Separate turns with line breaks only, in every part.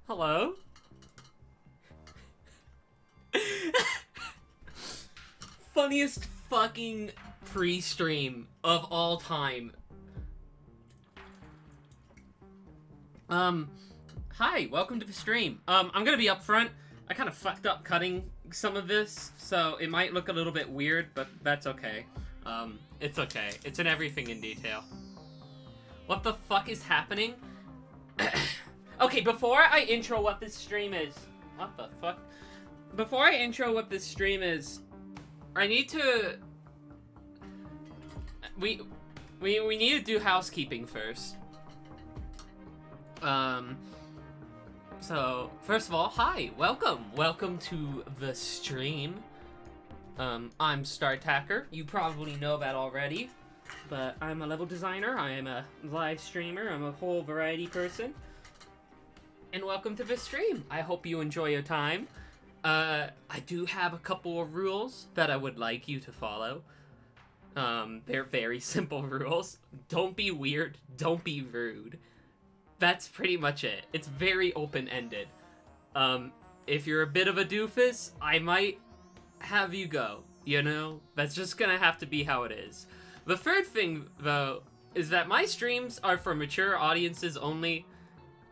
Hello? Funniest fucking pre-stream of all time. Hi, welcome to the stream. I'm gonna be upfront. I kind of fucked up cutting some of this, so it might look a little bit weird, but that's okay. It's okay. It's in everything in detail. What the fuck is happening? Okay, before I intro what this stream is... What the fuck? Before I intro what this stream is, I need to... We need to do housekeeping first. So, first of all, hi, welcome. Welcome to the stream. I'm StarTacker. You probably know that already. But I'm a level designer, I am a live streamer, I'm a whole variety person. And welcome to the stream. I hope you enjoy your time. I do have a couple of rules that I would like you to follow. They're very simple rules. Don't be weird, don't be rude. That's pretty much it. It's very open-ended. If you're a bit of a doofus, I might have you go, you know? That's just gonna have to be how it is. The third thing, though, is that my streams are for mature audiences only,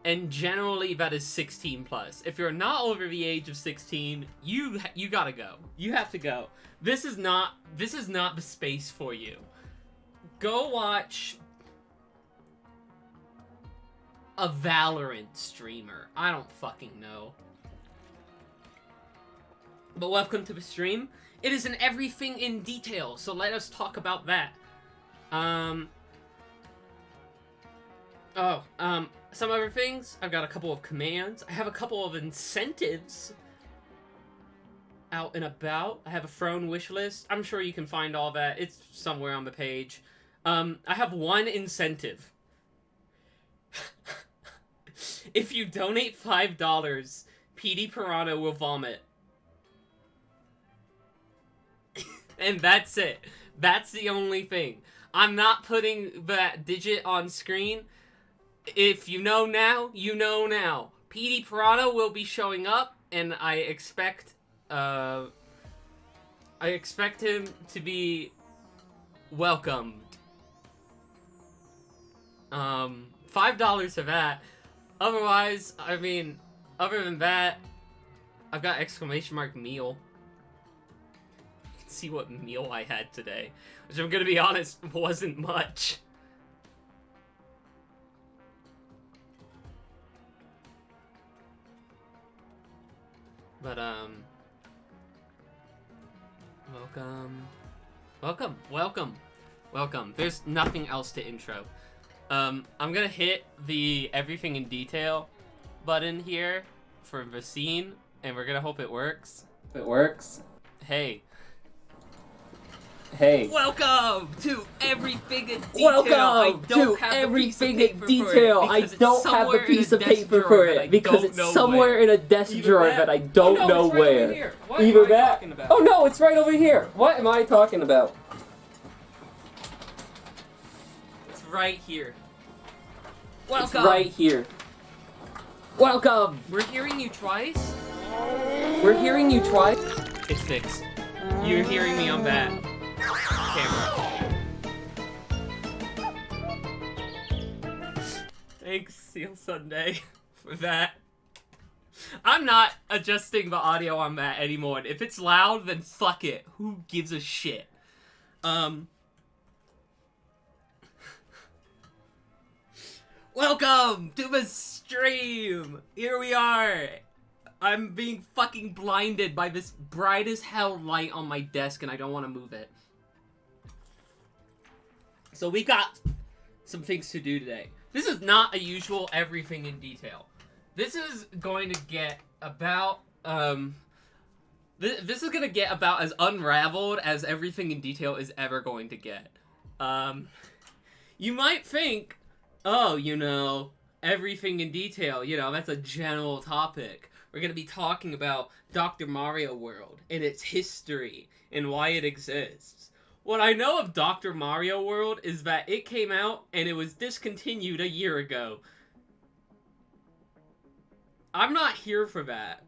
and generally that is 16 plus. If you're not over the age of 16, you gotta go. You have to go. This is not the space for you. Go watch a Valorant streamer. I don't fucking know. But welcome to the stream. It is an everything in detail, so let us talk about that. Some other things. I've got a couple of commands. I have a couple of incentives out and about. I have a throne wish list. I'm sure you can find all that. It's somewhere on the page. I have one incentive. If you donate $5, PD Piranha will vomit. And that's it. That's the only thing. I'm not putting that digit on screen. If you know now, you know now. PD Piranha will be showing up, and I expect him to be welcomed. $5 for that. Otherwise, I mean, other than that, I've got exclamation mark meal. You can see what meal I had today, which I'm gonna be honest, wasn't much. But, welcome. There's nothing else to intro. I'm gonna hit the everything in detail button here for the scene, and we're gonna hope it works.
It works.
Hey.
Welcome
to everything in detail.
Welcome to everything in detail. I don't have the piece of paper for it because it's somewhere in a desk drawer that I don't know where. Either that. Oh no, it's right over here. What am I talking about?
It's right here.
It's right here. Welcome.
We're hearing you twice. It's fixed. You're hearing me on that camera. Thanks, Seal Sunday, for that. I'm not adjusting the audio on that anymore. If it's loud, then fuck it. Who gives a shit? Welcome to the stream! Here we are! I'm being fucking blinded by this bright as hell light on my desk and I don't want to move it. So we got some things to do today. This is not a usual everything in detail. This is going to get about, this is going to get about as unraveled as everything in detail is ever going to get. You might think, oh, you know, everything in detail, you know, that's a general topic. We're going to be talking about Dr. Mario World and its history and why it exists. What I know of Dr. Mario World is that it came out and it was discontinued a year ago. I'm not here for that.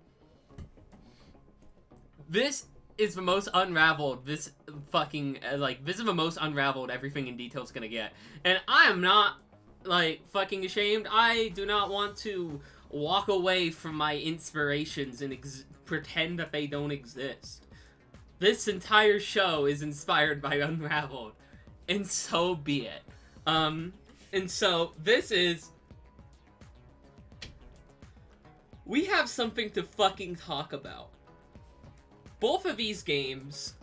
This is the most unraveled this is the most unraveled everything in detail is gonna get. And I am not, like, fucking ashamed. I do not want to walk away from my inspirations and pretend that they don't exist. This entire show is inspired by Unraveled, and so be it. And so this is... We have something to fucking talk about. Both of these games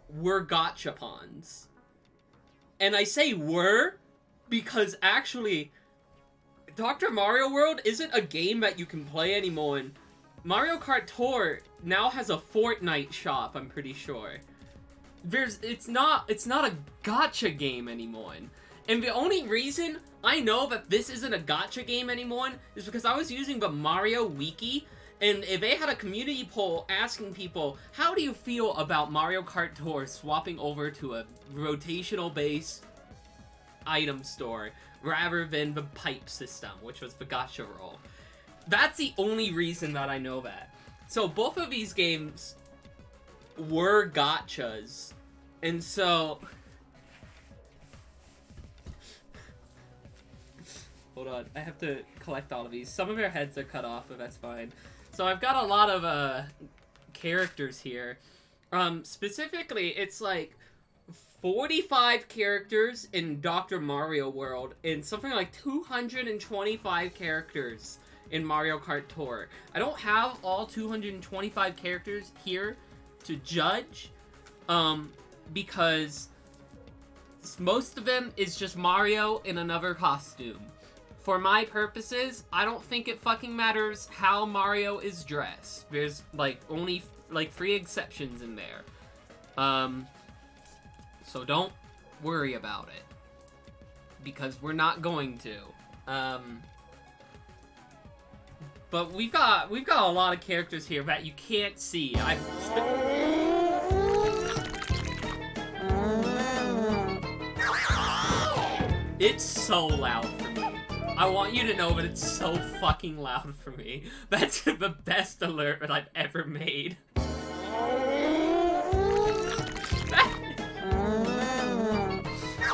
were gachapons. And I say were because actually Dr. Mario World isn't a game that you can play anymore. And Mario Kart Tour now has a Fortnite shop, I'm pretty sure. It's not a gacha game anymore. And the only reason I know that this isn't a gacha game anymore is because I was using the Mario Wiki, and if they had a community poll asking people, how do you feel about Mario Kart Tour swapping over to a rotational-based item store rather than the pipe system, which was the gacha roll. That's the only reason that I know that. So both of these games were gachas, and so... Hold on, I have to collect all of these. Some of their heads are cut off, but that's fine. So I've got a lot of characters here. Specifically, it's like 45 characters in Dr. Mario World and something like 225 characters in Mario Kart Tour. I don't have all 225 characters here to judge, because most of them is just Mario in another costume. For my purposes, I don't think it fucking matters how Mario is dressed. There's, like, only, like, 3 exceptions in there. So don't worry about it. Because we're not going to. But we've got a lot of characters here that you can't see. It's so loud for me. I want you to know that it's so fucking loud for me. That's the best alert that I've ever made.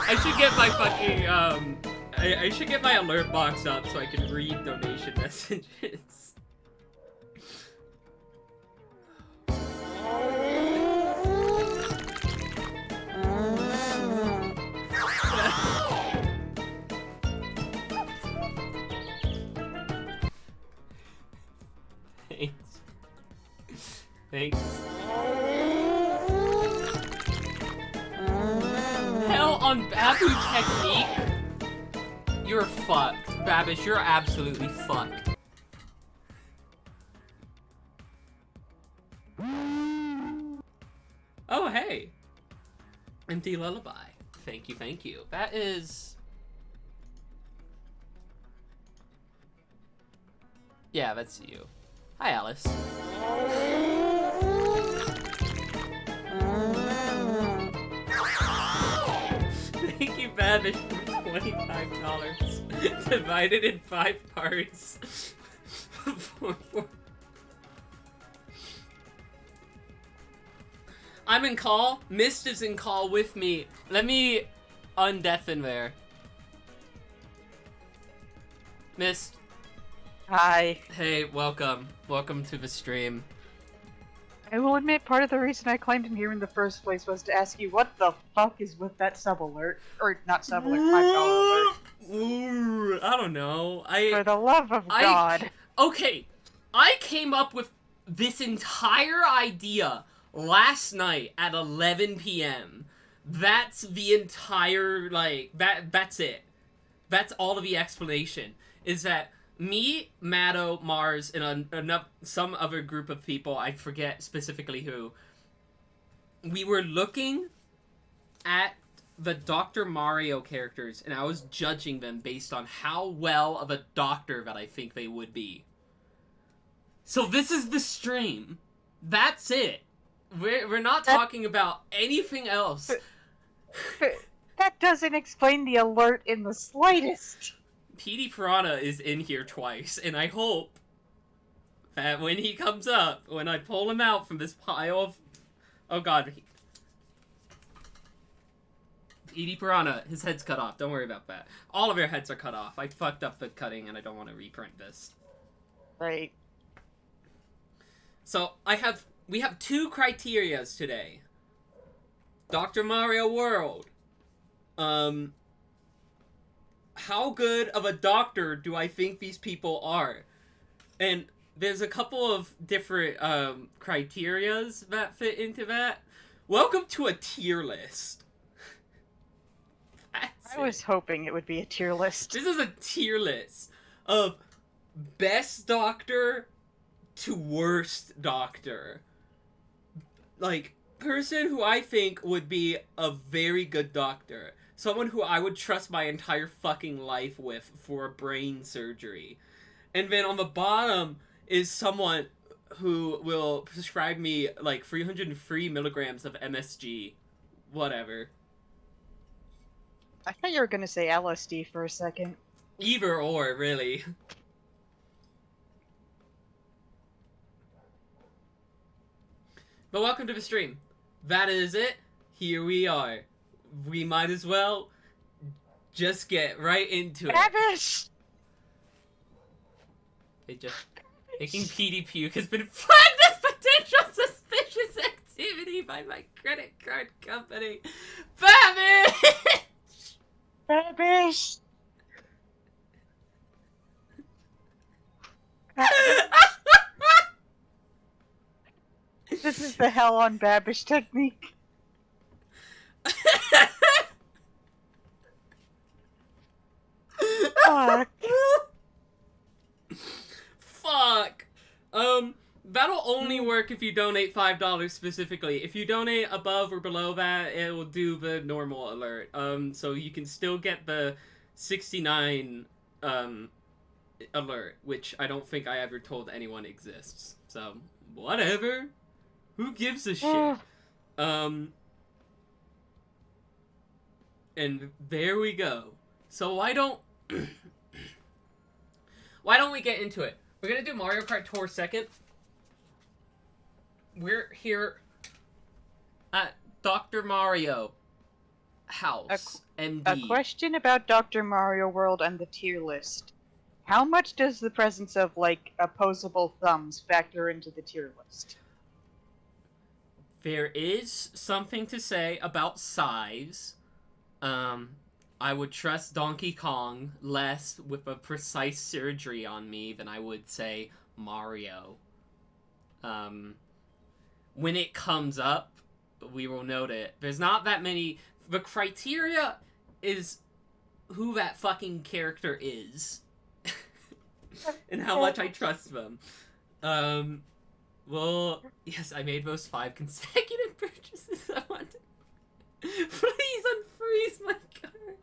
I should get my fucking, I should get my alert box up so I can read donation messages. Thanks. Hell on Babu technique? You're fucked. Babish, you're absolutely fucked. Oh, hey. Empty lullaby. Thank you, thank you. That is... Yeah, that's you. Hi, Alice. Thank you, Babish, for $25. Divided in 5 parts. I'm in call. Mist is in call with me. Let me undeafen there. Mist.
Hi.
Hey, welcome. Welcome to the stream.
I will admit, part of the reason I climbed in here in the first place was to ask you what the fuck is with that sub alert. Or, not sub alert, $5 alert.
Ooh, I don't know.
For the love of God.
Okay, I came up with this entire idea last night at 11 p.m. That's the entire, like, that's it. That's all of the explanation. Is that me, Matto, Mars, and some other group of people, I forget specifically who, we were looking at the Dr. Mario characters, and I was judging them based on how well of a doctor that I think they would be. So this is the stream. That's it. We're not talking about anything else.
That doesn't explain the alert in the slightest.
Petey Piranha is in here twice, and I hope that when he comes up, when I pull him out from this pile of... Oh god. Petey Piranha, his head's cut off. Don't worry about that. All of your heads are cut off. I fucked up the cutting, and I don't want to reprint this.
Right.
So, we have 2 criterias today. Dr. Mario World. How good of a doctor do I think these people are? And there's a couple of different criterias that fit into that. Welcome to a tier list.
I was hoping it would be a tier list.
This is a tier list of best doctor to worst doctor. Like, person who I think would be a very good doctor. Someone who I would trust my entire fucking life with for brain surgery. And then on the bottom is someone who will prescribe me, like, 303 milligrams of MSG. Whatever.
I thought you were gonna say LSD for a second.
Either or, really. But welcome to the stream. That is it. Here we are. We might as well just get right into it.
Babish!
Making PD puke has been flagged as potential suspicious activity by my credit card company. Babish!
Babish! This is the hell on Babish technique. Fuck.
Fuck. That'll only work if you donate $5 specifically. If you donate above or below that, it will do the normal alert. So you can still get the 69 alert, which I don't think I ever told anyone exists. So whatever. Who gives a shit? And there we go. So why don't we get into it? We're gonna do Mario Kart Tour second. We're here at Dr. Mario House, MD.
A question about Dr. Mario World and the tier list. How much does the presence of, like, opposable thumbs factor into the tier list?
There is something to say about size. I would trust Donkey Kong less with a precise surgery on me than I would, say, Mario. When it comes up, we will note it. There's not that many... The criteria is who that fucking character is. And how much I trust them. Well, yes, I made those 5 consecutive purchases. I want to... Please unfreeze my card.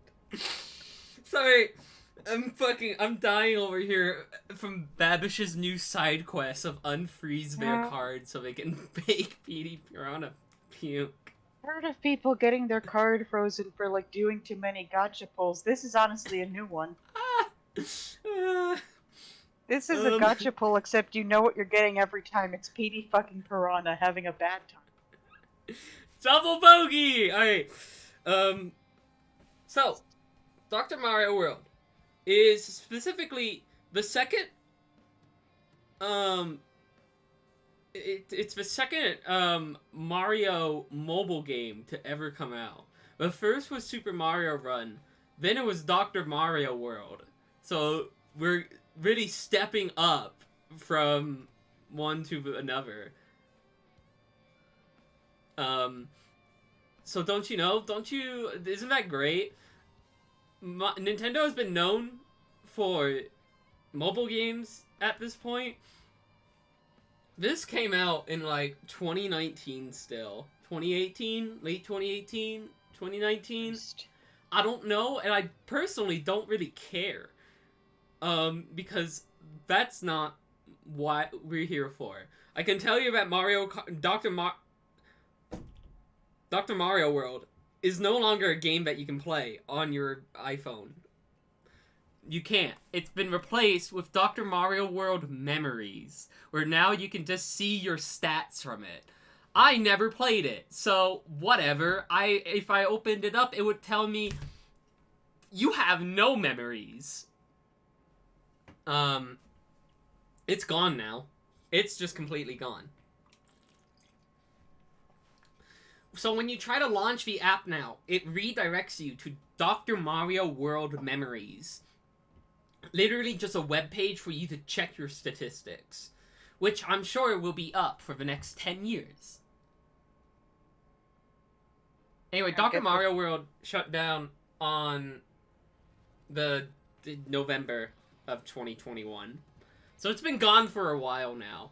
Sorry, I'm dying over here from Babish's new side quest of unfreeze their card so they can bake Petey Piranha puke.
Heard of people getting their card frozen for, like, doing too many gotcha pulls. This is honestly a new one. This is a gotcha pull, except you know what you're getting every time. It's Petey fucking Piranha having a bad time.
Double bogey! Alright. So, Dr. Mario World is specifically the second, it's the second, Mario mobile game to ever come out. The first was Super Mario Run, then it was Dr. Mario World. So, we're really stepping up from one to another. So don't you know? Isn't that great? Nintendo has been known for mobile games at this point. This came out in, like, 2019 still. 2018? Late 2018? 2019? I don't know, and I personally don't really care. Because that's not what we're here for. I can tell you that Dr. Mario World is no longer a game that you can play on your iPhone. You can't. It's been replaced with Dr. Mario World Memories, where now you can just see your stats from it. I never played it, so whatever. If I opened it up, it would tell me, you have no memories. It's gone now. It's just completely gone. So when you try to launch the app now, it redirects you to Dr. Mario World Memories. Literally just a web page for you to check your statistics, which I'm sure will be up for the next 10 years. Anyway, Dr. Mario World shut down on the November of 2021. So it's been gone for a while now.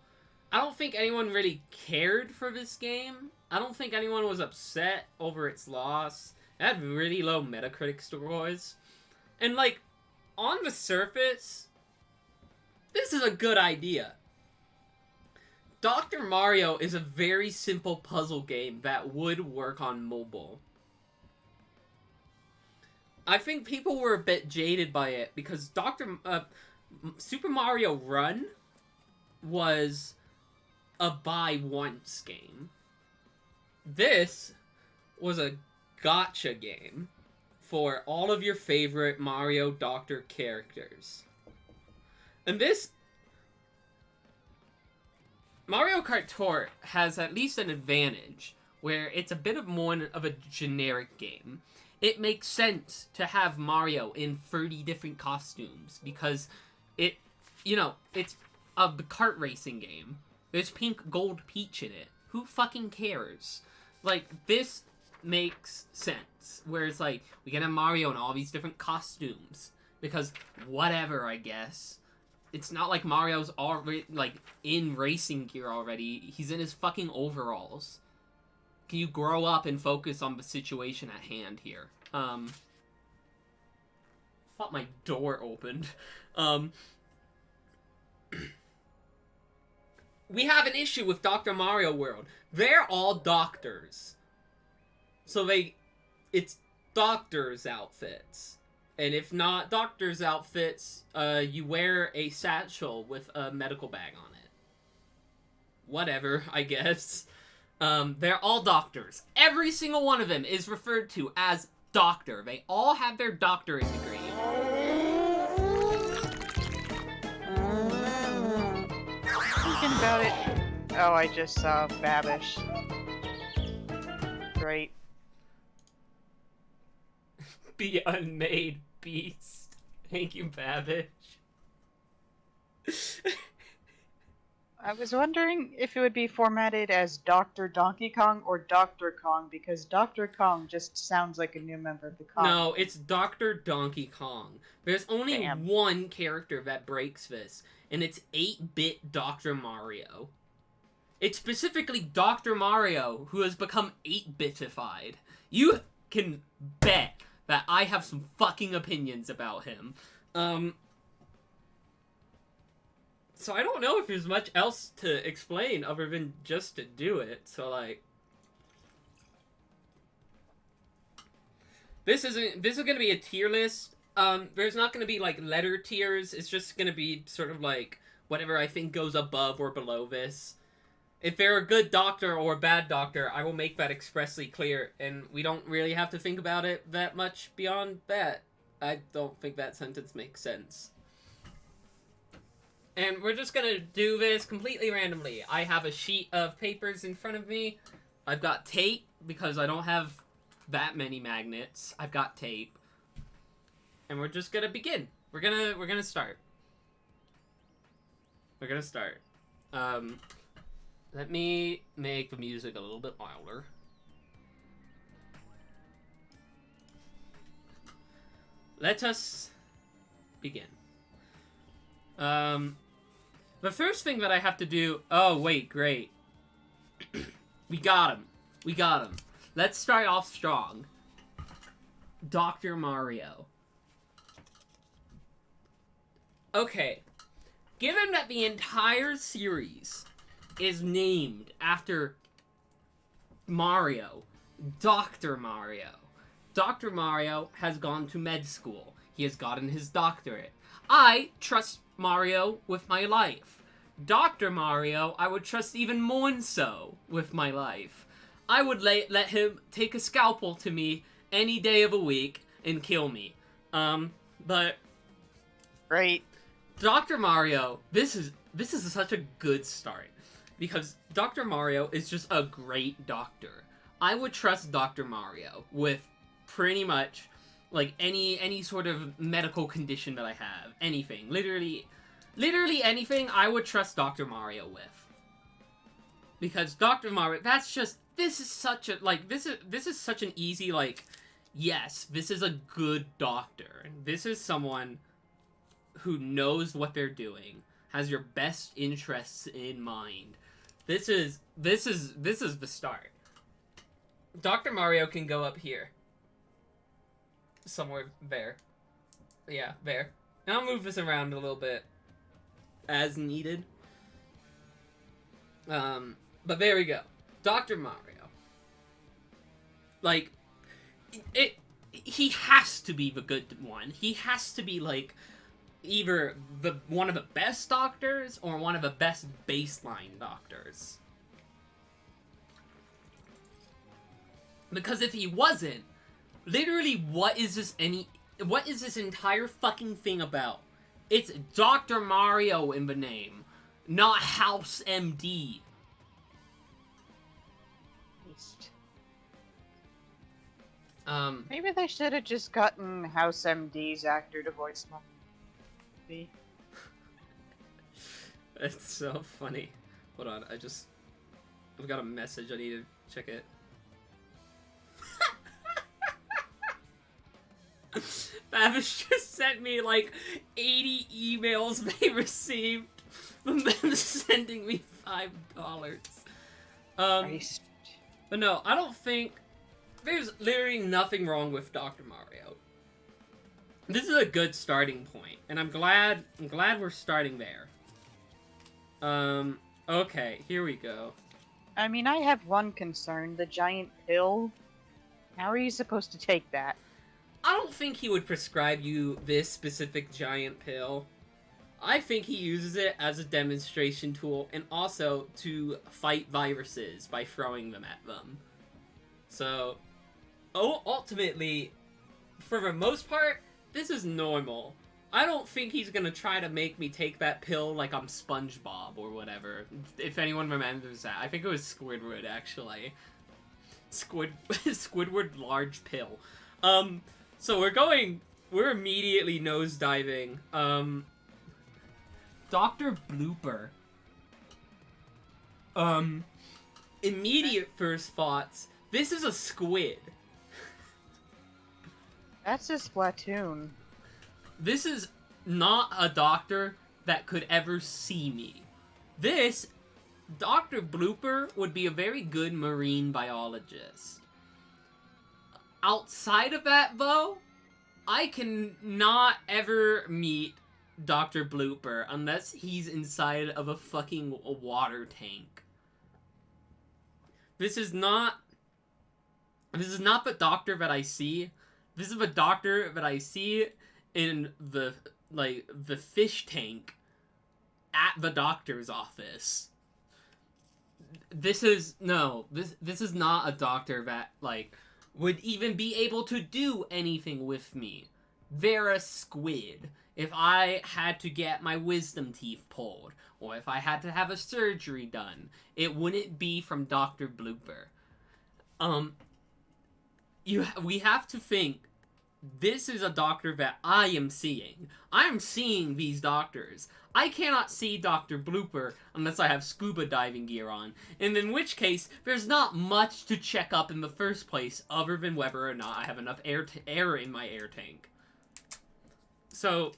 I don't think anyone really cared for this game. I don't think anyone was upset over its loss. It had really low Metacritic scores. And, like, on the surface, this is a good idea. Dr. Mario is a very simple puzzle game that would work on mobile. I think people were a bit jaded by it because Super Mario Run was a buy once game. This was a gotcha game for all of your favorite Mario Doctor characters. And this Mario Kart Tour has at least an advantage where it's a bit more of a generic game. It makes sense to have Mario in 30 different costumes because it's a kart racing game. There's Pink Gold Peach in it. Who fucking cares? Like, this makes sense. Whereas, like, we can have Mario in all these different costumes. Because, whatever, I guess. It's not like Mario's already, like, in racing gear already. He's in his fucking overalls. Can you grow up and focus on the situation at hand here? Thought my door opened. We have an issue with Dr. Mario World. They're all doctors. So it's doctors' outfits. And if not doctors' outfits, you wear a satchel with a medical bag on it. Whatever, I guess. They're all doctors. Every single one of them is referred to as doctor. They all have their doctorate degree.
Thinking about it. Oh, I just saw Babish. Great.
Be unmade beast. Thank you, Babish.
I was wondering if it would be formatted as Dr. Donkey Kong or Dr. Kong, because Dr. Kong just sounds like a new member of the Kong.
No, it's Dr. Donkey Kong. There's only one character that breaks this, and it's 8-bit Dr. Mario. It's specifically Dr. Mario who has become 8-bitified. You can bet that I have some fucking opinions about him. So I don't know if there's much else to explain other than just to do it. So, like, this is gonna be a tier list. There's not gonna be like letter tiers. It's just gonna be sort of like whatever I think goes above or below this. If they're a good doctor or a bad doctor, I will make that expressly clear, and we don't really have to think about it that much beyond that. I don't think that sentence makes sense. And we're just gonna do this completely randomly. I have a sheet of papers in front of me. I've got tape, because I don't have that many magnets. I've got tape. And we're just gonna begin. We're gonna start. We're gonna start. Let me make the music a little bit louder. Let us begin. The first thing that I have to do... Oh, wait, great. We got him. We got him. Let's start off strong. Dr. Mario. Okay. Given that the entire series is named after Mario, Dr. Mario. Dr. Mario has gone to med school. He has gotten his doctorate. I trust Mario with my life. Dr. Mario, I would trust even more so with my life. I would let him take a scalpel to me any day of a week and kill me. But...
Right.
Dr. Mario, this is such a good start. Because Dr. Mario is just a great doctor. I would trust Dr. Mario with pretty much, like, any sort of medical condition that I have. Anything. Literally anything I would trust Dr. Mario with. Because Dr. Mario, this is such an easy, like, yes, this is a good doctor. This is someone who knows what they're doing, has your best interests in mind. This is the start. Dr. Mario can go up here. Somewhere there. Yeah, there. And I'll move this around a little bit as needed. But there we go. Dr. Mario. Like, he has to be the good one. He has to be, like, either one of the best doctors or one of the best baseline doctors. Because if he wasn't, literally what is this entire fucking thing about? It's Dr. Mario in the name, not House MD.
Maybe they should have just gotten House MD's actor to voice my movie.
It's so funny. Hold on, I've got a message, I need to check it. Babish just sent me like 80 emails they received from them sending me $5. But no, I don't think there's literally nothing wrong with Dr. Mario. This is a good starting point, and I'm glad we're starting there. Okay, here we go.
I mean, I have one concern, the giant pill. How are you supposed to take that?
I don't think he would prescribe you this specific giant pill. I think he uses it as a demonstration tool and also to fight viruses by throwing them at them. So, ultimately, for the most part, this is normal. I don't think he's gonna try to make me take that pill like I'm SpongeBob or whatever. If anyone remembers that. I think it was Squidward, actually. Squidward large pill. So we're immediately nosediving. Dr. Blooper. Immediate first thoughts. This is a squid.
That's his platoon.
This is not a doctor that could ever see me. This, Dr. Blooper would be a very good marine biologist. Outside of that, though, I can not ever meet Dr. Blooper unless he's inside of a fucking water tank. This is not the doctor that I see. This is the doctor that I see in the fish tank at the doctor's office. This is not a doctor that, like, would even be able to do anything with me. They're a squid. If I had to get my wisdom teeth pulled, or if I had to have a surgery done, it wouldn't be from Dr. Blooper. We have to think, this is a doctor that I am seeing. I am seeing these doctors. I cannot see Dr. Blooper unless I have scuba diving gear on, and in which case, there's not much to check up in the first place other than whether or not I have enough air in my air tank. So,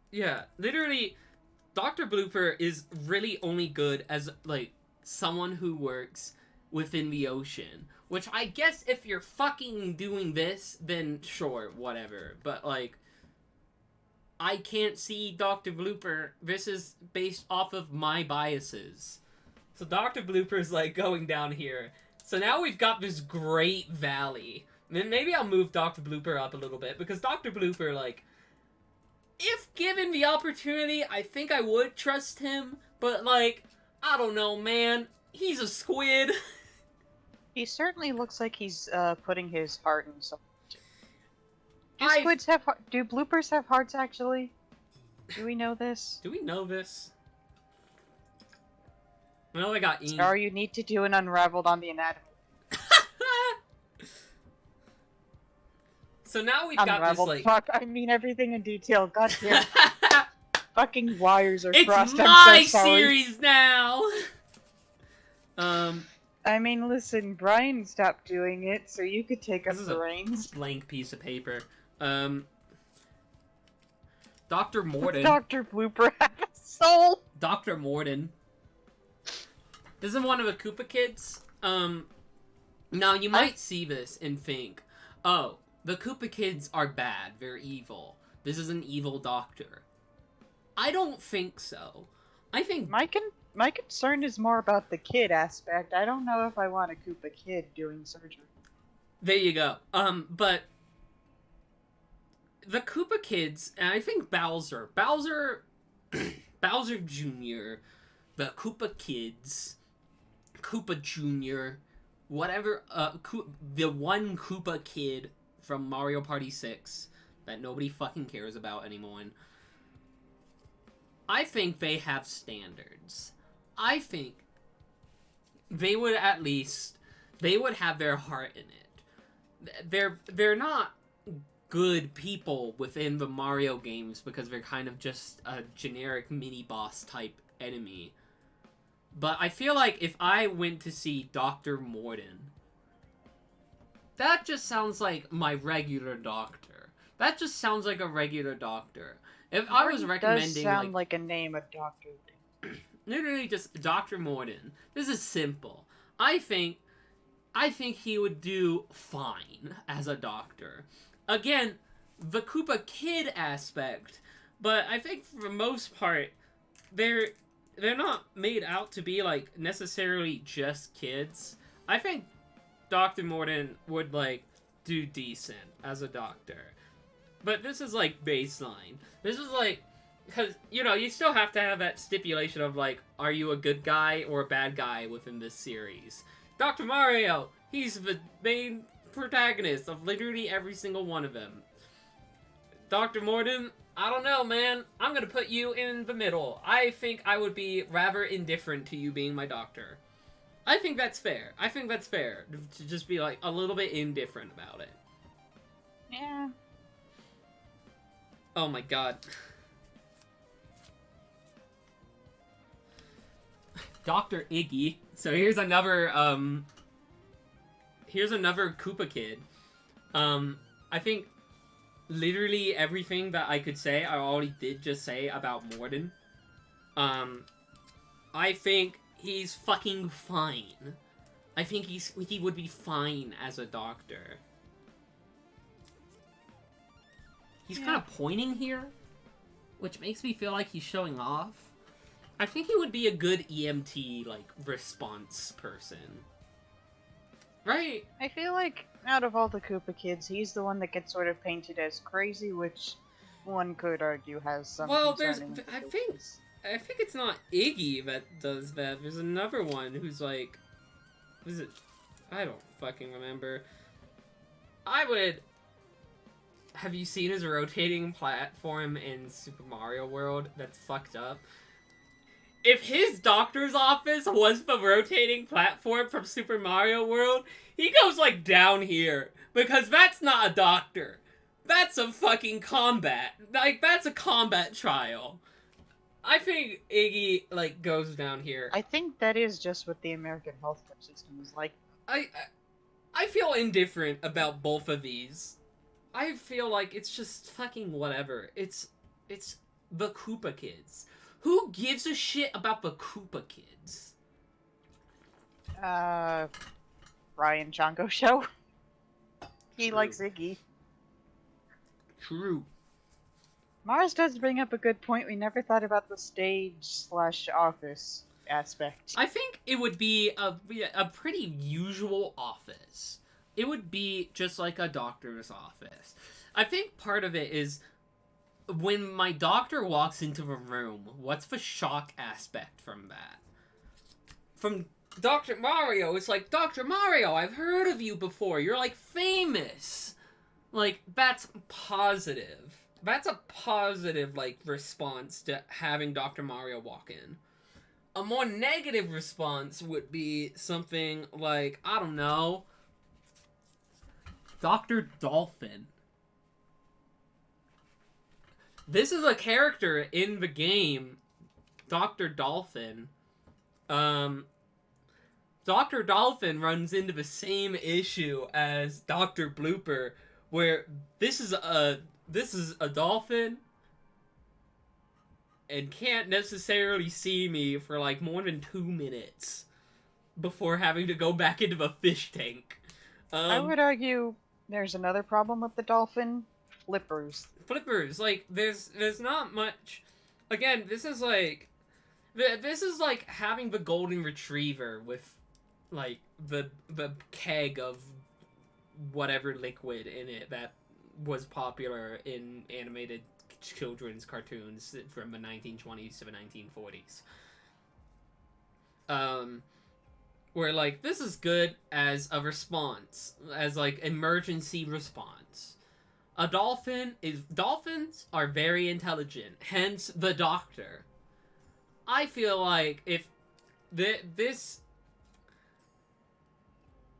yeah, literally, Dr. Blooper is really only good as, like, someone who works within the ocean. Which I guess if you're fucking doing this, then sure, whatever. But, like, I can't see Dr. Blooper. This is based off of my biases. So Dr. Blooper's, like, going down here. So now we've got this great valley Then maybe I'll move Dr. Blooper up a little bit, because Dr. Blooper, like, if given the opportunity, I think I would trust him, but, like, I don't know, man. He's a squid.
He certainly looks like he's putting his heart in something. Do bloopers have hearts, actually? Do we know this?
Do we know this? I know I got Ian.
Star, you need to do an Unraveled on the anatomy.
So now we've got this, like...
Fuck, I mean everything in detail. Goddamn. Fucking wires are crossed.
It's my
I'm so sorry.
series now!
I mean, listen, Brian stopped doing it, so you could take up the reins.
Blank piece of paper. Dr. Morden.
Dr. Blooper have a soul?
Dr. Morden. This is one of the Koopa kids. Now you might see this and think, oh, the Koopa kids are bad. They're evil. This is an evil doctor. I don't think so. I think... My concern is more about the kid aspect. I don't know if I want a Koopa kid doing surgery. There you go. But... The Koopa kids, and I think Bowser Jr., the Koopa kids, Koopa Jr., whatever, the one Koopa kid from Mario Party 6 that nobody fucking cares about anymore. I think they have standards. I think they would have their heart in it. They're not good people within the Mario games because they're kind of just a generic mini-boss type enemy. But I feel like if I went to see Dr. Morden, that just sounds like my regular doctor. That just sounds like a regular doctor. If I was recommending,
does sound like a name of doctor.
Literally just Dr. Morden. This is simple. I think he would do fine as a doctor. Again, the Koopa kid aspect, but I think for the most part, they're not made out to be, like, necessarily just kids. I think Dr. Morden would, like, do decent as a doctor. But this is, like, baseline. This is, like, because, you know, you still have to have that stipulation of, like, are you a good guy or a bad guy within this series? Dr. Mario, he's the main protagonist of literally every single one of them. Dr. Morden, I don't know, man. I'm gonna put you in the middle. I think I would be rather indifferent to you being my doctor. I think that's fair. I think that's fair to just be, like, a little bit indifferent about it.
Yeah.
Oh my god. Dr. Iggy. So here's another Koopa kid. I think literally everything that I could say, I already did just say about Morden. I think he's fucking fine. I think he would be fine as a doctor. He's kind of pointing here, which makes me feel like he's showing off. I think he would be a good EMT, like, response person. Right?
I feel like, out of all the Koopa kids, he's the one that gets sort of painted as crazy, which one could argue has some
I think it's not Iggy that does that. There's another one who's like... Is it... I don't fucking remember. Have you seen his rotating platform in Super Mario World? That's fucked up. If his doctor's office was the rotating platform from Super Mario World, he goes, like, down here. Because that's not a doctor. That's a fucking combat. Like, that's a combat trial. I think Iggy, like, goes down here.
I think that is just what the American healthcare system is like.
I feel indifferent about both of these. I feel like it's just fucking whatever. It's the Koopa kids. Who gives a shit about the Koopa kids?
Ryan Chongo Show. He likes Iggy.
True.
Mars does bring up a good point. We never thought about the stage/office aspect.
I think it would be a pretty usual office. it would be just like a doctor's office. I think part of it is when my doctor walks into a room, what's the shock aspect from that? From Dr. Mario, it's like, Dr. Mario, I've heard of you before. You're, like, famous. Like, that's positive. That's a positive, like, response to having Dr. Mario walk in. A more negative response would be something like, I don't know, Dr. Dolphin. This is a character in the game, Dr. Dolphin. Dr. Dolphin runs into the same issue as Dr. Blooper, where this is a dolphin and can't necessarily see me for like more than 2 minutes before having to go back into the fish tank.
I would argue there's another problem with the dolphin. Flippers.
Like, there's not much. Again, this is like having the golden retriever with, like, the keg of whatever liquid in it that was popular in animated children's cartoons from the 1920s to the 1940s. Where, like, this is good as a response, as, like, emergency response. Dolphins are very intelligent, hence the doctor. I feel like if this,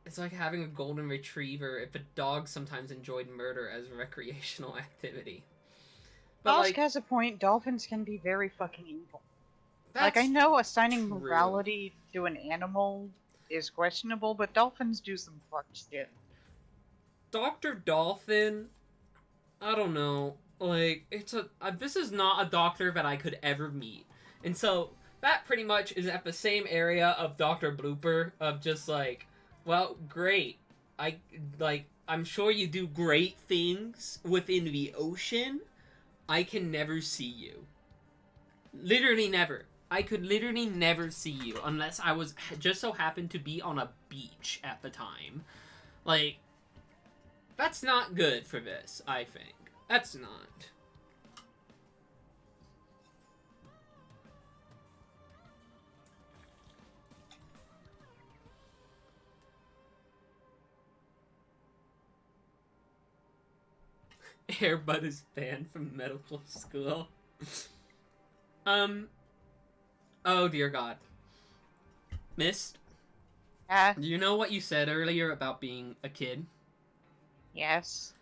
it's like having a golden retriever if a dog sometimes enjoyed murder as a recreational activity. But,
Bosk
like,
has a point. Dolphins can be very fucking evil.
that's
Like, I know assigning
true.
morality to an animal is questionable, but dolphins do some fucked shit.
Dr. Dolphin, I don't know. Like, this is not a doctor that I could ever meet. And so, that pretty much is at the same area of Dr. Blooper, of just like, well, great. I'm sure you do great things within the ocean. I can never see you. Literally never. I could literally never see you unless I was just so happened to be on a beach at the time. Like, that's not good for this, I think. That's not. Airbud is banned from medical school. Oh dear God. Mist? Do you know what you said earlier about being a kid?
Yes.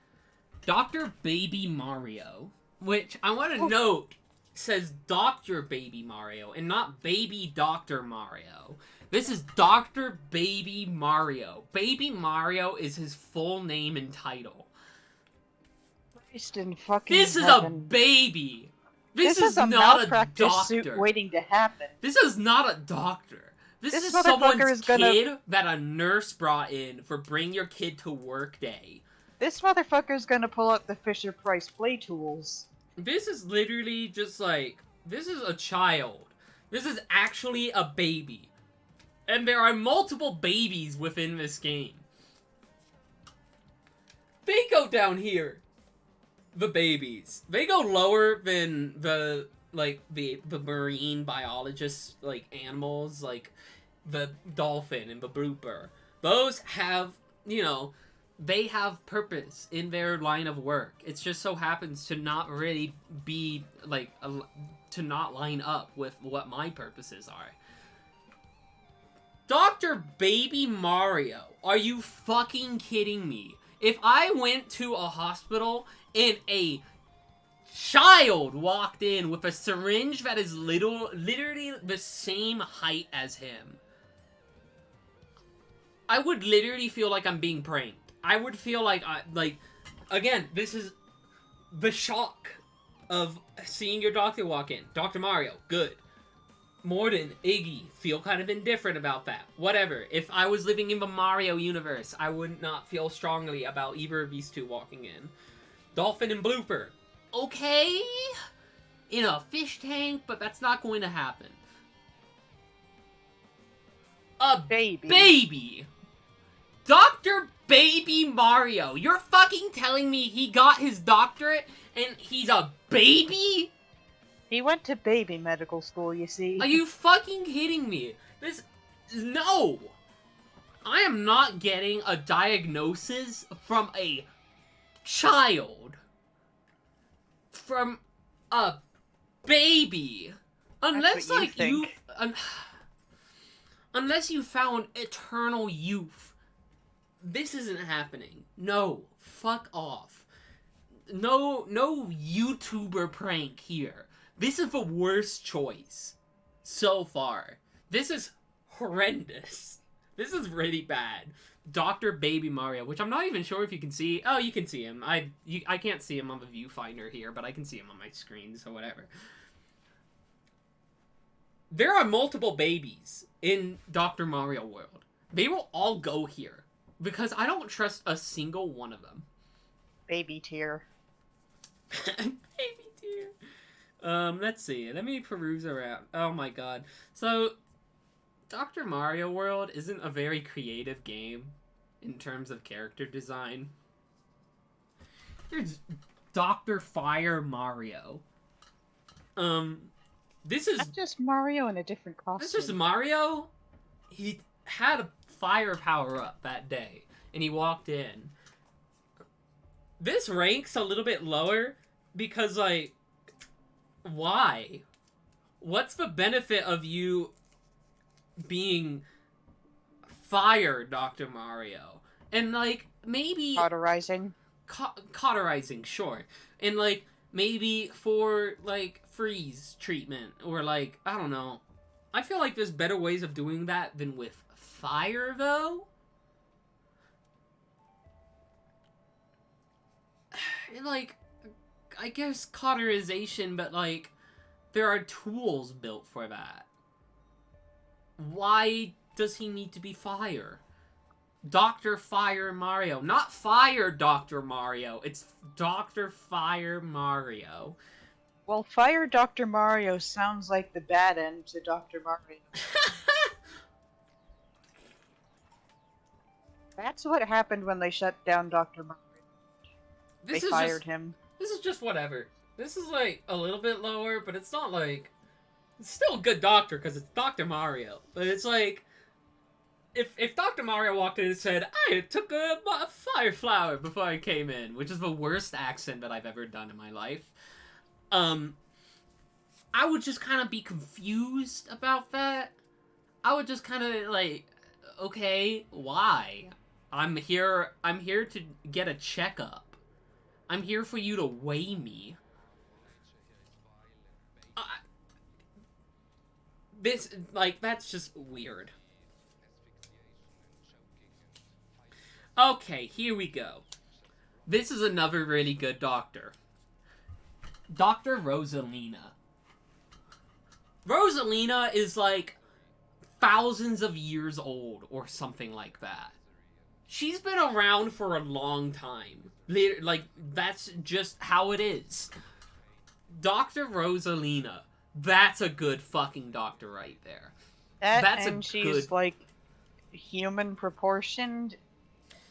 Dr. Baby Mario, which I want to note says Dr. Baby Mario and not Baby Dr. Mario. This is Dr. Baby Mario. Baby Mario is his full name and title.
Christ in fucking
This is
heaven.
a baby. This
is
is
a
not a
malpractice
doctor.
suit waiting to happen.
This is not a doctor. This is
motherfucker
someone's
is gonna-
kid that a nurse brought in for bring your kid to work day.
This motherfucker's gonna pull out the Fisher-Price play tools.
This is literally just like, this is a child. This is actually a baby. And there are multiple babies within this game. They go down here. The babies. They go lower than the marine biologists, like, animals, like the dolphin and the blooper. Those have, you know, they have purpose in their line of work. It just so happens to not really be, like, to not line up with what my purposes are. Dr. Baby Mario, are you fucking kidding me? If I went to a hospital and a child walked in with a syringe that is literally the same height as him, I would literally feel like I'm being pranked. I would feel like, again, this is the shock of seeing your doctor walk in. Dr. Mario, good. Morden, Iggy, feel kind of indifferent about that. Whatever. If I was living in the Mario universe, I would not feel strongly about either of these two walking in. Dolphin and Blooper. Okay? In a fish tank, but that's not going to happen. A
Baby.
baby! Dr. baby Mario. You're fucking telling me he got his doctorate and he's a baby?
He went to baby medical school, you see.
Are you fucking kidding me? No! I am not getting a diagnosis from a child. From a baby. Unless, like, unless you found eternal youth. This isn't happening. No. Fuck off. No YouTuber prank here. This is the worst choice so far. This is horrendous. This is really bad. Dr. Baby Mario, which I'm not even sure if you can see. Oh, you can see him. I can't see him on the viewfinder here, but I can see him on my screen, so whatever. There are multiple babies in Dr. Mario World. They will all go here, because I don't trust a single one of them.
Baby tier.
Baby tier. Let's see. Let me peruse around. Oh my god. So, Dr. Mario World isn't a very creative game in terms of character design. There's Dr. Fire Mario. This is...
That's just Mario in a different costume.
This is Mario. He had a fire power-up that day, and he walked in. This ranks a little bit lower because, like, why? What's the benefit of you being fire, Dr. Mario? And, like, maybe...
Cauterizing.
Cauterizing, sure. And, like, maybe for, like, freeze treatment. Or, like, I don't know. I feel like there's better ways of doing that than with fire, though. And, like, I guess cauterization, but, like, there are tools built for that. Why does he need to be fire? Dr. Fire Mario. Not Fire Dr. Mario. It's Dr. Fire Mario.
Well, Fire Dr. Mario sounds like the bad end to Dr. Mario. That's what happened when they shut down Dr. Mario. They fired him.
This is just whatever. This is, like, a little bit lower, but it's not, like... It's still a good doctor, because it's Dr. Mario. But it's, like... If Dr. Mario walked in and said, I took a fire flower before I came in, which is the worst accent that I've ever done in my life, I would just kind of be confused about that. I would just kind of, like, okay, why? I'm here to get a checkup. I'm here for you to weigh me. That's just weird. Okay, here we go. This is another really good doctor. Dr. Rosalina. Rosalina is, like, thousands of years old, or something like that. She's been around for a long time. Like, that's just how it is. Dr. Rosalina. That's a good fucking doctor right there.
She's, like, human proportioned.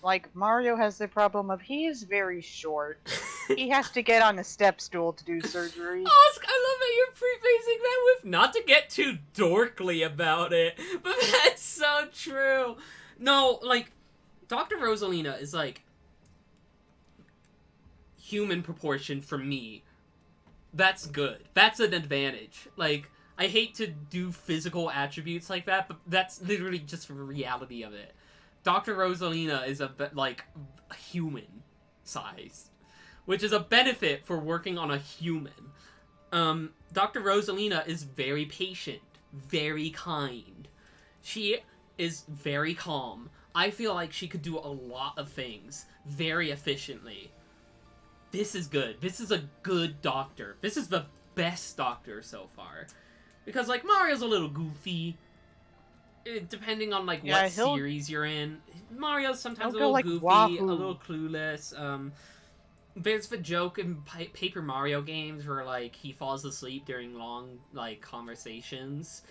Like, Mario has the problem of he is very short. He has to get on a step stool to do surgery.
Oh, I love that you're prefacing that with not to get too dorkly about it, but that's so true. No, like, Dr. Rosalina is, like, human proportion for me. That's good. That's an advantage. Like, I hate to do physical attributes like that, but that's literally just the reality of it. Dr. Rosalina is human sized, which is a benefit for working on a human. Dr. Rosalina is very patient, very kind. She is very calm. I feel like she could do a lot of things very efficiently. This is good. This is a good doctor. This is the best doctor so far. Because, like, Mario's a little goofy. Depending on, like, what series you're in. Mario's sometimes a little goofy, a little clueless. There's the joke in Paper Mario games where, like, he falls asleep during long, like, conversations.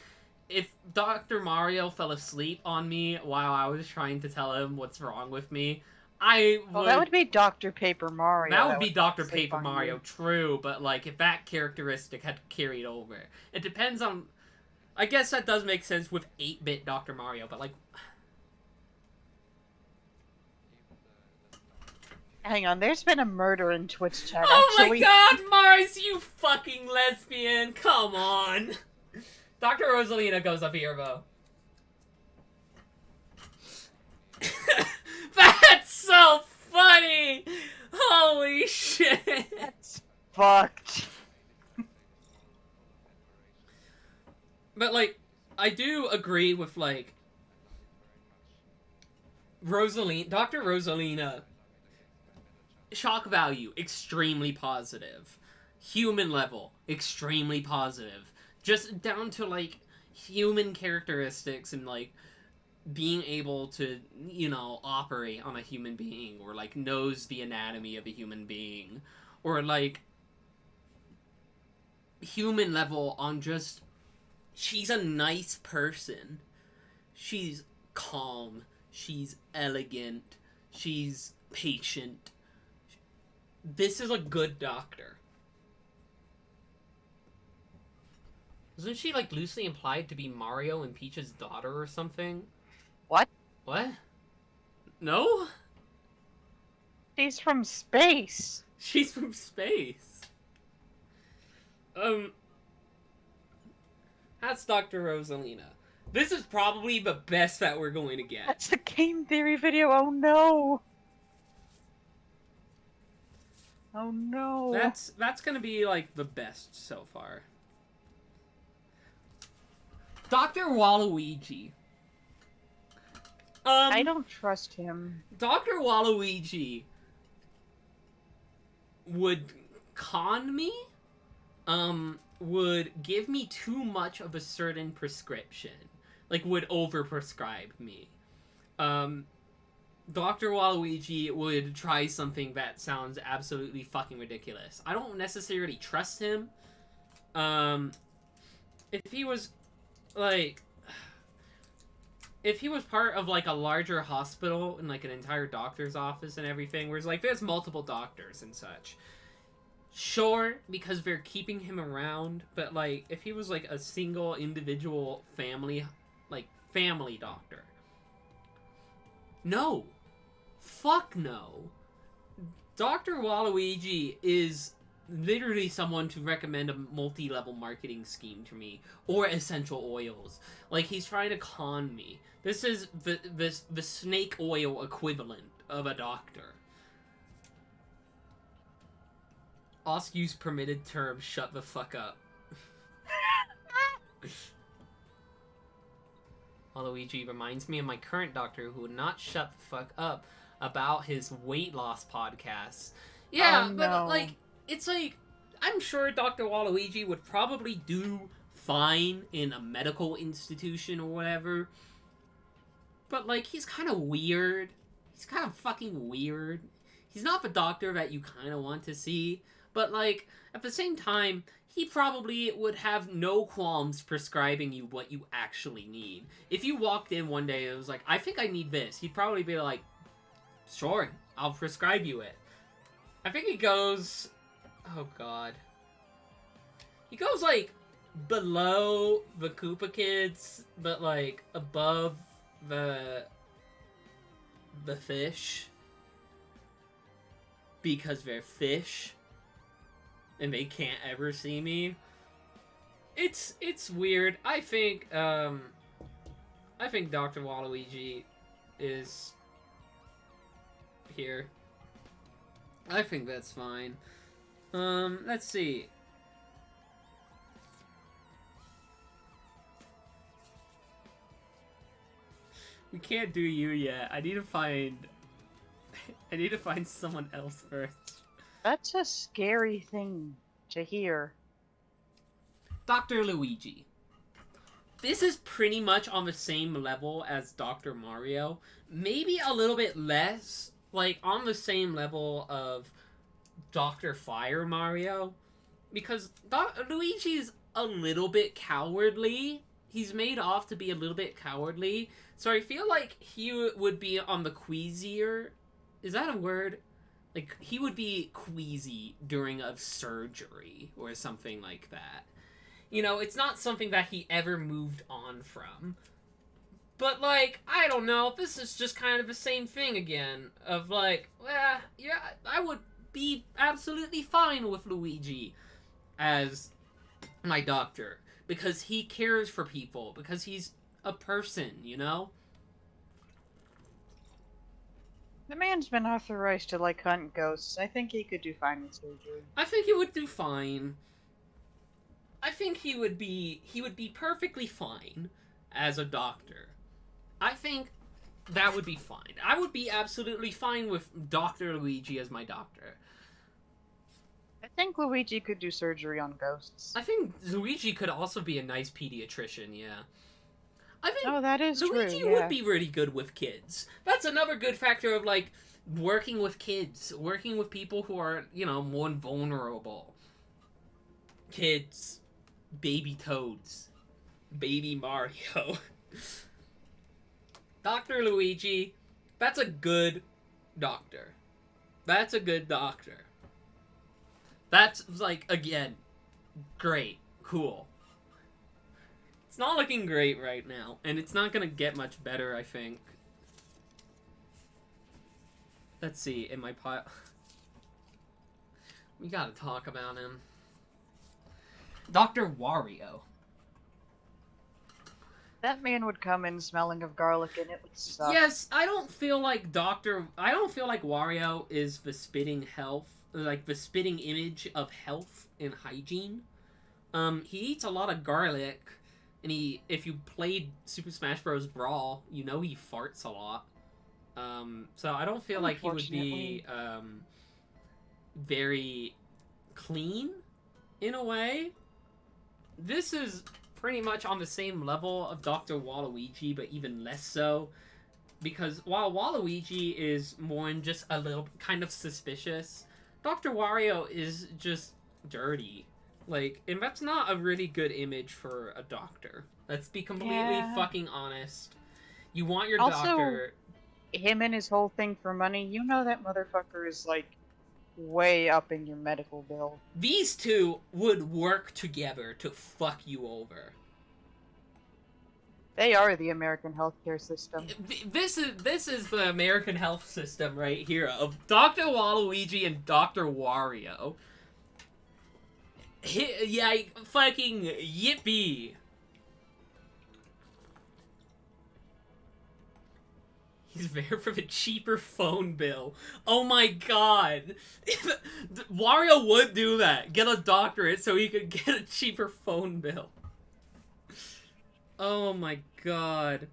If Dr. Mario fell asleep on me while I was trying to tell him what's wrong with me,
Well, that would be Dr. Paper Mario.
That would be Dr. Paper Mario, true, but, like, if that characteristic had carried over. It depends on... I guess that does make sense with 8-bit Dr. Mario, but, like...
Hang on, there's been a murder in Twitch chat,
oh
actually.
my god, Mars, you fucking lesbian! Come on! Dr. Rosalina goes up here, though. That's so funny! Holy shit!
That's fucked.
But, like, I do agree with, like, Dr. Rosalina. Shock value, extremely positive. Human level, extremely positive. Just down to, like, human characteristics and, like, being able to, you know, operate on a human being, or, like, knows the anatomy of a human being, or, like, human level on just, she's a nice person. She's calm. She's elegant. She's patient. This is a good doctor. Isn't she, like, loosely implied to be Mario and Peach's daughter or something?
What?
What? No?
She's from space.
She's from space. That's Dr. Rosalina. This is probably the best that we're going to get.
That's a game theory video, oh no! Oh no.
That's gonna be, like, the best so far. Dr. Waluigi.
I don't trust him.
Dr. Waluigi would con me, would give me too much of a certain prescription. Like, would overprescribe me. Dr. Waluigi would try something that sounds absolutely fucking ridiculous. I don't necessarily trust him. If he was, like... If he was part of, like, a larger hospital and, like, an entire doctor's office and everything, where it's, like, there's multiple doctors and such. Sure, because they're keeping him around, but, like, if he was, like, a single individual family doctor. No. Fuck no. Dr. Waluigi is literally someone to recommend a multi-level marketing scheme to me, or essential oils. Like, he's trying to con me. This is the snake oil equivalent of a doctor. Oskew's permitted term, shut the fuck up. Waluigi reminds me of my current doctor who would not shut the fuck up about his weight loss podcasts. Yeah,
oh, no.
But, like, it's like, I'm sure Dr. Waluigi would probably do fine in a medical institution or whatever. But, like, he's kind of weird. He's kind of fucking weird. He's not the doctor that you kind of want to see. But, like, at the same time, he probably would have no qualms prescribing you what you actually need. If you walked in one day and it was like, I think I need this, he'd probably be like, sure, I'll prescribe you it. I think he goes... Oh, God. He goes, like, below the Koopa Kids, but, like, above the fish. Because they're fish. And they can't ever see me. It's weird. I think Dr. Waluigi is here. I think that's fine. Let's see. We can't do you yet. I need to find someone else first.
That's a scary thing to hear.
Dr. Luigi. This is pretty much on the same level as Dr. Mario. Maybe a little bit less, like, on the same level of Dr. Fire Mario. Because Luigi's a little bit cowardly. He's made off to be a little bit cowardly. So I feel like he would be on the queasier is that a word? Like, he would be queasy during a surgery or something like that. You know, it's not something that he ever moved on from. But, like, I don't know, this is just kind of the same thing again. Of, like, yeah, I would be absolutely fine with Luigi as my doctor. Because he cares for people. Because he's a person, you know?
The man's been authorized to, like, hunt ghosts. I think he could do fine with surgery.
I think he would do fine. I think he would be perfectly fine as a doctor. I think that would be fine. I would be absolutely fine with Dr. Luigi as my doctor.
I think Luigi could do surgery on ghosts.
I think Luigi could also be a nice pediatrician, yeah. I think
that is
Luigi
true,
would be really good with kids. That's another good factor of, like, working with kids. Working with people who are, you know, more vulnerable. Kids. Baby Toads. Baby Mario. Dr. Luigi, that's a good doctor. That's a good doctor. That's, like, again, great. Cool. It's not looking great right now, and it's not gonna get much better, I think. Let's see, in my pile... We gotta talk about him. Dr. Wario.
That man would come in smelling of garlic and it would suck.
Yes, I don't feel like Wario is the spitting the spitting image of health and hygiene. He eats a lot of garlic, and if you played Super Smash Bros. Brawl, you know he farts a lot. So I don't feel like he would be, very clean, in a way. This is pretty much on the same level of Dr. Waluigi, but even less so. Because while Waluigi is more in just a little kind of suspicious, Dr. Wario is just dirty. Like, and that's not a really good image for a doctor. Let's be completely fucking honest. You want your doctor...
him and his whole thing for money, you know that motherfucker is, like, way up in your medical bill.
These two would work together to fuck you over.
They are the American healthcare system.
This is the American health system right here of Dr. Waluigi and Dr. Wario. Yeah, fucking yippee. He's there for the cheaper phone bill. Oh my god. Wario would do that. Get a doctorate so he could get a cheaper phone bill. Oh my god.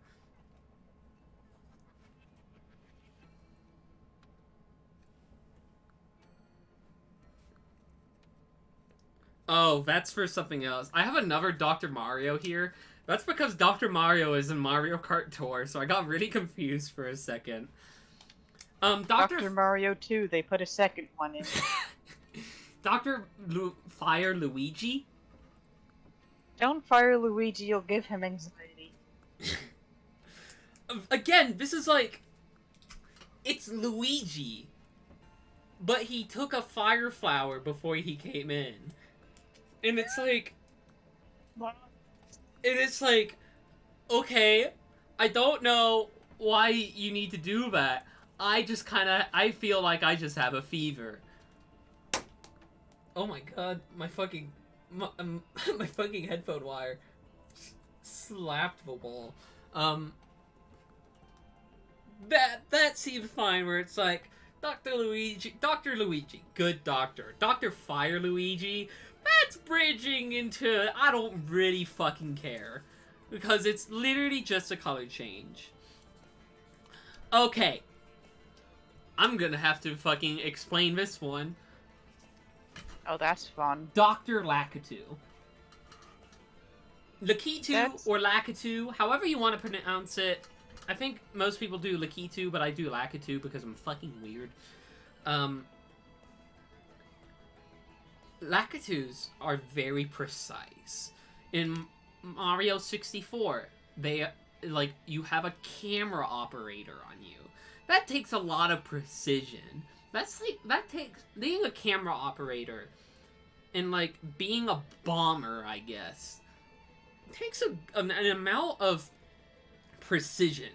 Oh, that's for something else. I have another Dr. Mario here. That's because Dr. Mario is in Mario Kart Tour, so I got really confused for a second.
Dr. Mario 2, they put a second one in.
Fire Luigi?
Don't fire Luigi, you'll give him anxiety.
Again, this is like... It's Luigi. But he took a fire flower before he came in. And it's like... And it's like, okay, I don't know why you need to do that. I feel like I just have a fever. Oh my god, my fucking headphone wire slapped the wall. That seems fine, where it's like, Dr. Luigi, good doctor. Dr. Fire Luigi, that's bridging into, I don't really fucking care. Because it's literally just a color change. Okay. I'm gonna have to fucking explain this one.
Oh, that's fun.
Dr. Lakitu. Lakitu or Lakitu, however you want to pronounce it. I think most people do Lakitu, but I do Lakitu because I'm fucking weird. Lakitus are very precise. In Mario 64, you have a camera operator on you. that takes a lot of precision. That takes being a camera operator and like being a bomber, I guess. Takes an amount of precision.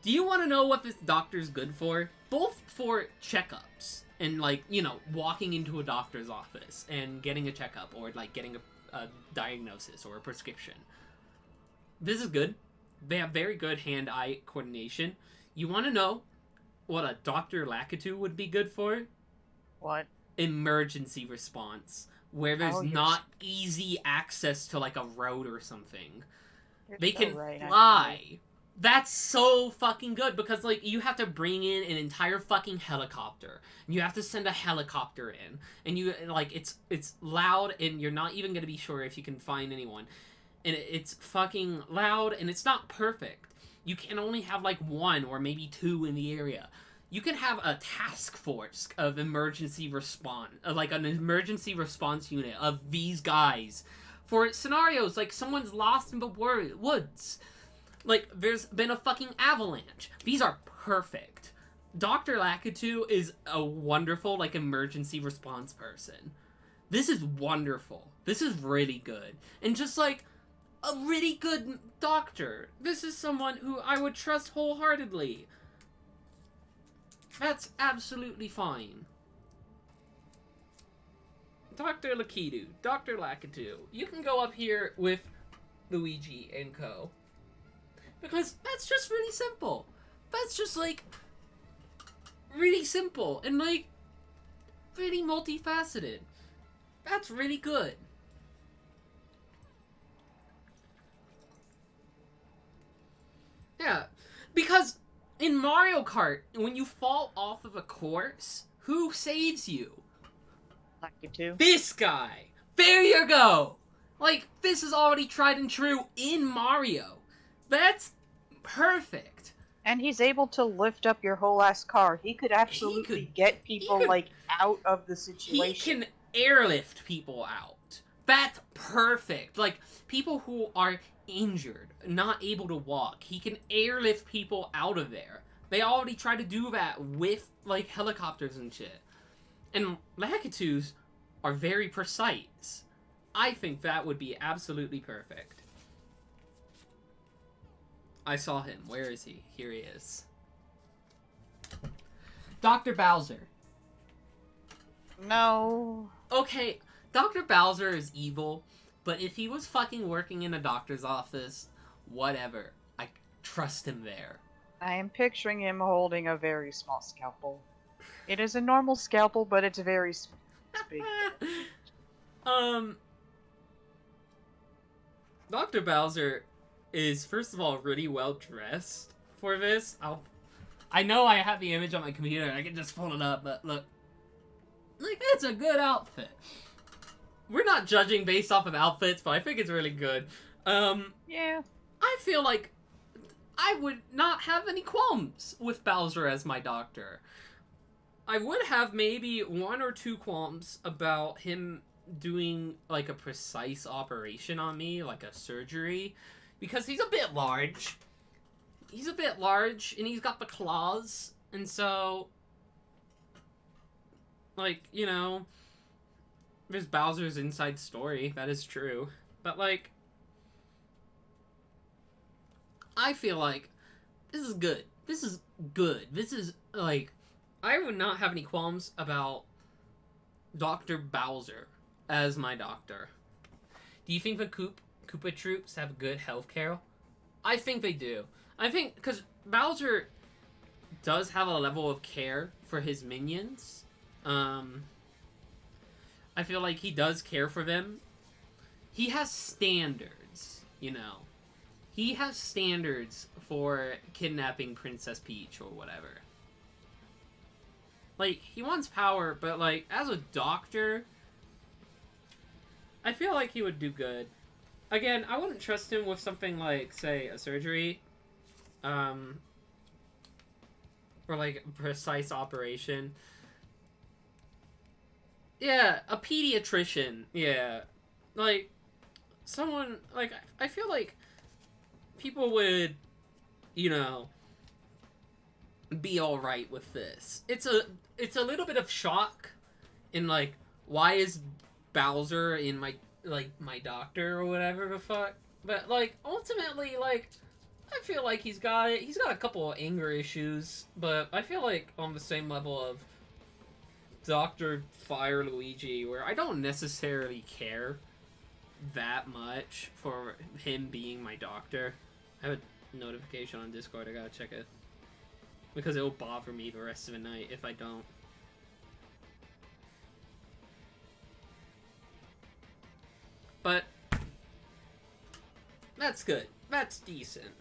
Do you want to know what this doctor's good for? Both for checkups and, like, you know, walking into a doctor's office and getting a checkup or, like, getting a diagnosis or a prescription. This is good. They have very good hand-eye coordination. You want to know what a Dr. Lakitu would be good for?
What?
Emergency response. Where there's not easy access to, like, a road or something. They can fly. Actually. That's so fucking good because, like, you have to bring in an entire fucking helicopter. You have to send a helicopter in. And you, like, it's loud and you're not even gonna be sure if you can find anyone. And it's fucking loud and it's not perfect. You can only have, like, one or maybe two in the area. You can have a task force of emergency response, like an emergency response unit of these guys for scenarios like someone's lost in the woods. Like, there's been a fucking avalanche. These are perfect. Dr. Lakitu is a wonderful, like, emergency response person. This is wonderful. This is really good. And just, like, a really good doctor. This is someone who I would trust wholeheartedly. That's absolutely fine. Dr. Lakitu, you can go up here with Luigi and co. Because that's just really simple. That's just, like, really simple and, like, really multifaceted. That's really good. Yeah, because in Mario Kart, when you fall off of a course, who saves you?
Lakitu.
This guy! There you go! Like, this is already tried and true in Mario. That's perfect.
And he's able to lift up your whole ass car. He could absolutely get people, like, out of the situation.
He can airlift people out. That's perfect. Like, people who are injured, not able to walk, he can airlift people out of there. They already try to do that with, like, helicopters and shit. And Lakitus are very precise. I think that would be absolutely perfect. I saw him. Where is he? Here he is. Dr. Bowser.
No.
Okay, Dr. Bowser is evil, but if he was fucking working in a doctor's office, whatever. I trust him there.
I am picturing him holding a very small scalpel. It is a normal scalpel, but it's very big.
Dr. Bowser is, first of all, really well dressed for this. I know I have the image on my computer, I can just pull it up, but look. Like, it's a good outfit. We're not judging based off of outfits, but I think it's really good.
Yeah.
I feel like I would not have any qualms with Bowser as my doctor. I would have maybe 1 or 2 qualms about him doing, like, a precise operation on me, like a surgery, because he's a bit large. He's a bit large, and he's got the claws, and so, like, you know, there's Bowser's inside story, that is true, but, like, I feel like this is good. This is good. This is, like, I would not have any qualms about Dr. Bowser as my doctor. Do you think the Koopa troops have good healthcare? I think they do. I think, because Bowser does have a level of care for his minions. I feel like he does care for them. He has standards, you know. He has standards for kidnapping Princess Peach or whatever. Like, he wants power, but, like, as a doctor, I feel like he would do good. Again, I wouldn't trust him with something like, say, a surgery. Or, like, a precise operation. Yeah, a pediatrician. Yeah. Like, someone, like, I feel like people would, you know, be all right with this. It's a little bit of shock in like, why is Bowser in my doctor or whatever the fuck? But like ultimately, like, I feel like he's got it. He's got a couple of anger issues, but I feel like on the same level of Dr. Fire Luigi, where I don't necessarily care that much for him being my doctor. I have a notification on Discord, I gotta check it. Because it will bother me the rest of the night if I don't. But that's good. That's decent.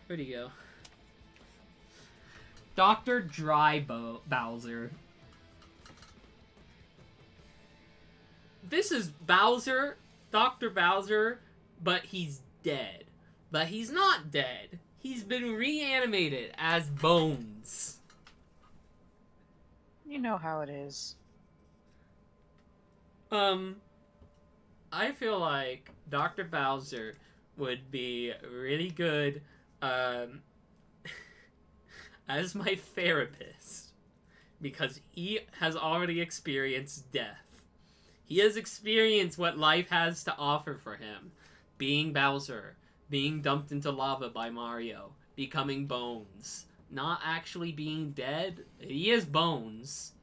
Where'd he go? Dr. Bowser. This is Bowser, Dr. Bowser, but he's dead. But he's not dead. He's been reanimated as bones.
You know how it is.
I feel like Dr. Bowser would be really good, as my therapist, because he has already experienced death. He has experienced what life has to offer for him. Being Bowser, being dumped into lava by Mario, becoming bones, not actually being dead. He is bones.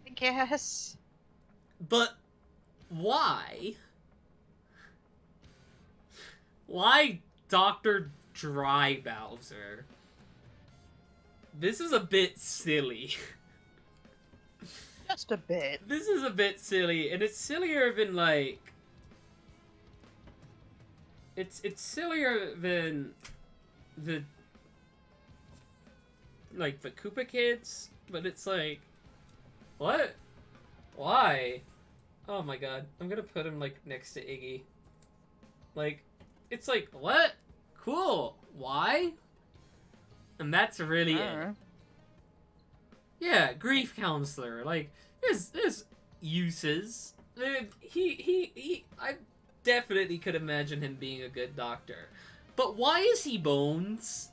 I guess.
But why? Why Dr. Dry Bowser? This is a bit silly.
Just a bit.
This is a bit silly, and it's sillier than like... It's sillier than the Koopa Kids, but it's like, what? Why? Oh my god, I'm gonna put him like next to Iggy. Like, it's like, what? Cool. Why? And that's really it. Yeah, grief counselor. Like, there's uses. I definitely could imagine him being a good doctor. But why is he bones?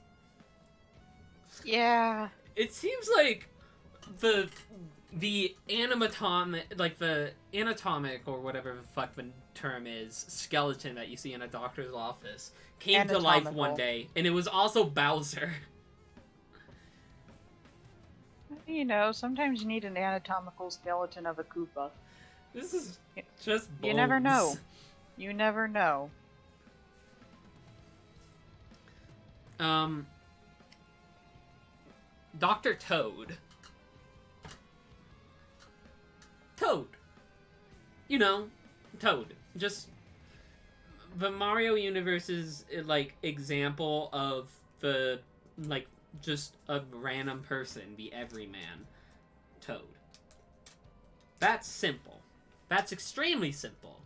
Yeah.
It seems like the anatomic or whatever the fuck the term is, skeleton that you see in a doctor's office came to life one day, and it was also Bowser.
You know, sometimes you need an anatomical skeleton of a Koopa.
This is just bones.
You never know. You never know.
Dr. Toad. Toad. You know, Toad. Just the Mario universe's like example of the like just a random person, the everyman Toad. That's simple. That's extremely simple.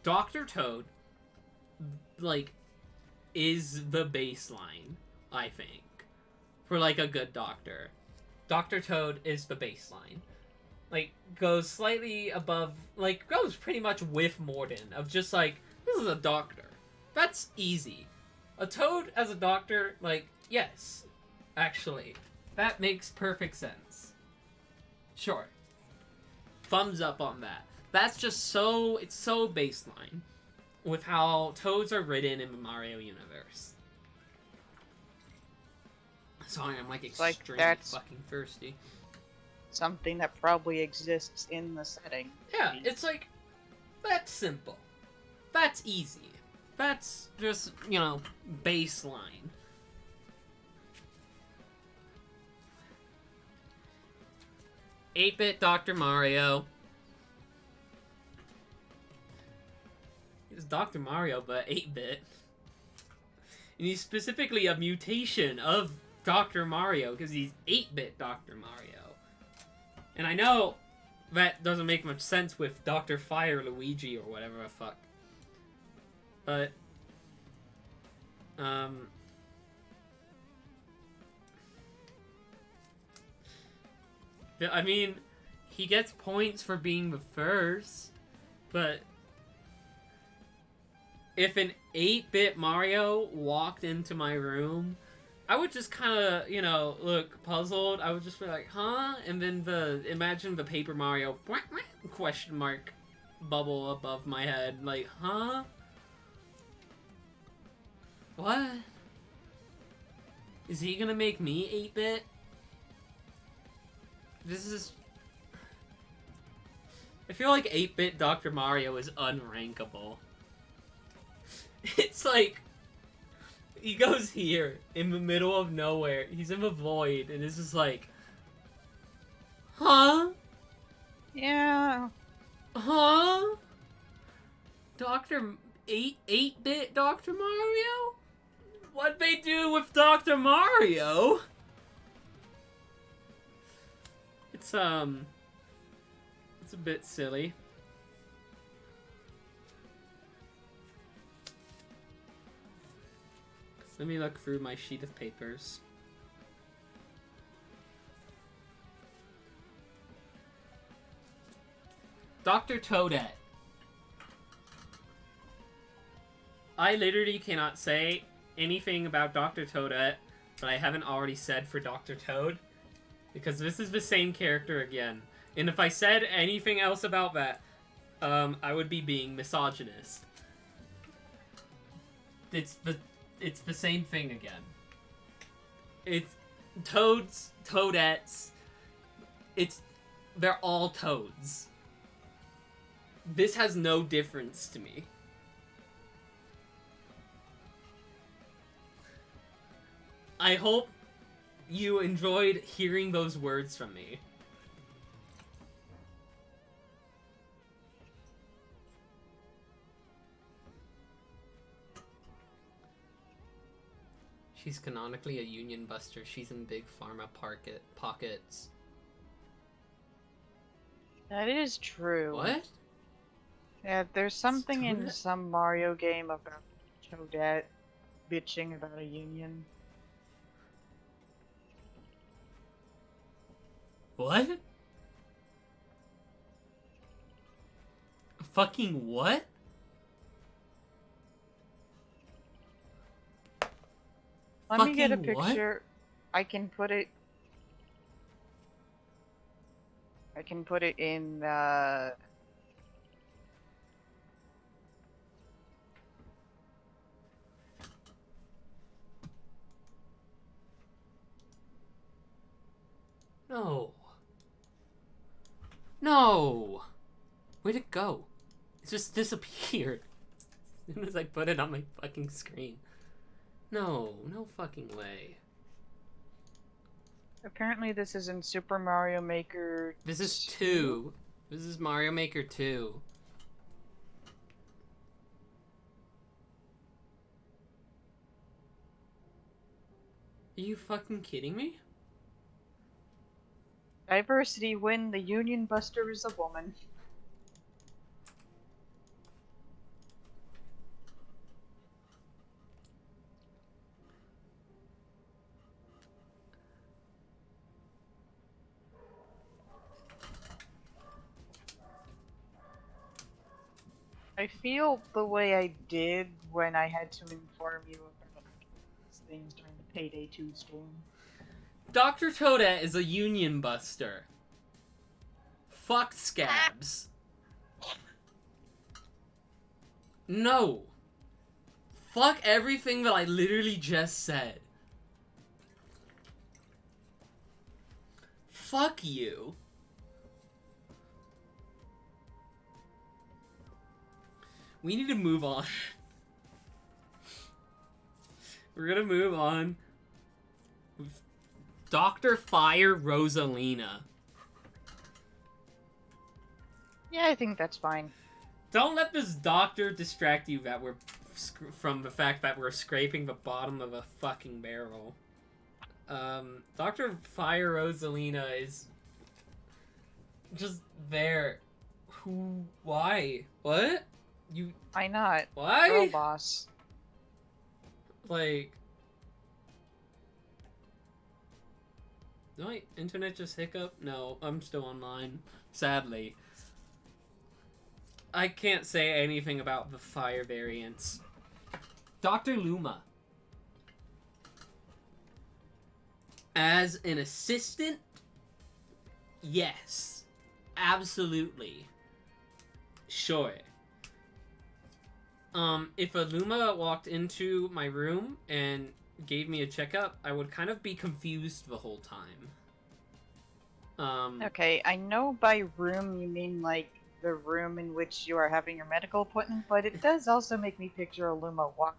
Dr. Toad, like, is the baseline, I think, for, like, a good doctor. Dr. Toad is the baseline. Like, goes slightly above, like, goes pretty much with Morden, of just, like, this is a doctor. That's easy. A Toad as a doctor, like, yes, actually, that makes perfect sense. Sure. Thumbs up on that. That's just so, it's so baseline with how Toads are written in the Mario universe. Sorry, I'm like extremely fucking thirsty.
Something that probably exists in the setting.
Yeah, it's like, that's simple. That's easy. That's just, you know, baseline. Eight-bit Dr. Mario. He's Dr. Mario, but 8-bit. And he's specifically a mutation of Dr. Mario, because he's 8-bit Dr. Mario. And I know that doesn't make much sense with Dr. Fire Luigi or whatever the fuck. But, I mean, he gets points for being the first, but if an 8-bit Mario walked into my room, I would just kind of, you know, look puzzled. I would just be like, huh? And then imagine the Paper Mario question mark bubble above my head. Like, huh? What? Is he gonna make me 8-bit? This is... I feel like 8-bit Dr. Mario is unrankable. It's like... He goes here, in the middle of nowhere. He's in the void, and it's just like... Huh?
Yeah.
Huh? Dr. 8-bit Dr. Mario? What'd they do with Dr. Mario? It's a bit silly. Let me look through my sheet of papers. Dr. Toadette. I literally cannot say anything about Dr. Toadette that I haven't already said for Dr. Toad, because this is the same character again. And if I said anything else about that, I would be being misogynist. It's the same thing again. It's toads, toadettes. They're all toads. This has no difference to me. I hope you enjoyed hearing those words from me. She's canonically a union buster. She's in big pharma pockets.
That is true.
What?
Yeah, there's something in some Mario game about Toadette bitching about a union.
What? Fucking what?
Let me get a
Fucking
picture.
what?
I can put it in
No. No! Where'd it go? It just disappeared. As soon as I put it on my fucking screen. No, no fucking way.
Apparently this is in Super Mario Maker.
This is 2. This is Mario Maker 2. Are you fucking kidding me?
Diversity win, the Union Buster is a woman. I feel the way I did when I had to inform you about these things during the Payday 2 stream.
Dr. Toadette is a union buster. Fuck scabs. No. Fuck everything that I literally just said. Fuck you. We need to move on. We're gonna move on. Dr. Fire Rosalina.
Yeah, I think that's fine.
Don't let this doctor distract you that we're from the fact that we're scraping the bottom of a fucking barrel. Dr. Fire Rosalina is just there. Who? Why? What? You?
Why not?
Why?
Girl boss.
Like, did my internet just hiccup? No, I'm still online. sadly. I can't say anything about the fire variants. Dr. Luma. As an assistant, yes. Absolutely. Sure. If a Luma walked into my room and gave me a checkup, I would kind of be confused the whole time.
Okay, I know by room you mean, like, the room in which you are having your medical appointment, but it does also make me picture a Luma walk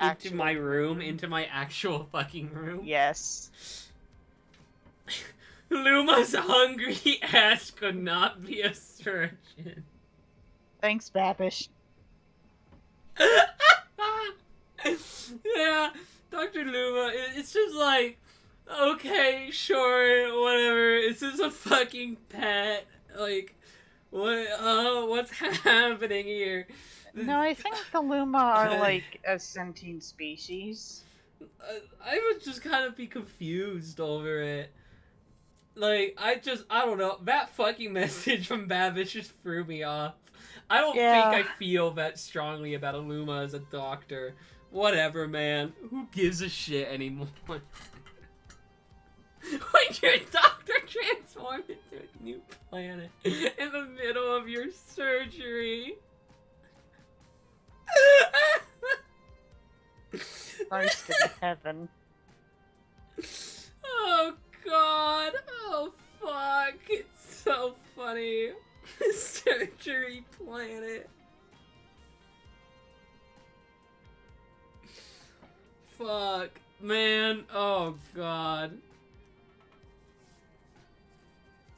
into my room, into my actual fucking room?
Yes.
Luma's hungry ass could not be a surgeon.
Thanks, Babish.
Yeah, Dr. Luma, it's just like, okay, sure, whatever, it's just a fucking pet, like, what's happening here?
No, I think the Luma are, like, a sentient species.
I would just kind of be confused over it. Like, I don't know, that fucking message from Babish just threw me off. I don't think I feel that strongly about a Luma as a doctor. Whatever, man. Who gives a shit anymore? When your doctor transformed into a new planet in the middle of your surgery.
Christ in heaven.
Oh, God. Oh, fuck. It's so funny. Surgery planet. Fuck. Man. Oh, God.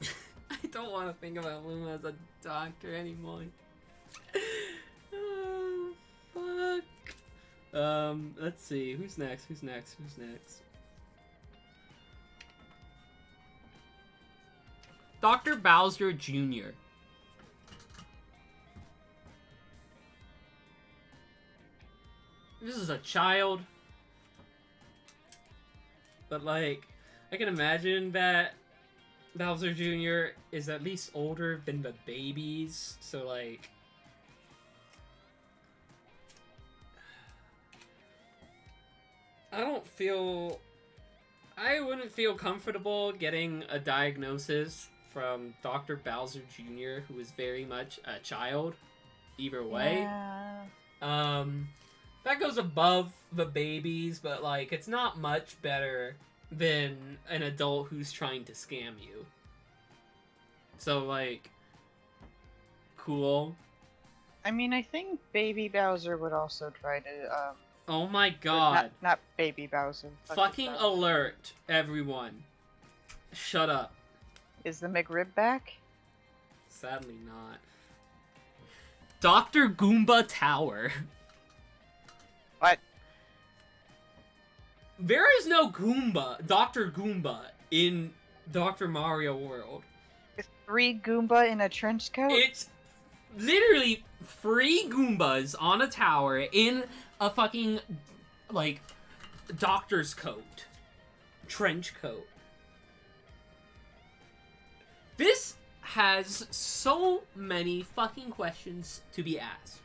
I don't want to think about Luma as a doctor anymore. Oh, fuck. Let's see. Who's next? Dr. Bowser Jr. This is a child. But, like, I can imagine that Bowser Jr. is at least older than the babies. So, like... I wouldn't feel comfortable getting a diagnosis from Dr. Bowser Jr., who is very much a child, either way.
Yeah.
That goes above the babies, but, like, it's not much better than an adult who's trying to scam you. So, like, cool.
I mean, I think Baby Bowser would also try to,
Oh my god.
Not Baby Bowser.
Fucking
Bowser.
alert, everyone. Shut up.
Is the McRib back?
Sadly not. Dr. Goomba Tower.
What?
There is no Goomba, Dr. Goomba, in Dr. Mario World.
Is 3 Goomba in a trench coat?
It's literally 3 Goombas on a tower in a fucking, like, doctor's coat. Trench coat. This has so many fucking questions to be asked.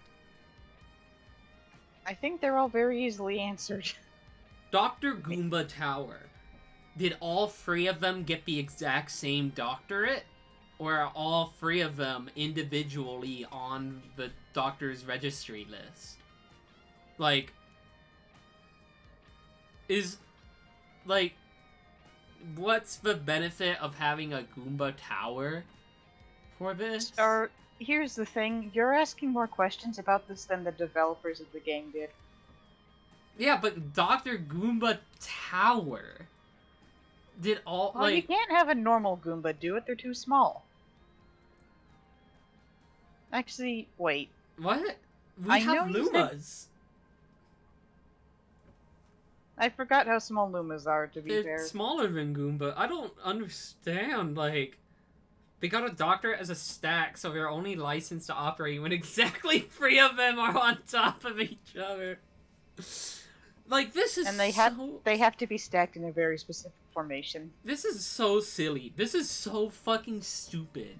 I think they're all very easily answered.
Dr. Goomba Tower. Did all 3 of them get the exact same doctorate? Or are all 3 of them individually on the doctor's registry list? Like, what's the benefit of having a Goomba Tower for this?
Or, here's the thing, you're asking more questions about this than the developers of the game did.
Yeah, but Dr. Goomba Tower did all,
well, you can't have a normal Goomba do it, they're too small. Actually, wait.
What? We have Lumas.
I forgot how small Lumas are, to be fair.
They're smaller than Goomba. I don't understand, like... They got a doctor as a stack, so they're only licensed to operate when exactly 3 of them are on top of each other. Like, this is
and they have to be stacked in a very specific formation.
This is so silly. This is so fucking stupid.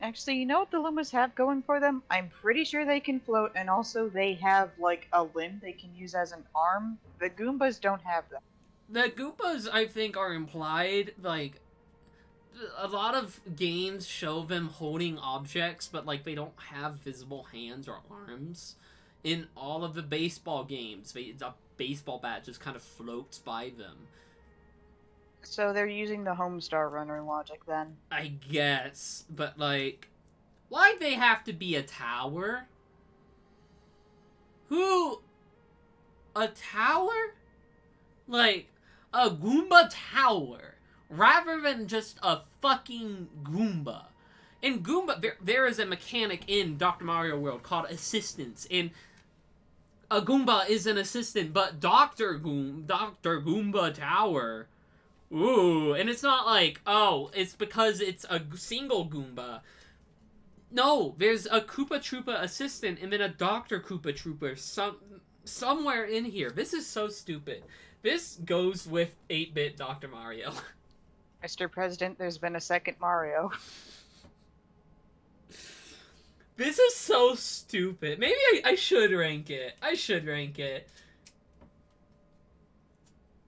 Actually, you know what the Lumas have going for them? I'm pretty sure they can float, and also they have, like, a limb they can use as an arm. The Goombas don't have that.
The Goombas, I think, are implied, like, a lot of games show them holding objects, but, like, they don't have visible hands or arms. In all of the baseball games, a baseball bat just kind of floats by them.
So they're using the Homestar Runner logic, then.
I guess, but, like, why'd they have to be a tower? Who? A tower? Like, a Goomba tower, rather than just a fucking Goomba. In Goomba, there is a mechanic in Dr. Mario World called assistance, and a Goomba is an assistant, but Dr. Goomba Tower, ooh, and it's not like, oh, it's because it's a single Goomba. No, there's a Koopa Troopa assistant, and then a Dr. Koopa Trooper somewhere in here. This is so stupid. This goes with 8-bit Dr. Mario.
Mr. President, there's been a second Mario.
This is so stupid. Maybe I should rank it. I should rank it.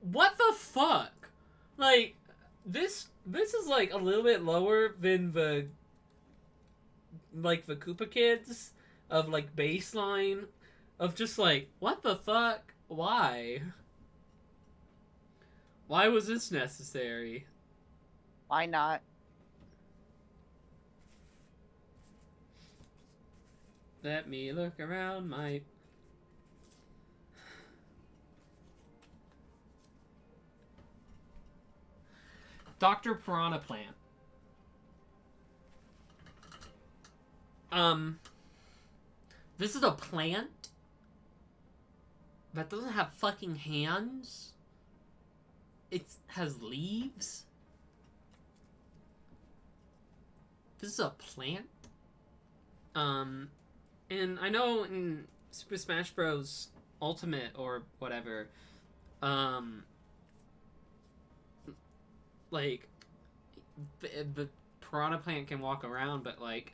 What the fuck? Like, this is, like, a little bit lower than the, like, the Koopa Kids of, like, baseline of just, like, what the fuck? Why? Why was this necessary?
Why not?
Let me look around my... Dr. Piranha Plant. This is a plant that doesn't have fucking hands. It has leaves. This is a plant. And I know in Super Smash Bros. Ultimate or whatever, like, the Piranha Plant can walk around, but, like,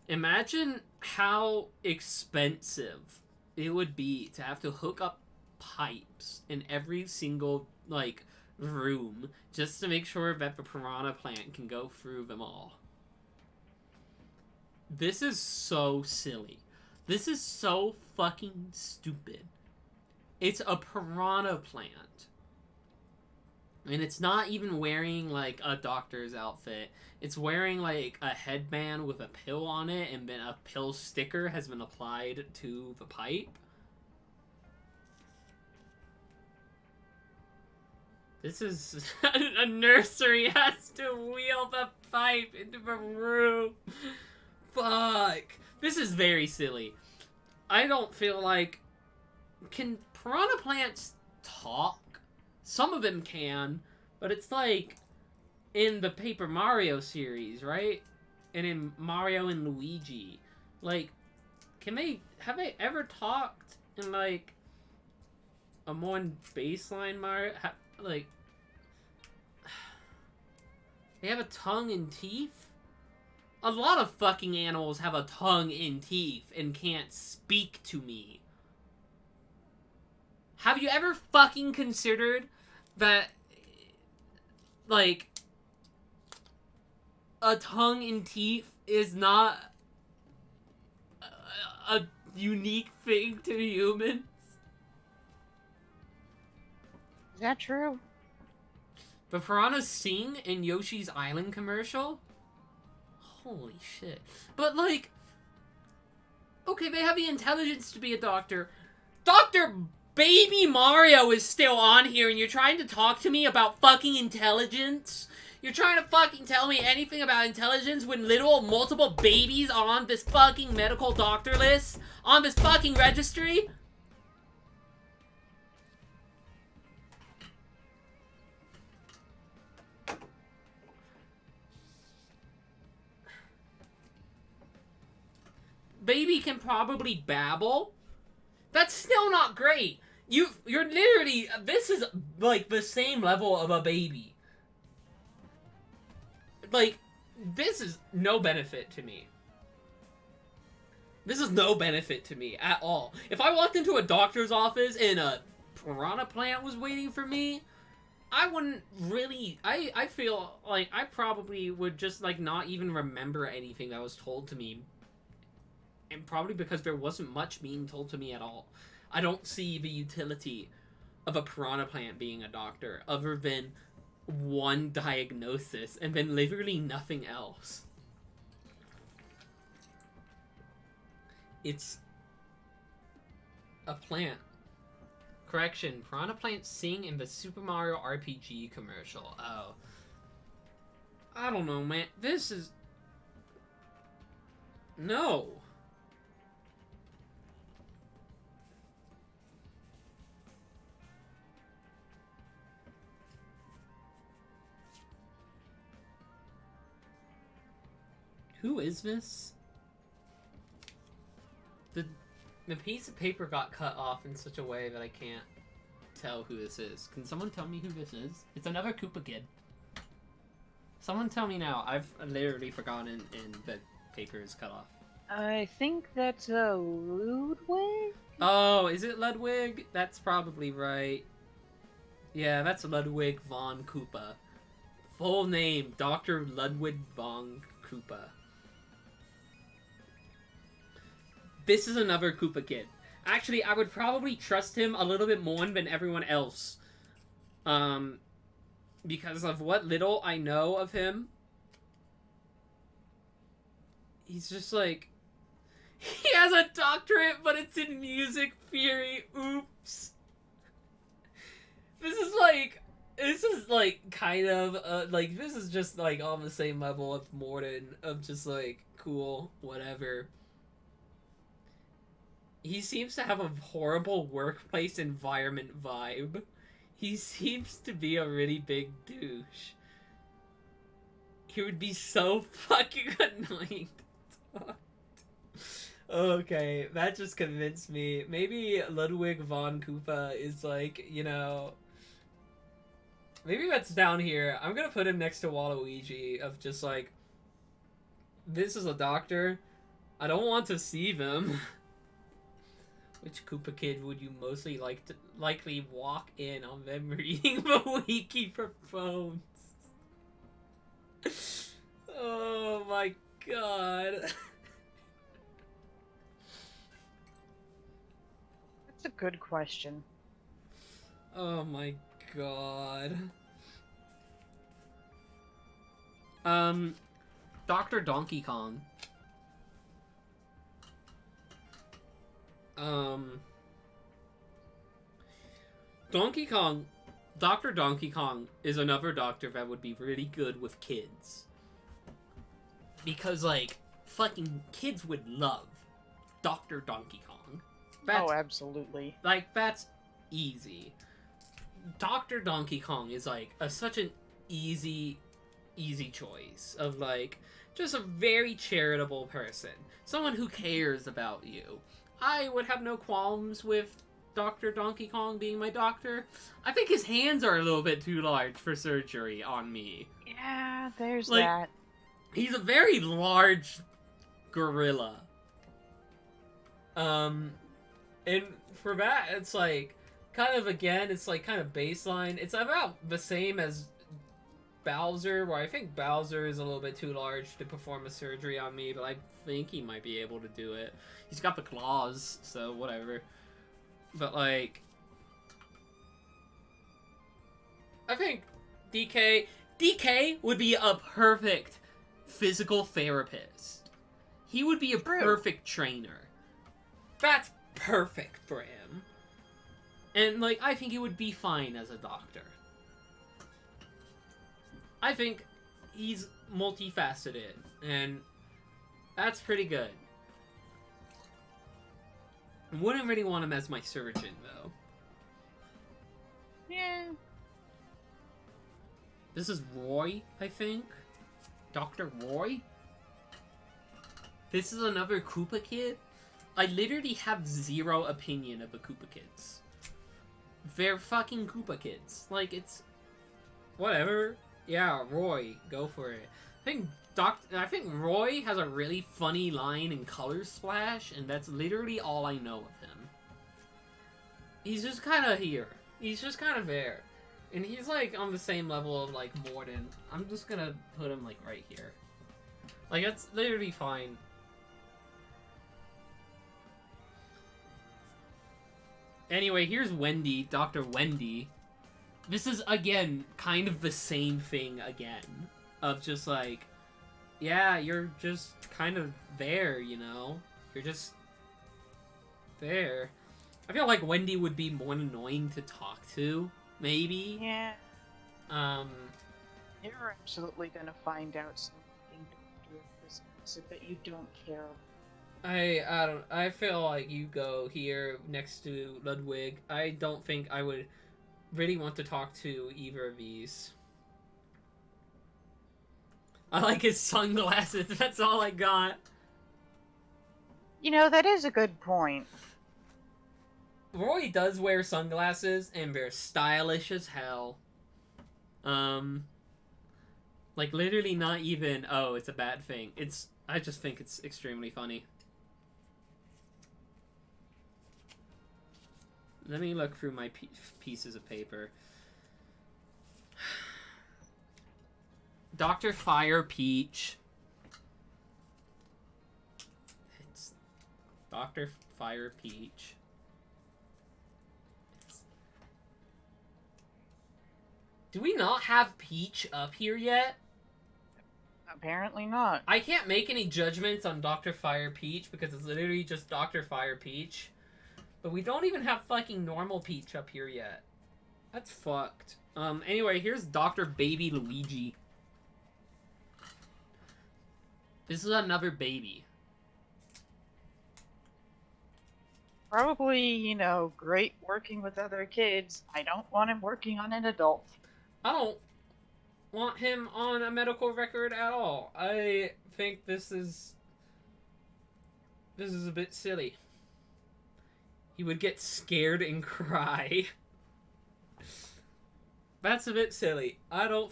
imagine how expensive it would be to have to hook up pipes in every single, like, room just to make sure that the Piranha Plant can go through them all. This is so silly. This is so fucking stupid. It's a Piranha Plant. And it's not even wearing, like, a doctor's outfit. It's wearing, like, a headband with a pill on it, and then a pill sticker has been applied to the pipe. This is... a nursery has to wheel the pipe into the room. Fuck. This is very silly. I don't feel like... Can Piranha Plants talk? Some of them can, but it's like in the Paper Mario series, right? And in Mario and Luigi. Like, have they ever talked in, like, a more baseline Mario? Like, they have a tongue and teeth? A lot of fucking animals have a tongue and teeth and can't speak to me. Have you ever fucking considered that, like, a tongue and teeth is not a unique thing to humans?
Is that true?
The piranhas sing in Yoshi's Island commercial? Holy shit. But, like, okay, they have the intelligence to be a doctor. Dr. Baby Mario is still on here, and you're trying to talk to me about fucking intelligence? You're trying to fucking tell me anything about intelligence when literal multiple babies are on this fucking medical doctor list? On this fucking registry? Baby can probably babble. That's still not great. You're literally, this is like the same level of a baby. Like, this is no benefit to me. This is no benefit to me at all. If I walked into a doctor's office and a piranha plant was waiting for me, I wouldn't really... I feel like I probably would just, like, not even remember anything that was told to me. And probably because there wasn't much being told to me at all. I don't see the utility of a piranha plant being a doctor, other than one diagnosis, and then literally nothing else. It's a plant. Correction, piranha plants sing in the Super Mario RPG commercial. Oh. I don't know, man. This is... No. Who is this? The piece of paper got cut off in such a way that I can't tell who this is. Can someone tell me who this is? It's another Koopa Kid. Someone tell me now. I've literally forgotten and the paper is cut off.
I think that's a Ludwig?
Oh, is it Ludwig? That's probably right. Yeah, that's Ludwig von Koopa. Full name, Dr. Ludwig von Koopa. This is another Koopa Kid. Actually, I would probably trust him a little bit more than everyone else. Because of what little I know of him. He's just like... He has a doctorate, but it's in music theory. Oops. This is like kind of, like, this is just, like, on the same level of Morden, of just, like, cool, whatever. He seems to have a horrible workplace environment vibe. He seems to be a really big douche. He would be so fucking annoying to talk to. Okay, that just convinced me. Maybe Ludwig von Koopa is like, you know... Maybe that's down here. I'm gonna put him next to Waluigi of just like... This is a doctor. I don't want to see them. Which Koopa Kid would you mostly likely walk in on them reading the wiki for phones? Oh my god.
That's a good question.
Oh my god. Dr. Donkey Kong. Donkey Kong, Dr. Donkey Kong is another doctor that would be really good with kids. Because, like, fucking kids would love Dr. Donkey Kong.
Oh, absolutely.
Like, that's easy. Dr. Donkey Kong is, like, such an easy choice of, like, just a very charitable person. Someone who cares about you. I would have no qualms with Dr. Donkey Kong being my doctor. I think his hands are a little bit too large for surgery on me.
Yeah, there's
like,
that.
He's a very large gorilla. And for that, it's like, kind of, again, it's like kind of baseline. It's about the same as Bowser, where I think Bowser is a little bit too large to perform a surgery on me, but I think he might be able to do it. He's got the claws, so whatever. But, like... I think DK would be a perfect physical therapist. He would be a perfect trainer. That's perfect for him. And, like, I think he would be fine as a doctor. I think he's multifaceted, and that's pretty good. Wouldn't really want him as my surgeon, though.
Yeah.
This is Roy, I think. Dr. Roy? This is another Koopa Kid? I literally have zero opinion of the Koopa Kids. They're fucking Koopa Kids. Like, it's... Whatever. Yeah, Roy. Go for it. I think I think Roy has a really funny line in Color Splash, and that's literally all I know of him. He's just kind of here. He's just kind of there. And he's, like, on the same level of, like, Morden. I'm just gonna put him, like, right here. Like, that's literally fine. Anyway, here's Wendy, Dr. Wendy. This is, again, kind of the same thing again. Of just, like, yeah, you're just kind of there, you know? You're just there. I feel like Wendy would be more annoying to talk to, maybe.
Yeah.
You're
absolutely gonna find out something to do with this gossip that you don't care.
I feel like you go here next to Ludwig. I don't think I would really want to talk to either of these. I like his sunglasses. That's all I got.
You know, that is a good point.
Roy does wear sunglasses, and they're stylish as hell. Like, literally not even, oh, it's a bad thing. I just think it's extremely funny. Let me look through my pieces of paper. Dr. Fire Peach. It's Dr. Fire Peach. Do we not have Peach up here yet?
Apparently not.
I can't make any judgments on Dr. Fire Peach because it's literally just Dr. Fire Peach. But we don't even have fucking normal Peach up here yet. That's fucked. Anyway, here's Dr. Baby Luigi. This is another baby.
Probably, you know, great working with other kids. I don't want him working on an adult.
I don't want him on a medical record at all. I think this is a bit silly. He would get scared and cry. That's a bit silly. I don't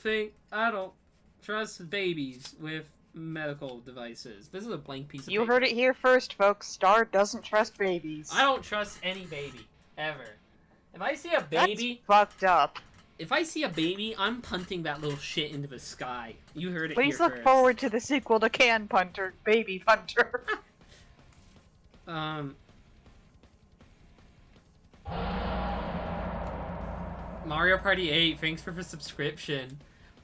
trust babies with medical devices. This is a blank piece of paper.
You heard it here first, folks. Star doesn't trust babies.
I don't trust any baby. Ever. If I see a baby...
That's fucked up.
If I see a baby, I'm punting that little shit into the sky. You heard it
Please
here
look
first.
forward to the sequel to Can Punter, Baby Punter.
Mario Party 8, thanks for the subscription.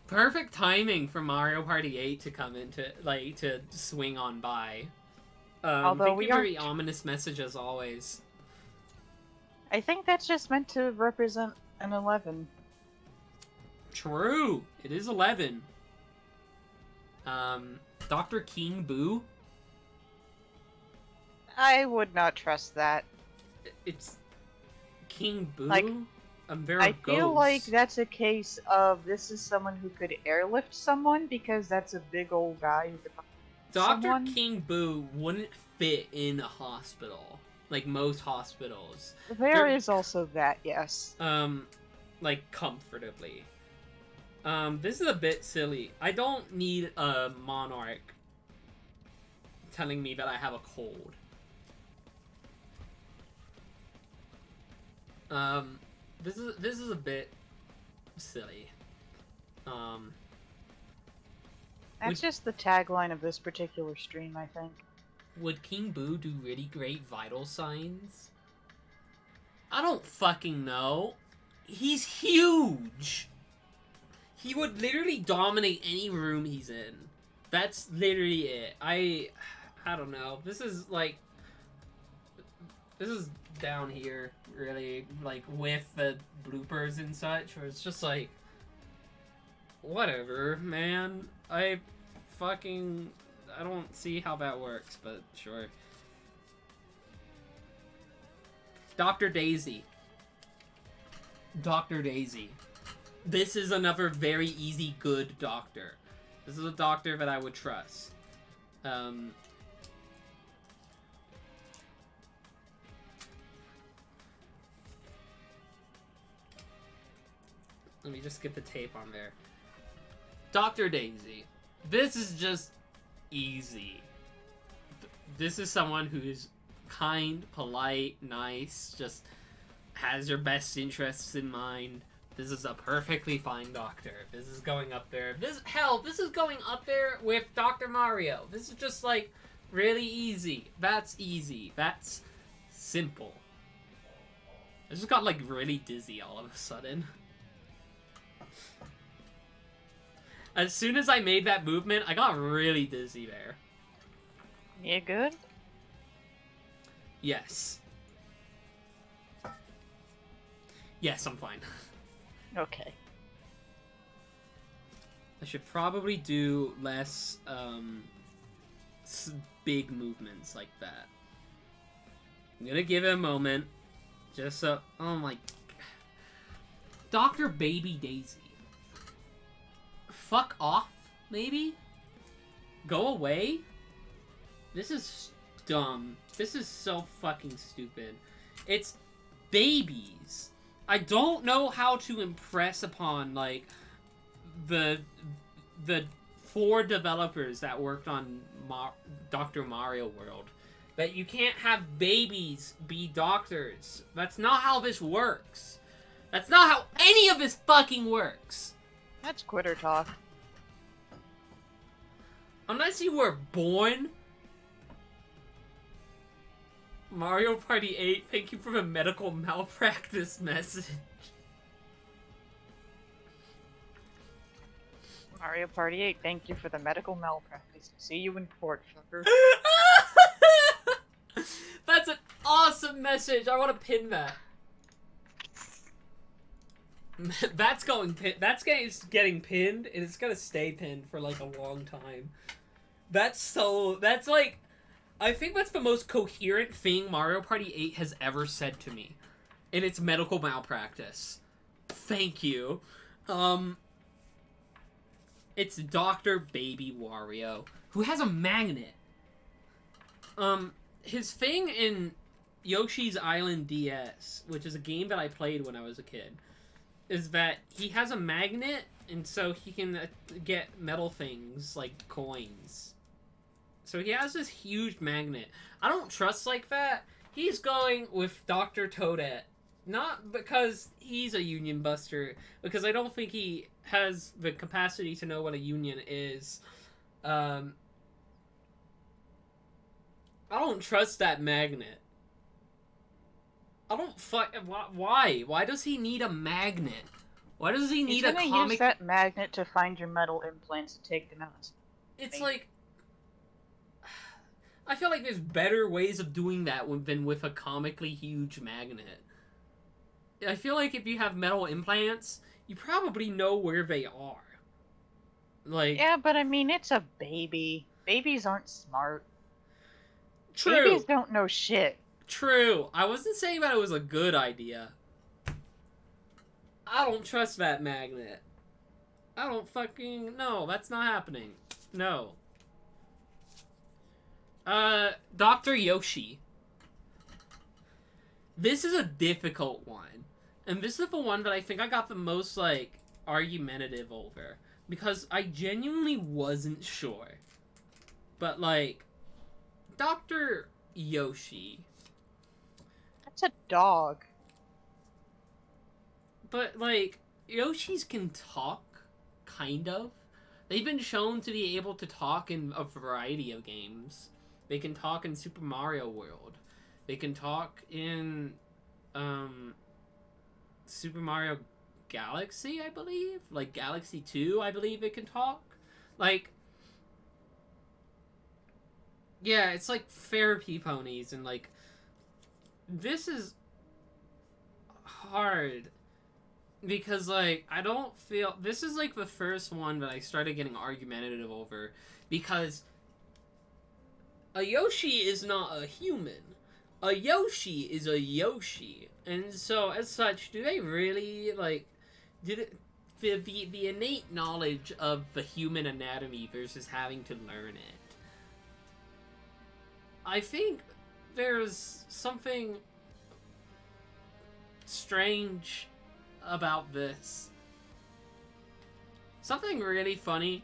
Perfect timing for Mario Party 8 to come into, like, to swing on by.
Although
we very ominous message as always.
I think that's just meant to represent an 11.
True! It is 11. Dr. King Boo?
I would not trust that.
It's King Boo?
Like, I feel
ghosts.
like that's a case of this is someone who could airlift someone because that's a big old guy who could
Dr. King Boo wouldn't fit in a hospital. Like most hospitals.
There is also that, yes.
Like comfortably. This is a bit silly. I don't need a monarch telling me that I have a cold. This is a bit silly.
That's just the tagline of this particular stream, I think.
Would King Boo do really great vital signs? I don't fucking know. He's huge! He would literally dominate any room he's in. That's literally it. I don't know. This is down here, really, like, with the bloopers and such, where it's just like, whatever, man. I don't see how that works, but sure. Dr. Daisy. Dr. Daisy. This is another very easy, good doctor. This is a doctor that I would trust. Let me just get the tape on there. Dr. Daisy. This is just easy. This is someone who's kind, polite, nice, just has your best interests in mind. This is a perfectly fine doctor. This is going up there. This is going up there with Dr. Mario. This is just, like, really easy. That's easy. That's simple. I just got, like, really dizzy all of a sudden. As soon as I made that movement, I got really dizzy there.
You good?
Yes. Yes, I'm fine.
Okay.
I should probably do less, big movements like that. I'm gonna give it a moment. Just so... Oh my... Dr. Baby Daisy. Fuck off, maybe? Go away? This is dumb. This is so fucking stupid. It's babies. I don't know how to impress upon, like, the 4 developers that worked on Dr. Mario World that you can't have babies be doctors. That's not how this works. That's not how any of this fucking works.
That's quitter talk.
Unless you were born. Mario Party 8, thank you for the medical malpractice message.
Mario Party 8, thank you for the medical malpractice. See you in court, fucker.
That's an awesome message. I want to pin that. That's getting pinned, and it's gonna stay pinned for like a long time. That's like, I think that's the most coherent thing Mario Party 8 has ever said to me. And it's medical malpractice. Thank you. It's Dr. Baby Wario, who has a magnet. His thing in Yoshi's Island DS, which is a game that I played when I was a kid, is that he has a magnet, and so he can get metal things like coins. So he has this huge magnet. I don't trust like that. He's going with Dr. Toadette. Not because he's a union buster, because I don't think he has the capacity to know what a union is. I don't trust that magnet. I don't why? Why does he need a magnet? Why does he need a comic?
He's gonna use that magnet to find your metal implants and take them out.
It's like... I feel like there's better ways of doing that than with a comically huge magnet. I feel like if you have metal implants, you probably know where they are. Like...
Yeah, but I mean, it's a baby. Babies aren't smart.
True.
Babies don't know shit.
True. I wasn't saying that it was a good idea. I don't trust that magnet. I don't fucking... No, that's not happening. No. Dr. Yoshi. This is a difficult one. And this is the one that I think I got the most, like, argumentative over. Because I genuinely wasn't sure. But, like, Dr. Yoshi.
That's a dog.
But, like, Yoshis can talk, kind of. They've been shown to be able to talk in a variety of games. They can talk in Super Mario World. They can talk in, Super Mario Galaxy, I believe? Like, Galaxy 2, I believe it can talk. Like, yeah, it's like therapy ponies, and, like, this is hard. Because, like, I don't feel... This is, like, the first one that I started getting argumentative over. Because a Yoshi is not a human. A Yoshi is a Yoshi. And so, as such, do they really, like... The innate knowledge of the human anatomy versus having to learn it. I think there's something strange about this. Something really funny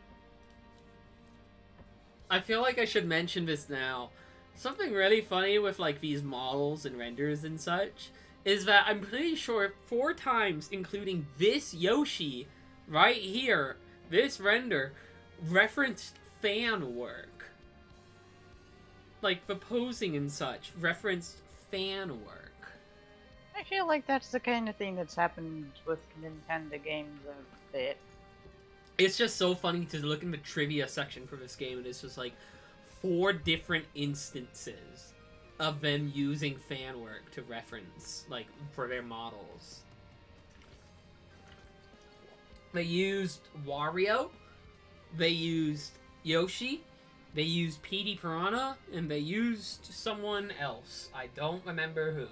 I feel like I should mention this now. Something really funny with, like, these models and renders and such is that I'm pretty sure 4 times, including this Yoshi right here, this render, referenced fan work. Like, the posing and such referenced fan work.
I feel like that's the kind of thing that's happened with Nintendo games a bit.
It's just so funny to look in the trivia section for this game, and it's just like 4 different instances of them using fan work to reference, like, for their models. They used Wario, they used Yoshi, they used Petey Piranha, and they used someone else. I don't remember who.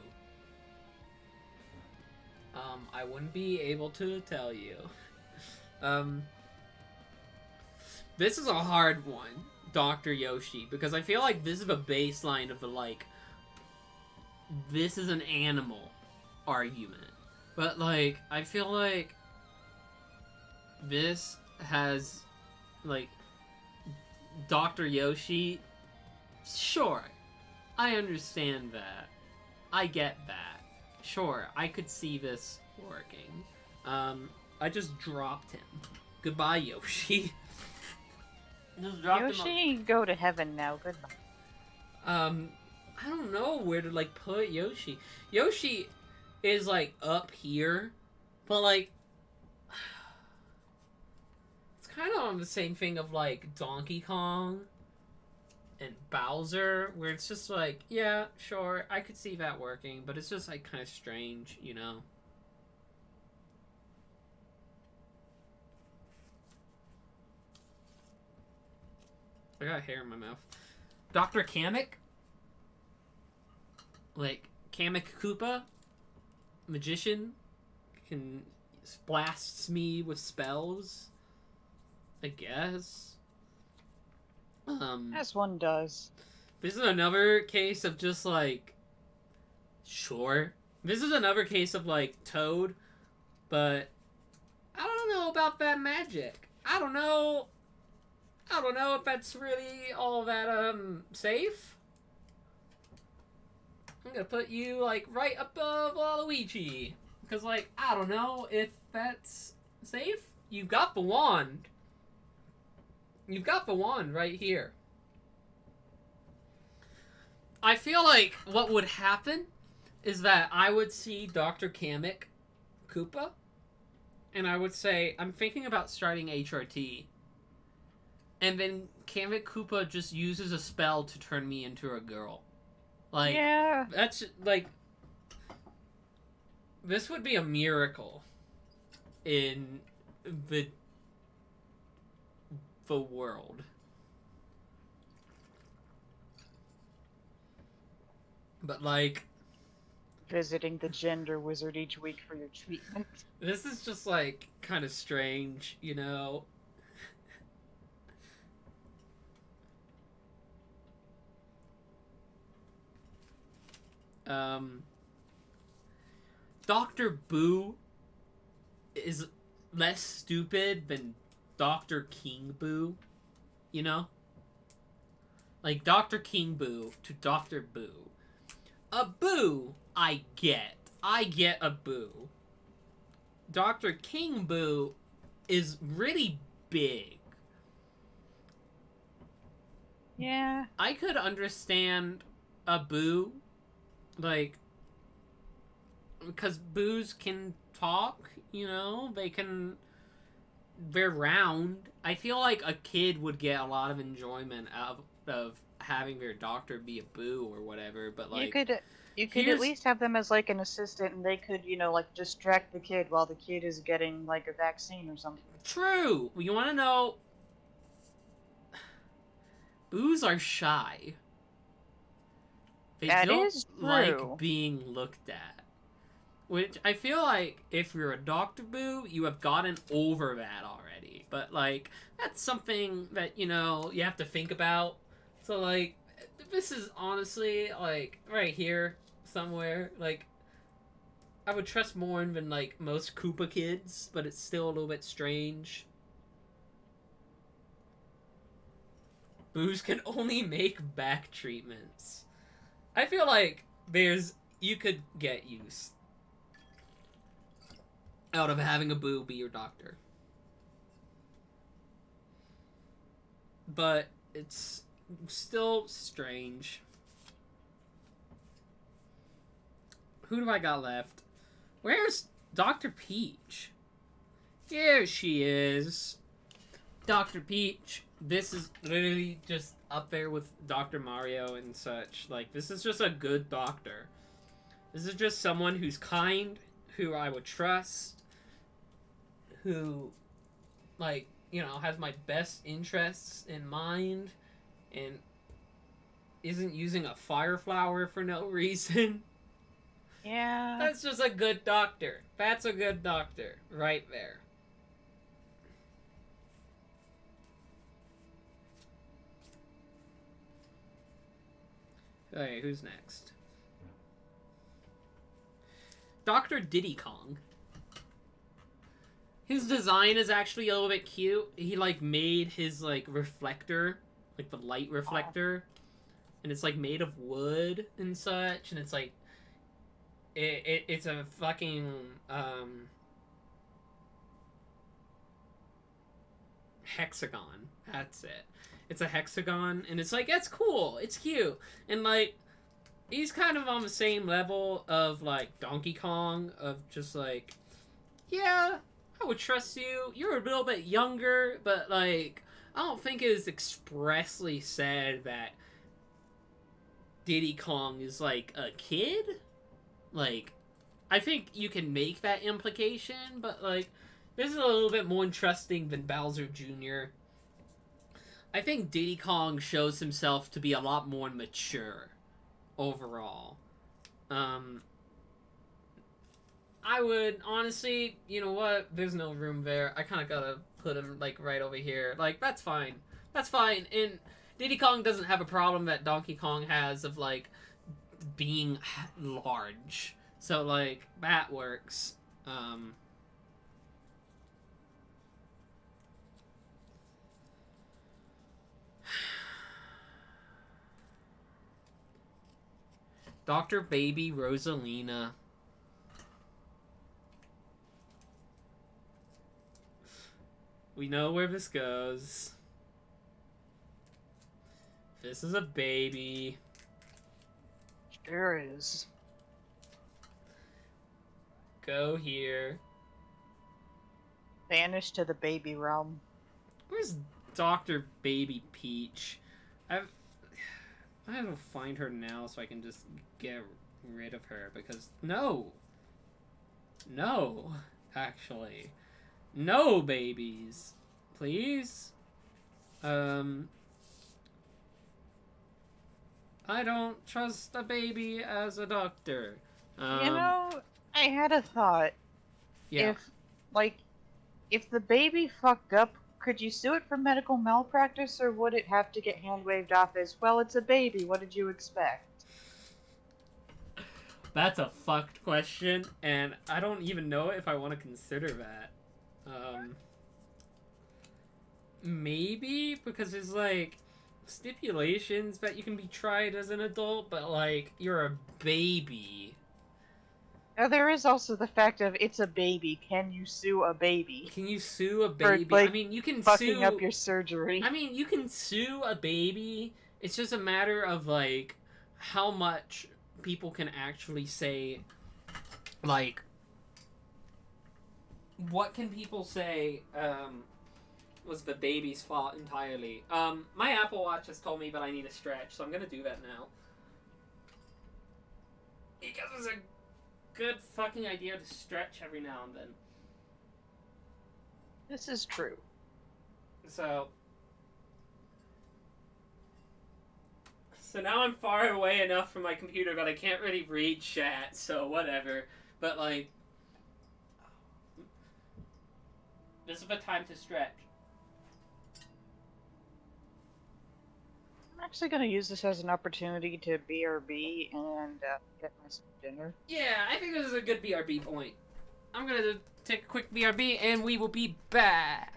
I wouldn't be able to tell you. This is a hard one, Dr. Yoshi, because I feel like this is the baseline of the, like, this is an animal argument. But, like, I feel like this has, like, Dr. Yoshi, sure, I understand that. I get that. Sure, I could see this working. I just dropped him. Goodbye, Yoshi. Just dropped
Yoshi,
him
go to heaven now. Goodbye.
I don't know where to, like, put Yoshi. Yoshi is, like, up here, but, like, it's kind of on the same thing of, like, Donkey Kong and Bowser, where it's just like, yeah, sure, I could see that working, but it's just, like, kind of strange, you know? I got hair in my mouth. Dr. Kamek? Like, Kamek Koopa? Magician? Can blasts me with spells? I guess.
As one does.
This is another case of just, like, sure. This is another case of, like, Toad, but I don't know about that magic. I don't know if that's really all that, safe. I'm gonna put you, like, right above Waluigi. Because, like, I don't know if that's safe. You've got the wand. You've got the wand right here. I feel like what would happen is that I would see Dr. Kamek Koopa, and I would say, I'm thinking about starting HRT. And then Kamek Koopa just uses a spell to turn me into a girl. Like,
yeah.
That's, like, this would be a miracle in the world. But, like,
visiting the gender wizard each week for your treatment.
This is just, like, kind of strange, you know? Dr. Boo is less stupid than Dr. King Boo, you know? Like, Dr. King Boo to Dr. Boo. A Boo, I get. I get a Boo. Dr. King Boo is really big.
Yeah.
I could understand a Boo, like, because Boos can talk, you know? They're round. I feel like a kid would get a lot of enjoyment of having their doctor be a Boo or whatever, but, like,
you could at least have them as, like, an assistant, and they could, you know, like, distract the kid while the kid is getting, like, a vaccine or something.
True. You want to know? Boos are shy. They don't like being looked at. Which, I feel like, if you're a Dr. Boo, you have gotten over that already. But, like, that's something that, you know, you have to think about. So, like, this is honestly, like, right here somewhere. Like, I would trust more than, like, most Koopa kids, but it's still a little bit strange. Boos can only make back treatments. I feel like you could get use out of having a Boo be your doctor. But it's still strange. Who do I got left? Where's Dr. Peach? Here she is. Dr. Peach. This is literally just up there with Dr. Mario and such. Like, this is just a good doctor. This is just someone who's kind, who I would trust, who, like, you know, has my best interests in mind, and isn't using a fire flower for no reason.
Yeah.
That's just a good doctor. That's a good doctor. Right there. Okay, who's next? Dr. Diddy Kong. His design is actually a little bit cute. He, like, made his, like, reflector, like, the light reflector, and it's, like, made of wood and such, and it's, like, it's a fucking, hexagon. That's it. It's a hexagon, and it's, like, it's cool. It's cute. And, like, he's kind of on the same level of, like, Donkey Kong, of just, like, yeah, I would trust you. You're a little bit younger, but, like, I don't think it is expressly said that Diddy Kong is, like, a kid. Like, I think you can make that implication, but, like, this is a little bit more interesting than Bowser Jr. I think Diddy Kong shows himself to be a lot more mature overall. I would, honestly, you know what? There's no room there. I kind of gotta put him, like, right over here. Like, that's fine. That's fine. And Diddy Kong doesn't have a problem that Donkey Kong has of, like, being large. So, like, that works. Dr. Baby Rosalina. We know where this goes. This is a baby.
Sure is.
Go here.
Vanish to the baby realm.
Where's Dr. Baby Peach? I have to find her now so I can just get rid of her, because no, actually, no babies, please. I don't trust a baby as a doctor.
You know, I had a thought.
Yeah.
If the baby fucked up, could you sue it for medical malpractice, or would it have to get hand waved off as, well, it's a baby, what did you expect?
That's a fucked question, and I don't even know if I want to consider that. Maybe, because there's, like, stipulations that you can be tried as an adult, but, like, you're a baby.
Now, there is also the fact of, it's a baby, can you sue a baby?
Can you sue a baby?
For, like,
I mean, you can
fucking up your surgery.
I mean, you can sue a baby. It's just a matter of, like, how much people can actually say, like, what can people say, was the baby's fault entirely. My Apple Watch has told me that I need to stretch, so I'm gonna do that now. Because it's a good fucking idea to stretch every now and then.
This is true.
So now I'm far away enough from my computer that I can't really read chat, so whatever. But, like, this is the time to stretch.
I'm actually going to use this as an opportunity to BRB and get myself dinner.
Yeah, I think this is a good BRB point. I'm going to take a quick BRB, and we will be back.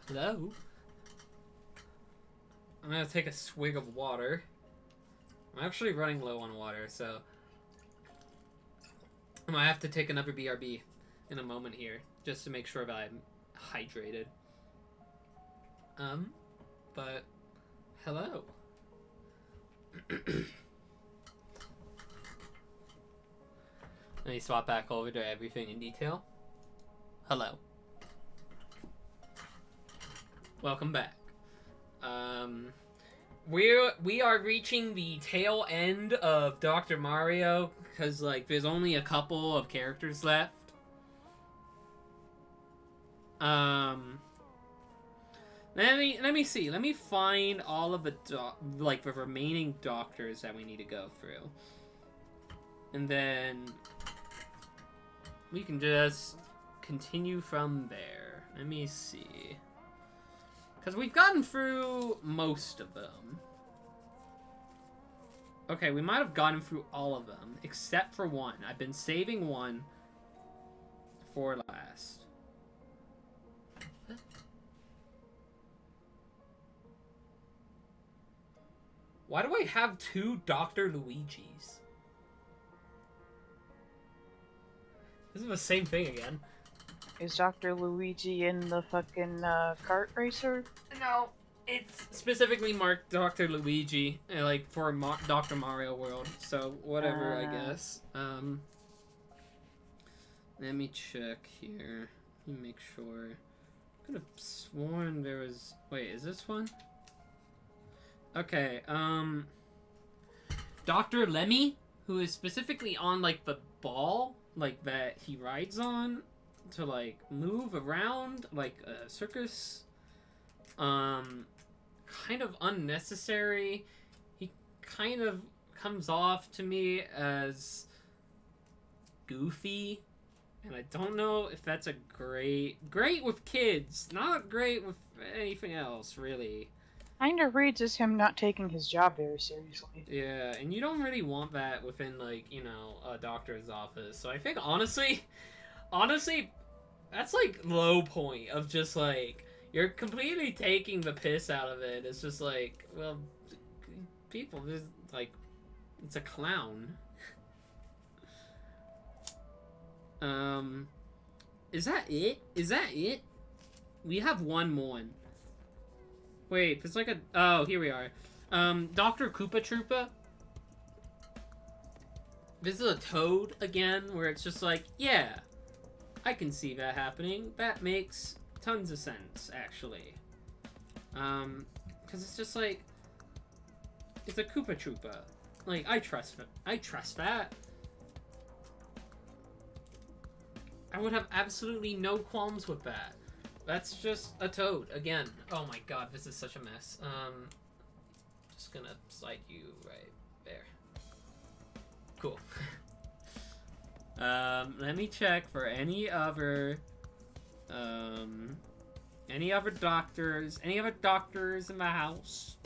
Hello? I'm gonna take a swig of water. I'm actually running low on water, so I might have to take another BRB in a moment here, just to make sure that I'm hydrated. But hello. Let me swap back over to everything in detail. Hello. Welcome back. We are reaching the tail end of Dr. Mario because like there's only a couple of characters left. Let me see. Let me find all of the the remaining doctors that we need to go through. And then we can just continue from there. Let me see. Because we've gotten through most of them. Okay, we might have gotten through all of them, except for one. I've been saving one for last. Why do I have two Dr. Luigis? This is the same thing again.
Is Dr. Luigi in the fucking kart racer?
No, it's specifically marked Dr. Luigi, like for Dr. Mario World. So whatever, I guess. Let me check here. Let me make sure. I could have sworn there was. Wait, is this one? Okay. Dr. Lemmy, who is specifically on like the ball, like that he rides on to like move around like a circus. Kind of unnecessary. He kind of comes off to me as goofy, and I don't know if that's a great with kids, not great with anything else really.
Kinda reads as him not taking his job very seriously.
Yeah, and you don't really want that within, like, you know, a doctor's office. So I think, honestly, that's, like, low point of just, like, you're completely taking the piss out of it. It's just, like, well, people, just, like, it's a clown. Is that it? Is that it? We have one more. Wait, it's like a... Oh, here we are. Dr. Koopa Troopa. This is a Toad again, where it's just like, yeah, I can see that happening. That makes tons of sense, actually. Because it's just like... It's a Koopa Troopa. Like, I trust that. I would have absolutely no qualms with that. That's just a Toad, again. Oh my god, this is such a mess. Just gonna slide you right there. Cool. Let me check for any other doctors. Any other doctors in the house?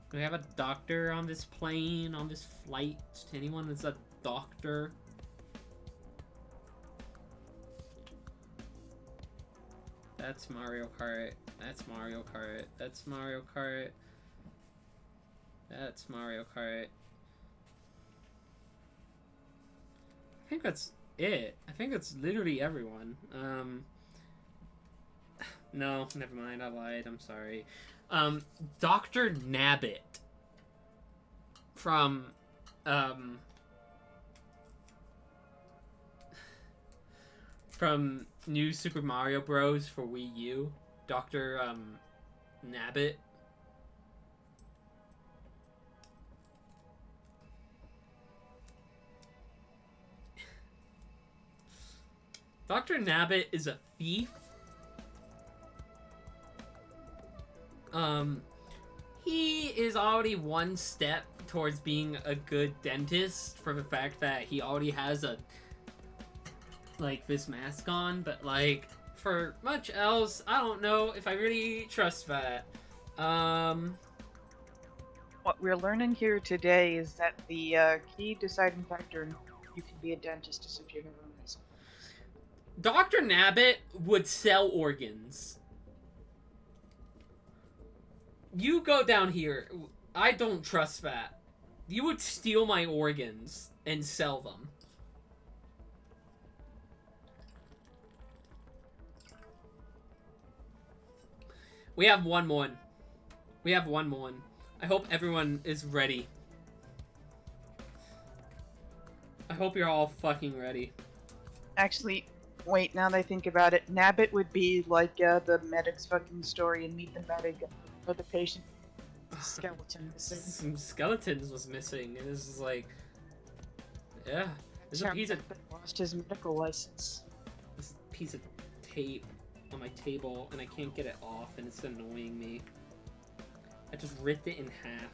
Do we have a doctor on this plane, on this flight? Anyone that's a doctor? That's Mario Kart. That's Mario Kart. That's Mario Kart. That's Mario Kart. I think that's it. I think that's literally everyone. No, never mind. I lied. I'm sorry. Dr. Nabbit from New Super Mario Bros. For Wii U. Dr. Nabbit. Dr. Nabbit is a thief. He is already one step towards being a good dentist for the fact that he already has a this mask on, but like for much else, I don't know if I really trust that.
What we're learning here today is that the key deciding factor in you can be a dentist is if you've ever met someone.
Dr. Nabbit would sell organs. You go down here. I don't trust that. You would steal my organs and sell them. We have one more. We have one more. I hope everyone is ready. I hope you're all fucking ready.
Actually, wait, now that I think about it, Nabbit would be like the medic's fucking story and Meet the Medic for the patient. Skeleton missing.
Some skeletons was missing, and this is like... Yeah. There's a piece of...
lost his medical license.
This piece of tape on my table, and I can't get it off, and it's annoying me. I just ripped it in half.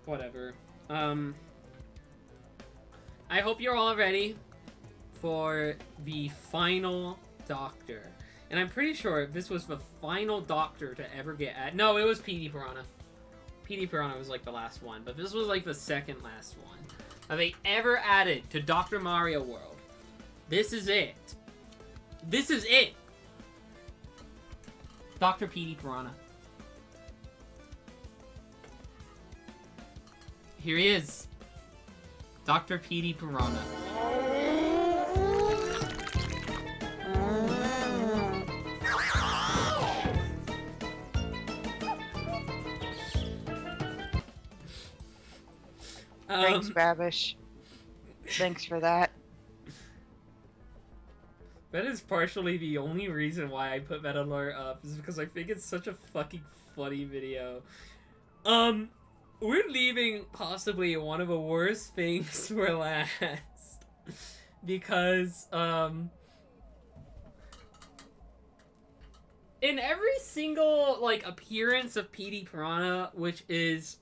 Whatever. I hope you're all ready for the final Doctor. And I'm pretty sure this was the final Doctor to ever get added. No, it was PD Piranha. PD Piranha was like the last one, but this was like the second last one that they ever added to Dr. Mario World. This is it. This is it. Dr. PD Piranha. Here he is. Dr. PD Piranha.
Thanks, Babish. Thanks for that.
That is partially the only reason why I put that alert up, is because I think it's such a fucking funny video. We're leaving possibly one of the worst things for last. Because, in every single, like, appearance of PD Piranha, which is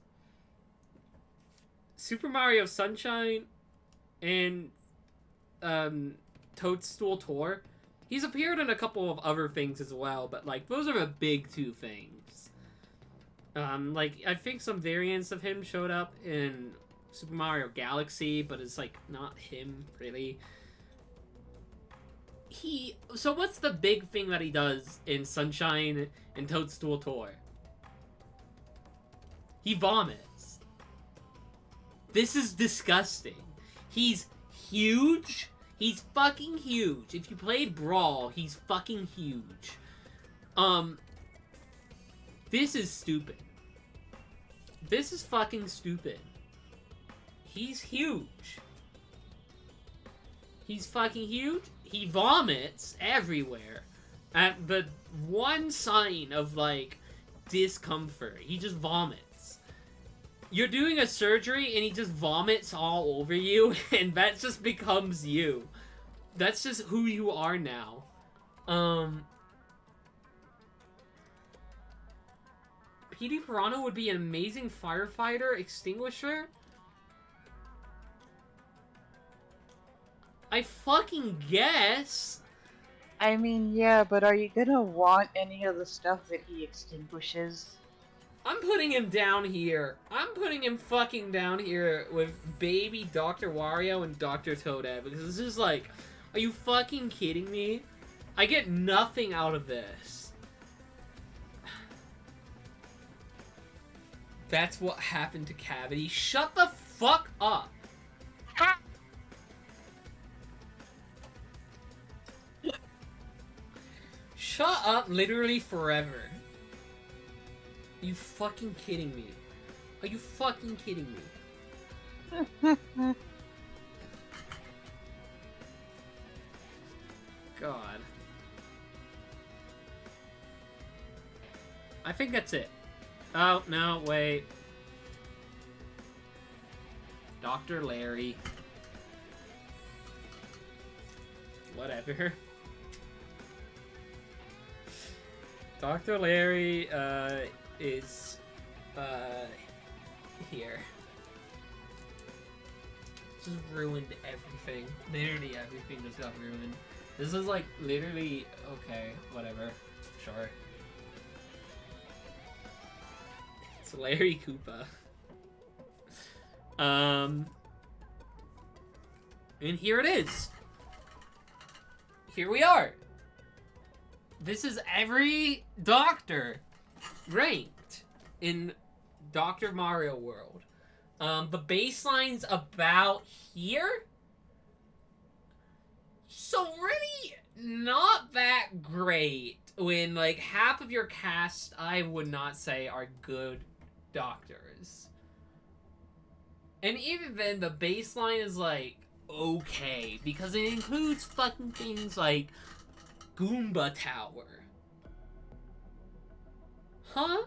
Super Mario Sunshine and, Toadstool Tour, he's appeared in a couple of other things as well, but, like, those are the big two things. Like, I think some variants of him showed up in Super Mario Galaxy, but it's, like, not him, really. So what's the big thing that he does in Sunshine and Toadstool Tour? He vomits. This is disgusting. He's huge. He's fucking huge. If you played Brawl, he's fucking huge. This is stupid. This is fucking stupid. He's huge. He's fucking huge. He vomits everywhere. At the one sign of, like, discomfort, he just vomits. You're doing a surgery and he just vomits all over you, and that just becomes you. That's just who you are now. PD Piranha would be an amazing firefighter extinguisher. I fucking guess.
I mean, yeah, but are you gonna want any of the stuff that he extinguishes?
I'm putting him down here. I'm putting him fucking down here with baby Dr. Wario and Dr. Toadette, because this is like, are you fucking kidding me? I get nothing out of this. That's what happened to Cavity. Shut the fuck up. Shut up literally forever. Are you fucking kidding me? Are you fucking kidding me? God. I think that's it. Oh, no, wait. Dr. Larry. Whatever. Dr. Larry, is, here. Just ruined everything. Literally everything just got ruined. This is like, literally, okay, whatever. Sure. It's Larry Koopa. And here it is. Here we are. This is every Doctor ranked in Dr. Mario World. The baseline's about here. So really not that great when like half of your cast I would not say are good doctors. And even then the baseline is like okay because it includes fucking things like Goomba Tower. Huh?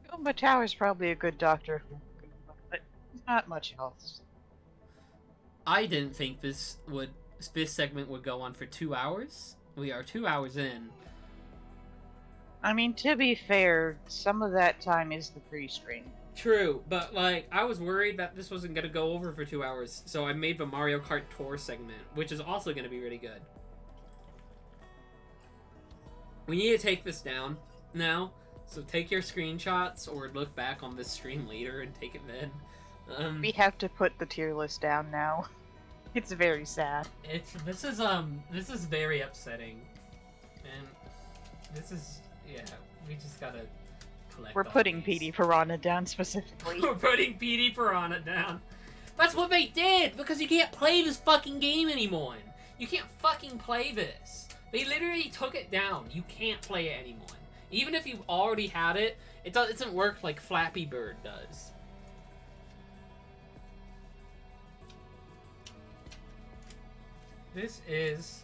Goomba Tower's probably a good doctor, but not much else.
I didn't think this segment would go on for 2 hours. We are 2 hours in.
I mean, to be fair, some of that time is the pre-stream.
True, but like I was worried that this wasn't gonna go over for 2 hours, so I made the Mario Kart Tour segment, which is also gonna be really good. We need to take this down now, so take your screenshots or look back on this stream later and take it then.
We have to put the tier list down now. It's very sad.
This is very upsetting, and this is we just gotta collect.
We're putting PD Piranha down specifically.
We're putting PD Piranha down. That's what they did because you can't play this fucking game anymore. You can't fucking play this. They literally took it down. You can't play it anymore. Even if you've already had it, it doesn't work like Flappy Bird does. This is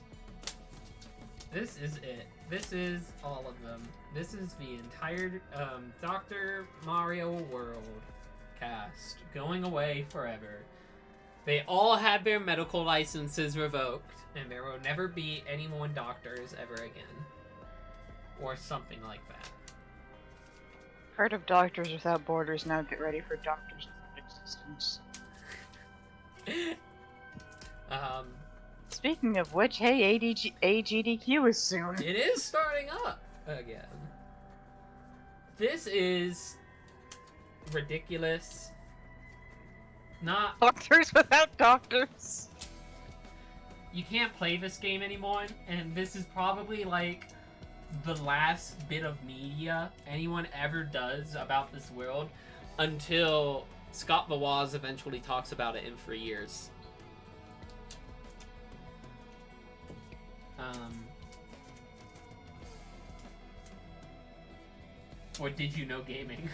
it. This is all of them. This is the entire Dr. Mario World cast going away forever. They all had their medical licenses revoked, and there will never be any more doctors ever again. Or something like that.
Heard of Doctors Without Borders, now get ready for Doctors Without Existence. Speaking of which, hey, AGDQ is soon.
It is starting up again. This is ridiculous. Not
Doctors Without Doctors.
You can't play this game anymore, and this is probably like the last bit of media anyone ever does about this world until Scott Bawaz eventually talks about it in 3 years. Or Did You Know Gaming?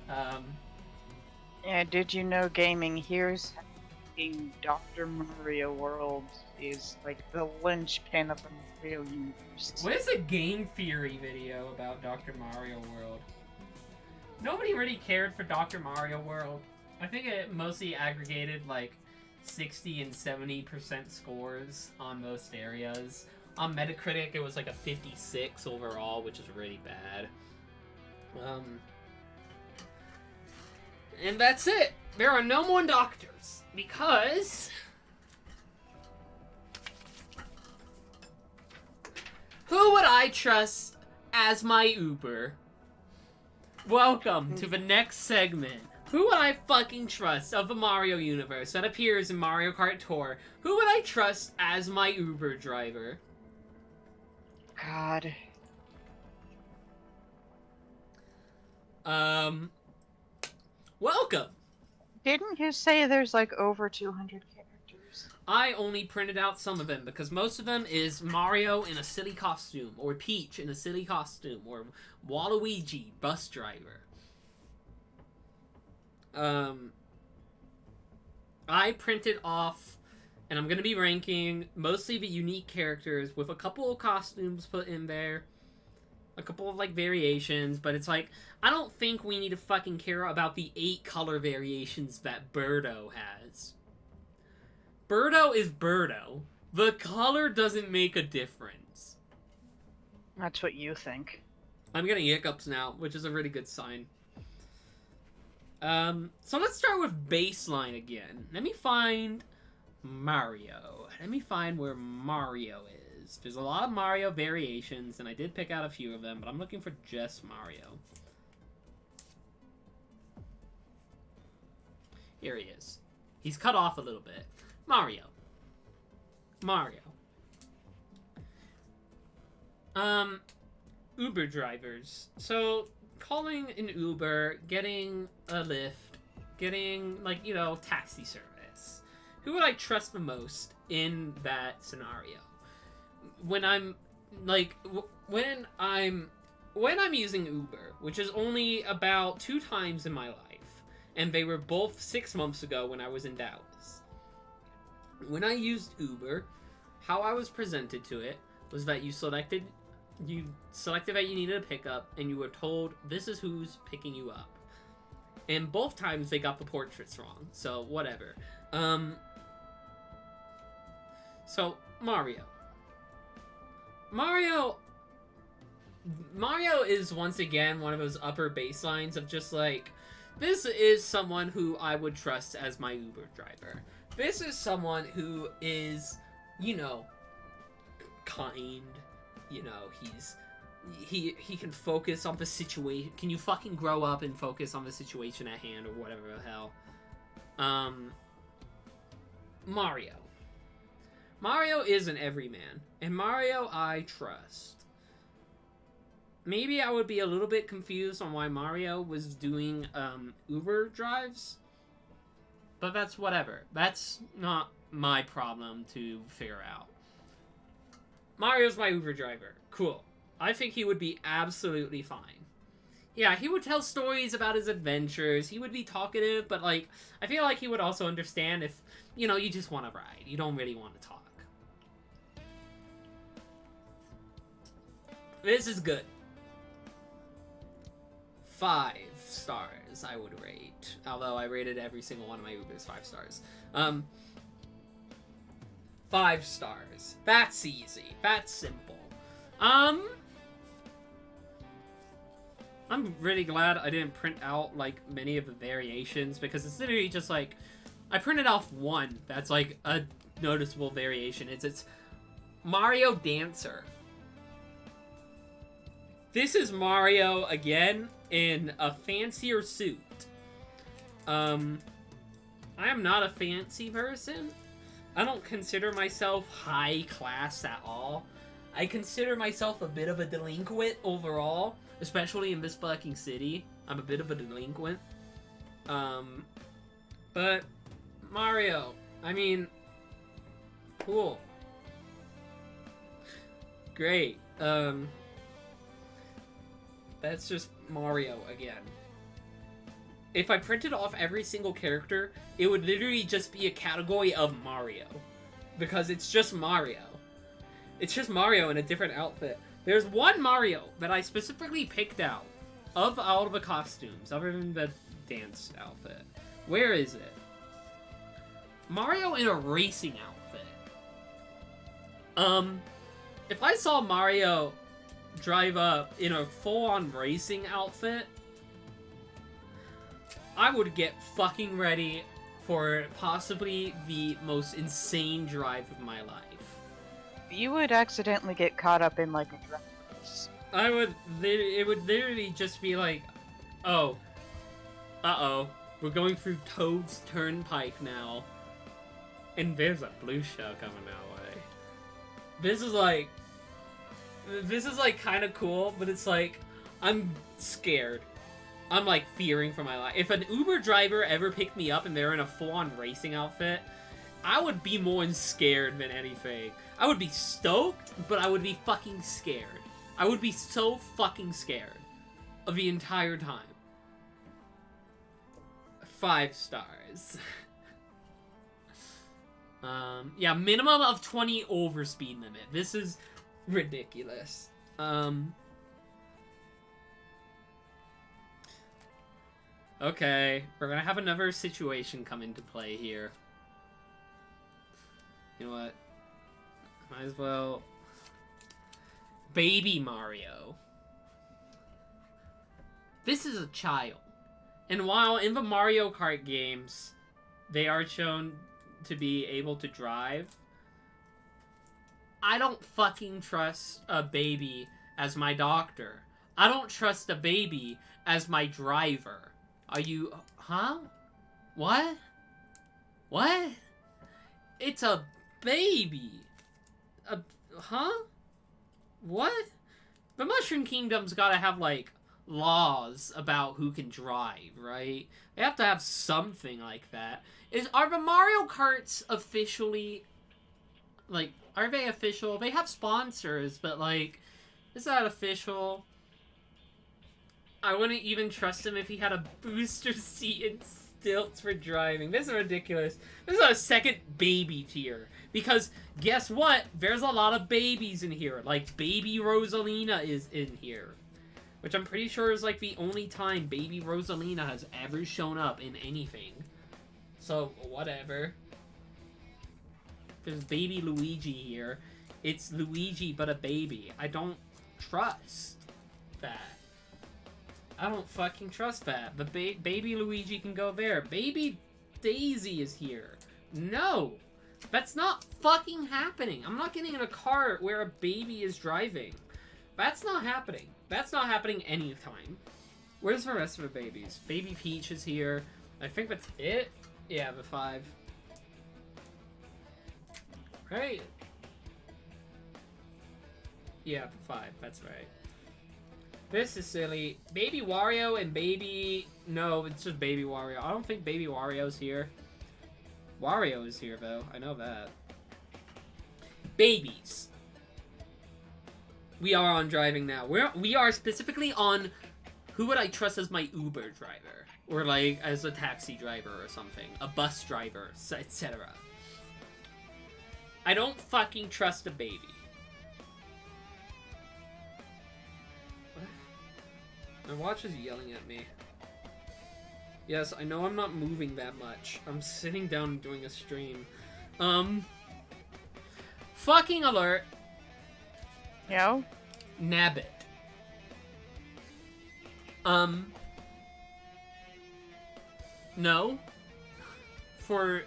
Yeah, Did You Know Gaming? Here's Dr. Mario World is like the linchpin of the Mario universe.
What is a game theory video about Dr. Mario World? Nobody really cared for Dr. Mario World. I think it mostly aggregated like 60 and 70% scores on most areas. On Metacritic, it was like a 56 overall, which is really bad. And that's it. There are no more doctors because who would I trust as my Uber? Welcome to the next segment. Who would I fucking trust of the Mario universe that appears in Mario Kart Tour? Who would I trust as my Uber driver?
God.
Welcome.
Didn't you say there's like over 200 characters?
I only printed out some of them because most of them is Mario in a silly costume, or Peach in a silly costume, or Waluigi, bus driver. I printed off, and I'm going to be ranking mostly the unique characters with a couple of costumes put in there. A couple of, like, variations, but it's like, I don't think we need to fucking care about the 8 color variations that Birdo has. Birdo is Birdo. The color doesn't make a difference.
That's what you think.
I'm getting hiccups now, which is a really good sign. So let's start with baseline again. Let me find Mario. Let me find where Mario is. There's a lot of Mario variations, and I did pick out a few of them, but I'm looking for just Mario. Here he is. He's cut off a little bit. Mario. Uber drivers. So, calling an Uber, getting a Lyft, getting, like, you know, taxi service. Who would I trust the most in that scenario? When I'm, like, when I'm using Uber, which is only about 2 times in my life, and they were both 6 months ago when I was in Dallas. When I used Uber, how I was presented to it was that you selected that you needed a pickup, and you were told this is who's picking you up. And both times they got the portraits wrong, so whatever. So Mario is once again one of those upper baselines of just like, this is someone who I would trust as my Uber driver. This is someone who is, you know, kind. You know, he can focus on the situation. Can you fucking grow up and focus on the situation at hand, or whatever the hell? Mario is an everyman, and Mario I trust. Maybe I would be a little bit confused on why Mario was doing Uber drives, but that's whatever. That's not my problem to figure out. Mario's my Uber driver. Cool. I think he would be absolutely fine. Yeah, he would tell stories about his adventures. He would be talkative, but, like, I feel like he would also understand if, you know, you just want to ride. You don't really want to talk. This is good. 5 stars, I would rate. Although I rated every single one of my Ubers 5 stars. 5 stars. That's easy. That's simple. I'm really glad I didn't print out, like, many of the variations, because it's literally just, like, I printed off one that's, like, a noticeable variation. It's Mario Dancer. This is Mario, again, in a fancier suit. I am not a fancy person. I don't consider myself high class at all. I consider myself a bit of a delinquent overall, especially in this fucking city. I'm a bit of a delinquent. But Mario, I mean, cool. Great. That's just Mario again. If I printed off every single character, it would literally just be a category of Mario. Because it's just Mario. It's just Mario in a different outfit. There's one Mario that I specifically picked out of all of the costumes, other than the dance outfit. Where is it? Mario in a racing outfit. If I saw Mario drive up in a full-on racing outfit, I would get fucking ready for possibly the most insane drive of my life.
You would accidentally get caught up in, like, a drag race.
It would literally just be like, oh, uh-oh, we're going through Toad's Turnpike now, and there's a blue shell coming our way. This is like kind of cool, but it's like, I'm scared. I'm, like, fearing for my life. If an Uber driver ever picked me up and they're in a full-on racing outfit, I would be more scared than anything. I would be stoked, but I would be fucking scared. I would be so fucking scared of the entire time. 5 stars. Yeah, minimum of 20 over speed limit. This is ridiculous. Okay, we're gonna have another situation come into play here. You know what? Might as well... Baby Mario. This is a child. And while in the Mario Kart games, they are shown to be able to drive, I don't fucking trust a baby as my doctor. I don't trust a baby as my driver. Are you... Huh? What? What? It's a baby. Huh? What? The Mushroom Kingdom's gotta have, like, laws about who can drive, right? They have to have something like that. Are the Mario Karts officially, like, are they official? They have sponsors, but, like, is that official? I wouldn't even trust him if he had a booster seat and stilts for driving. This is ridiculous. This is a second baby tier. Because, guess what? There's a lot of babies in here. Like, baby Rosalina is in here. Which I'm pretty sure is, like, the only time baby Rosalina has ever shown up in anything. So, whatever. There's baby Luigi here. It's Luigi, but a baby. I don't trust that. I don't fucking trust that. The baby Luigi can go there. Baby Daisy is here. No! That's not fucking happening. I'm not getting in a car where a baby is driving. That's not happening. That's not happening anytime. Where's the rest of the babies? Baby Peach is here. I think that's it. Yeah, the 5. Right? Yeah, the 5. That's right. This is silly. Baby Wario and Baby... No, it's just Baby Wario. I don't think Baby Wario's here. Wario is here, though. I know that. Babies. We are on driving now. We are specifically on who would I trust as my Uber driver. Or, like, as a taxi driver or something. A bus driver, etc. I don't fucking trust a baby. My watch is yelling at me. Yes, I know I'm not moving that much. I'm sitting down and doing a stream. Fucking alert.
Yo?
Nabbit. No. For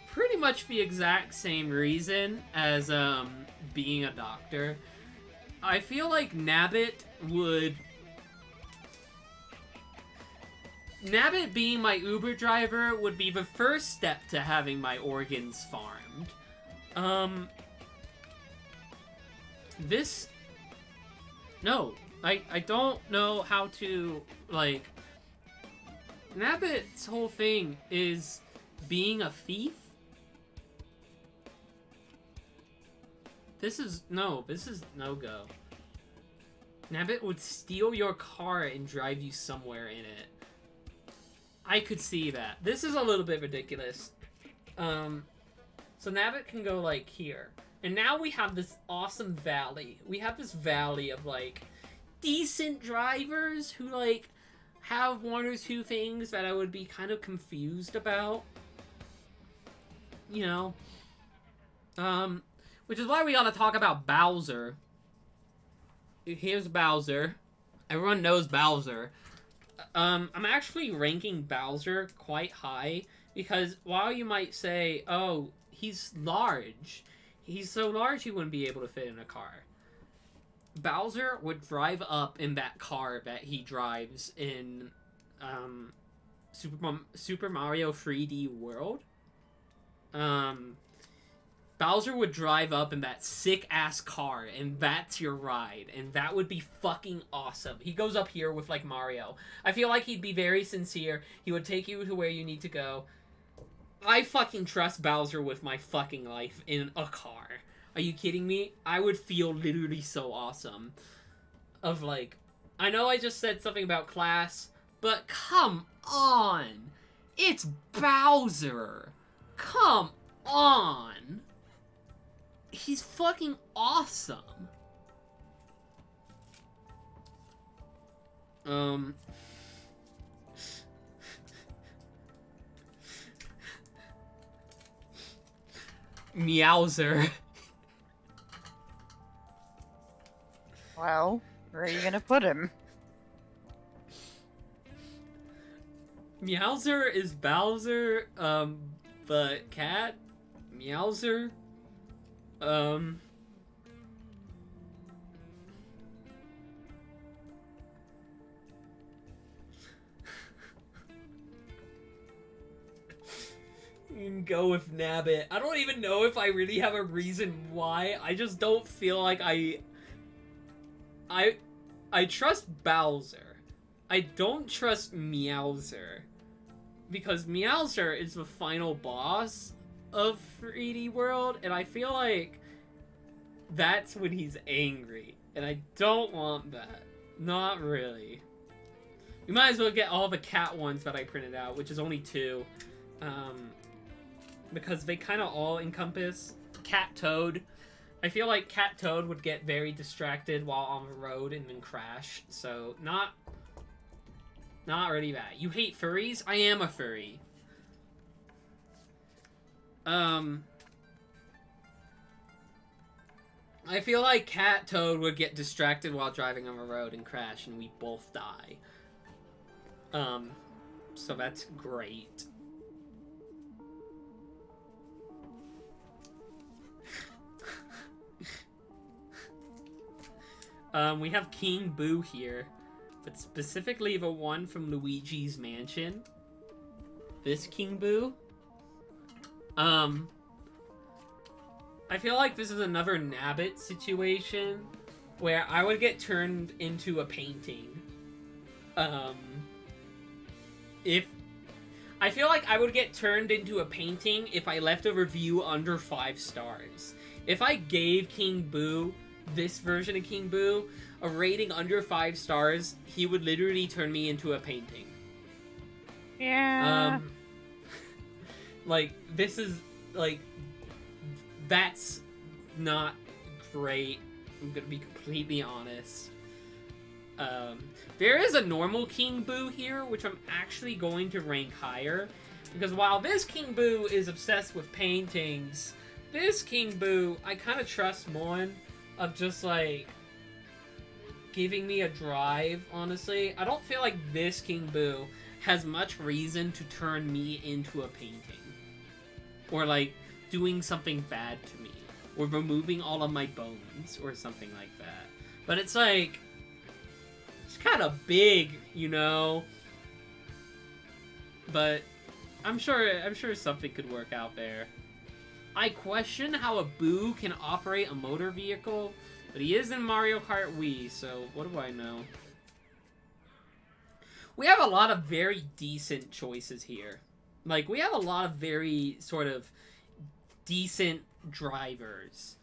pretty much the exact same reason as, being a doctor. I feel like Nabbit would... Nabbit being my Uber driver would be the first step to having my organs farmed. This... No. I don't know how to, like... Nabbit's whole thing is being a thief? This is no-go. Nabbit would steal your car and drive you somewhere in it. I could see that. This is a little bit ridiculous. So Nabbit can go, like, here. And now we have this awesome valley. We have this valley of, like, decent drivers who, like, have one or two things that I would be kind of confused about. You know. Which is why we gotta talk about Bowser. Here's Bowser. Everyone knows Bowser. I'm actually ranking Bowser quite high, because while you might say, oh, he's large, he's so large he wouldn't be able to fit in a car. Bowser would drive up in that car that he drives in, Super Mario 3D World. Bowser would drive up in that sick-ass car, and that's your ride, and that would be fucking awesome. He goes up here with, like, Mario. I feel like he'd be very sincere. He would take you to where you need to go. I fucking trust Bowser with my fucking life in a car. Are you kidding me? I would feel literally so awesome. Of, like, I know I just said something about class, but come on! It's Bowser! Come on! He's fucking awesome. Meowser.
Well, where are you gonna put him?
Meowser is Bowser, but cat? Meowser? You can go with Nabbit. I don't even know if I really have a reason why. I just don't feel like I trust Bowser. I don't trust Meowser. Because Meowser is the final boss of 3D World, and I feel like that's when he's angry. And I don't want that. Not really. We might as well get all the cat ones that I printed out, which is only 2. Because they kind of all encompass Cat Toad. I feel like Cat Toad would get very distracted while on the road and then crash. So, not really that. You hate furries? I am a furry. I feel like Cat Toad would get distracted while driving on the road and crash, and we both die. So that's great. We have King Boo here, but specifically the one from Luigi's Mansion. This King Boo. I feel like this is another Nabbit situation where I would get turned into a painting. I feel like I would get turned into a painting if I left a review under 5 stars. If I gave King Boo, this version of King Boo, a rating under 5 stars, he would literally turn me into a painting.
Yeah.
Like, this is, like, that's not great. I'm gonna be completely honest. There is a normal King Boo here, which I'm actually going to rank higher. Because while this King Boo is obsessed with paintings, this King Boo, I kind of trust more of just, like, giving me a drive, honestly. I don't feel like this King Boo has much reason to turn me into a painting. Or, like, doing something bad to me. Or removing all of my bones, or something like that. But it's like, it's kind of big, you know? But I'm sure something could work out there. I question how a Boo can operate a motor vehicle, but he is in Mario Kart Wii, so what do I know? We have a lot of very decent choices here. Like, we have a lot of very sort of decent drivers.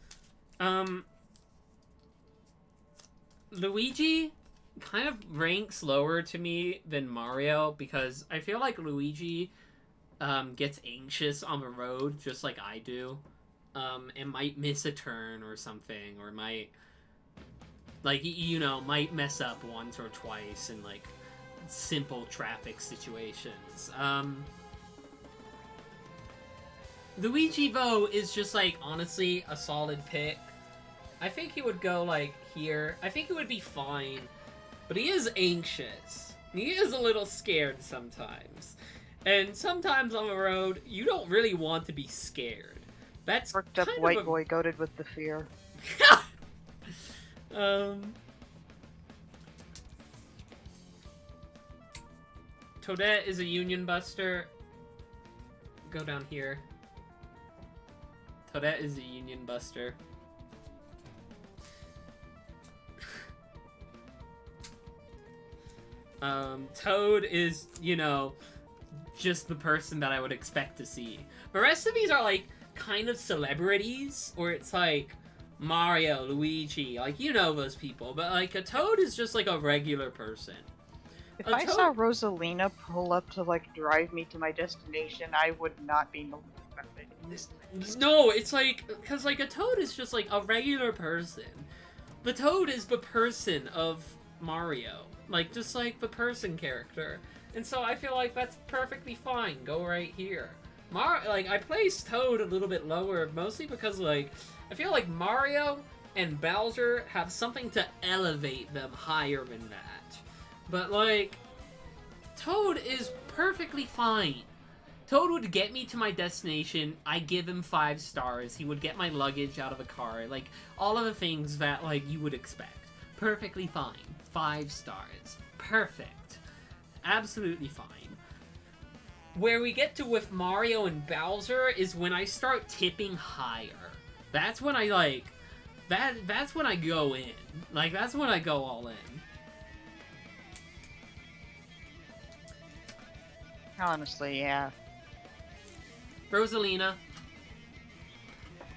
Luigi kind of ranks lower to me than Mario because I feel like Luigi gets anxious on the road just like I do, and might miss a turn or something, or might, like, you know, might mess up once or twice in, like, simple traffic situations. Luigi, though, is just, like, honestly a solid pick. I think he would go, like, here. I think he would be fine. But he is anxious. He is a little scared sometimes. And sometimes on the road, you don't really want to be scared. That's
worked up white boy goated with the fear.
Toadette is a Union Buster. Go down here. Toadette is a Union Buster. Toad is, you know, just the person that I would expect to see. The rest of these are, like, kind of celebrities, or it's, like, Mario, Luigi, like, you know those people. But, like, a Toad is just, like, a regular person.
If I saw Rosalina pull up to, like, drive me to my destination, I would not be
No, it's like, because, like, a Toad is just, like, a regular person. The Toad is the person of Mario. Like, just like the person character. And so I feel like that's perfectly fine. Go right here. Like, I placed Toad a little bit lower, mostly because, like, I feel like Mario and Bowser have something to elevate them higher than that. But, like, Toad is perfectly fine. Toad would get me to my destination. I give him 5 stars. He would get my luggage out of the car. Like, all of the things that, like, you would expect. Perfectly fine. 5 stars. Perfect. Absolutely fine. Where we get to with Mario and Bowser is when I start tipping higher. That's when I, like, that's when I go in. Like, that's when I go all in.
Honestly, yeah.
Rosalina.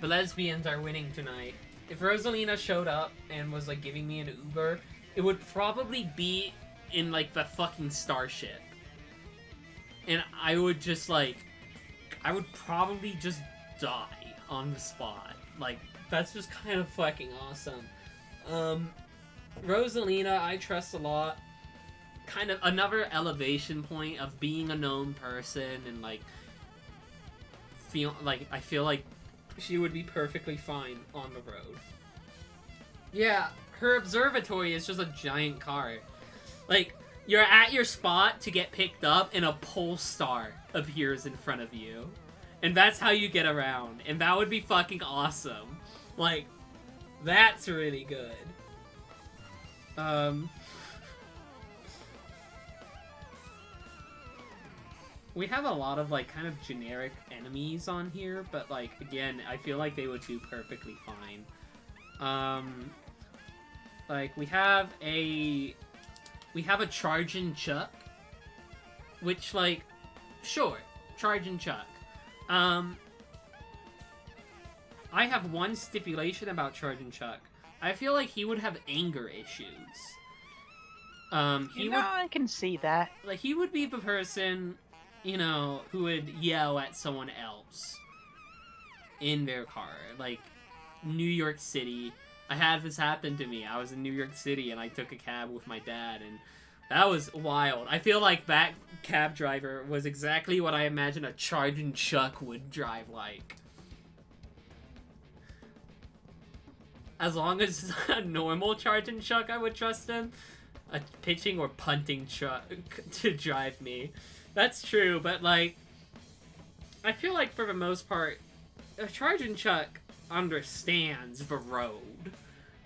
The lesbians are winning tonight. If Rosalina showed up and was, like, giving me an Uber, it would probably be in, like, the fucking starship. And I would just, like... I would probably just die on the spot. Like, that's just kind of fucking awesome. Rosalina, I trust a lot. Kind of another elevation point of being a known person and, like... I feel like she would be perfectly fine on the road. Yeah, her observatory is just a giant car. Like, you're at your spot to get picked up, and a pole star appears in front of you. And that's how you get around. And that would be fucking awesome. Like, that's really good. We have a lot of, like, kind of generic enemies on here, but, like, again, I feel like they would do perfectly fine. Like, we have a Chargin' Chuck, which, like, sure, Chargin' Chuck. I have one stipulation about Chargin' Chuck. I feel like he would have anger issues.
I can see that.
Like, he would be the person... you know, who would yell at someone else in their car. Like, New York City. I had this happen to me. I was in New York City and I took a cab with my dad, and that was wild. I feel like that cab driver was exactly what I imagine a Chargin' Chuck would drive like. As long as a normal Chargin' Chuck, I would trust him. A pitching or punting truck to drive me. That's true, but, like, I feel like for the most part, a Chargin' Chuck understands the road,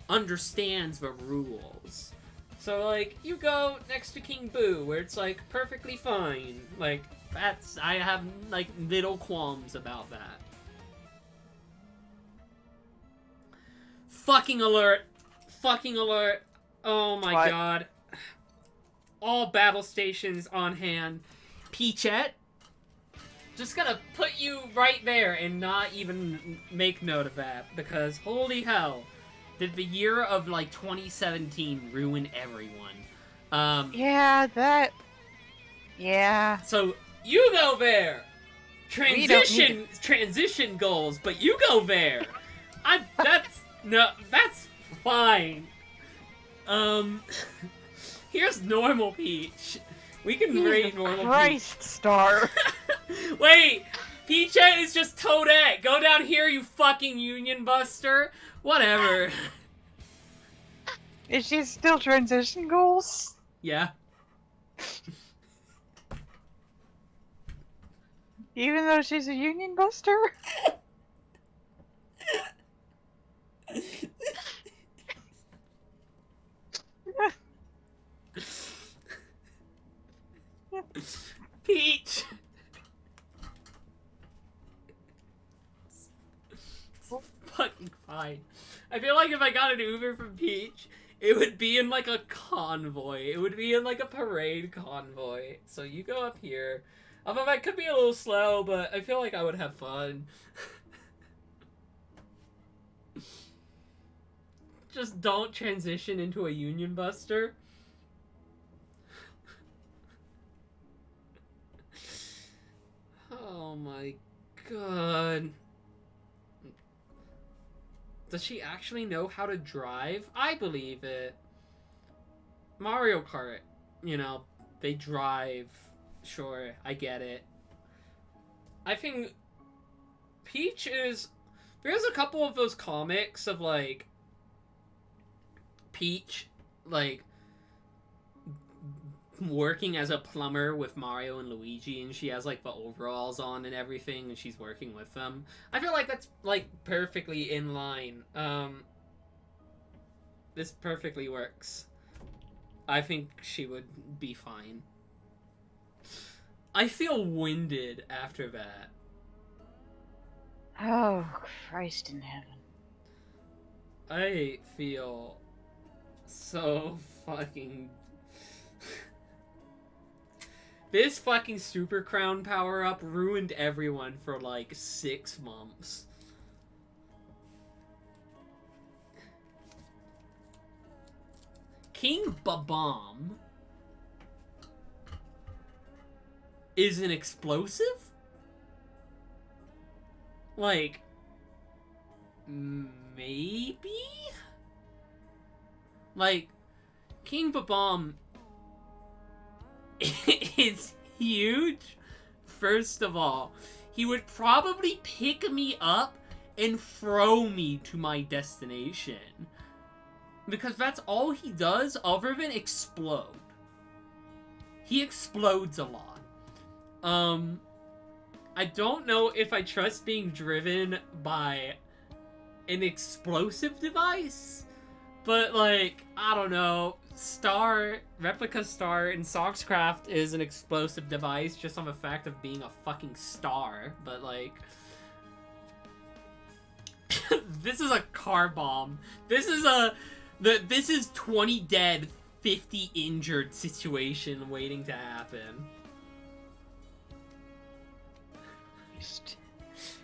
understands the rules. So, like, you go next to King Boo, where it's, like, perfectly fine. Like, I have, like, little qualms about that. Fucking alert! Fucking alert! Oh my god. All battle stations on hand. Peachette, just gonna put you right there and not even make note of that, because holy hell, did the year of, like, 2017 ruin everyone.
Yeah,
So, you go there! Transition goals, but you go there! That's fine. Here's normal Peach. We can rate normal
Christ Peach. Star.
Wait! Peachette is just Toadette! Go down here, you fucking Union Buster! Whatever.
Is she still transition goals?
Yeah.
Even though she's a Union Buster?
Peach! Fucking fine. I feel like if I got an Uber from Peach, it would be in, like, a convoy. It would be in, like, a parade convoy. So you go up here. Although that could be a little slow, but I feel like I would have fun. Just don't transition into a Union Buster. Oh my god. Does she actually know how to drive? I believe it. Mario Kart, you know, they drive. Sure, I get it. I think Peach is... There's a couple of those comics of, like, Peach, like, working as a plumber with Mario and Luigi, and she has, like, the overalls on and everything, and she's working with them. I feel like that's, like, perfectly in line. This perfectly works. I think she would be fine. I feel winded after that.
Oh, Christ in heaven.
I feel so fucking... This fucking super crown power-up ruined everyone for like 6 months. King Babam is an explosive? Like, maybe? Like, King Babam is huge. First of all, he would probably pick me up and throw me to my destination. Because that's all he does other than explode. He explodes a lot. I don't know if I trust being driven by an explosive device, but like, I don't know. Replica Star in Soxcraft is an explosive device just on the fact of being a fucking star, but like... This is a car bomb. This is 20 dead, 50 injured situation waiting to happen.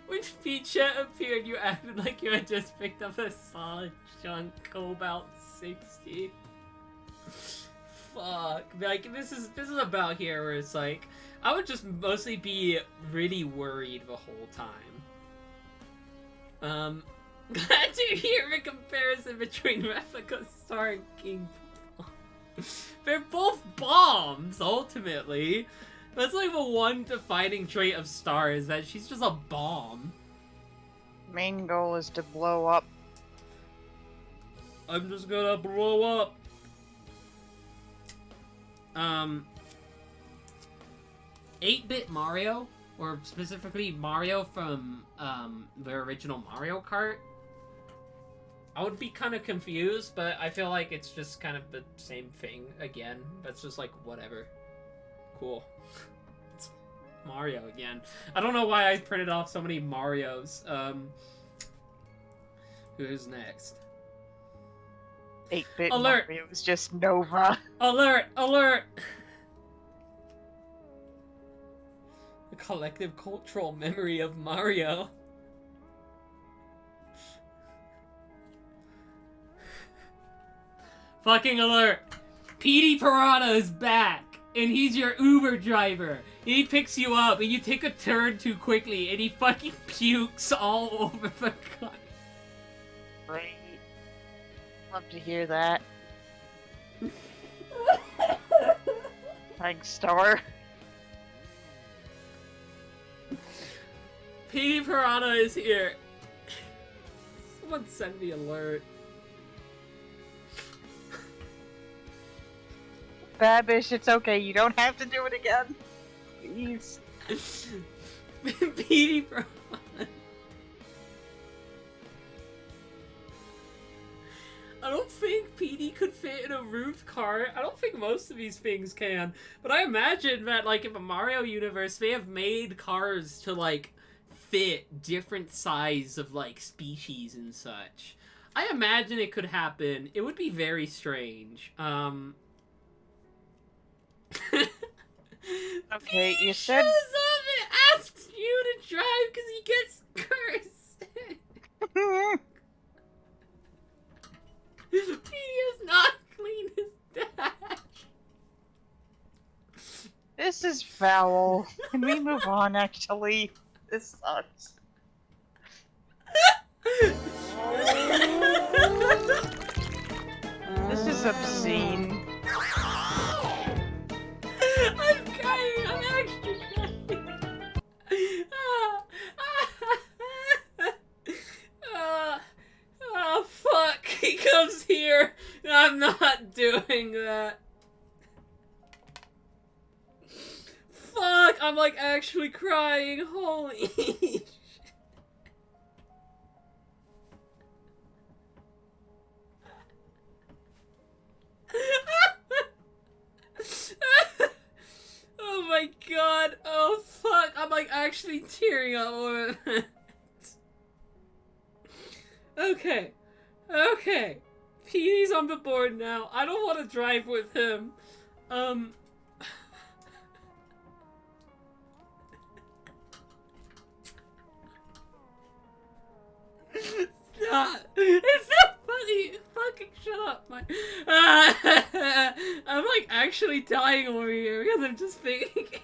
When Peachet appeared, you acted like you had just picked up a solid chunk Cobalt 60. Fuck. Like, this is about here where it's like, I would just mostly be really worried the whole time. Glad to hear the comparison between Replica Star and King Bomb. They're both bombs, ultimately. That's like the one defining trait of Star, is that she's just a bomb.
Main goal is to blow up.
I'm just gonna blow up. 8-bit Mario, or specifically Mario from the original Mario Kart, I would be kind of confused, but I feel like it's just kind of the same thing again. That's just like, whatever. Cool. It's Mario again. I don't know why I printed off so many Marios. Who's next?
8-bit
Alert!
Mario was just Nova.
Alert! Alert! The collective cultural memory of Mario. Fucking alert! Petey Piranha is back! And he's your Uber driver! And he picks you up, and you take a turn too quickly, and he fucking pukes all over the car.
Great. Love to hear that. Thanks, Star.
Petey Piranha is here! Someone send me alert.
Babish, it's okay. You don't have to do it again. Please.
Petey Piranha. I don't think Petey could fit in a roofed cart. I don't think most of these things can. But I imagine that, like, in the Mario universe, they have made cars to, like, fit different size of, like, species and such. I imagine it could happen. It would be very strange.
Okay, you
shows
said...
up and asks you to drive because he gets cursed. He has not cleaned his dash.
This is foul. Can we move on, actually? This sucks. This is obscene.
I'm crying. I'm actually crying. Oh, fuck. He comes here. I'm not doing that. Fuck. I'm like actually crying. Holy shit. Oh my god. Oh fuck. I'm like actually tearing up over that. Okay. Okay. Petey's on the board now. I don't want to drive with him. It's not funny. Fucking shut up. I'm like actually dying over here because I'm just thinking.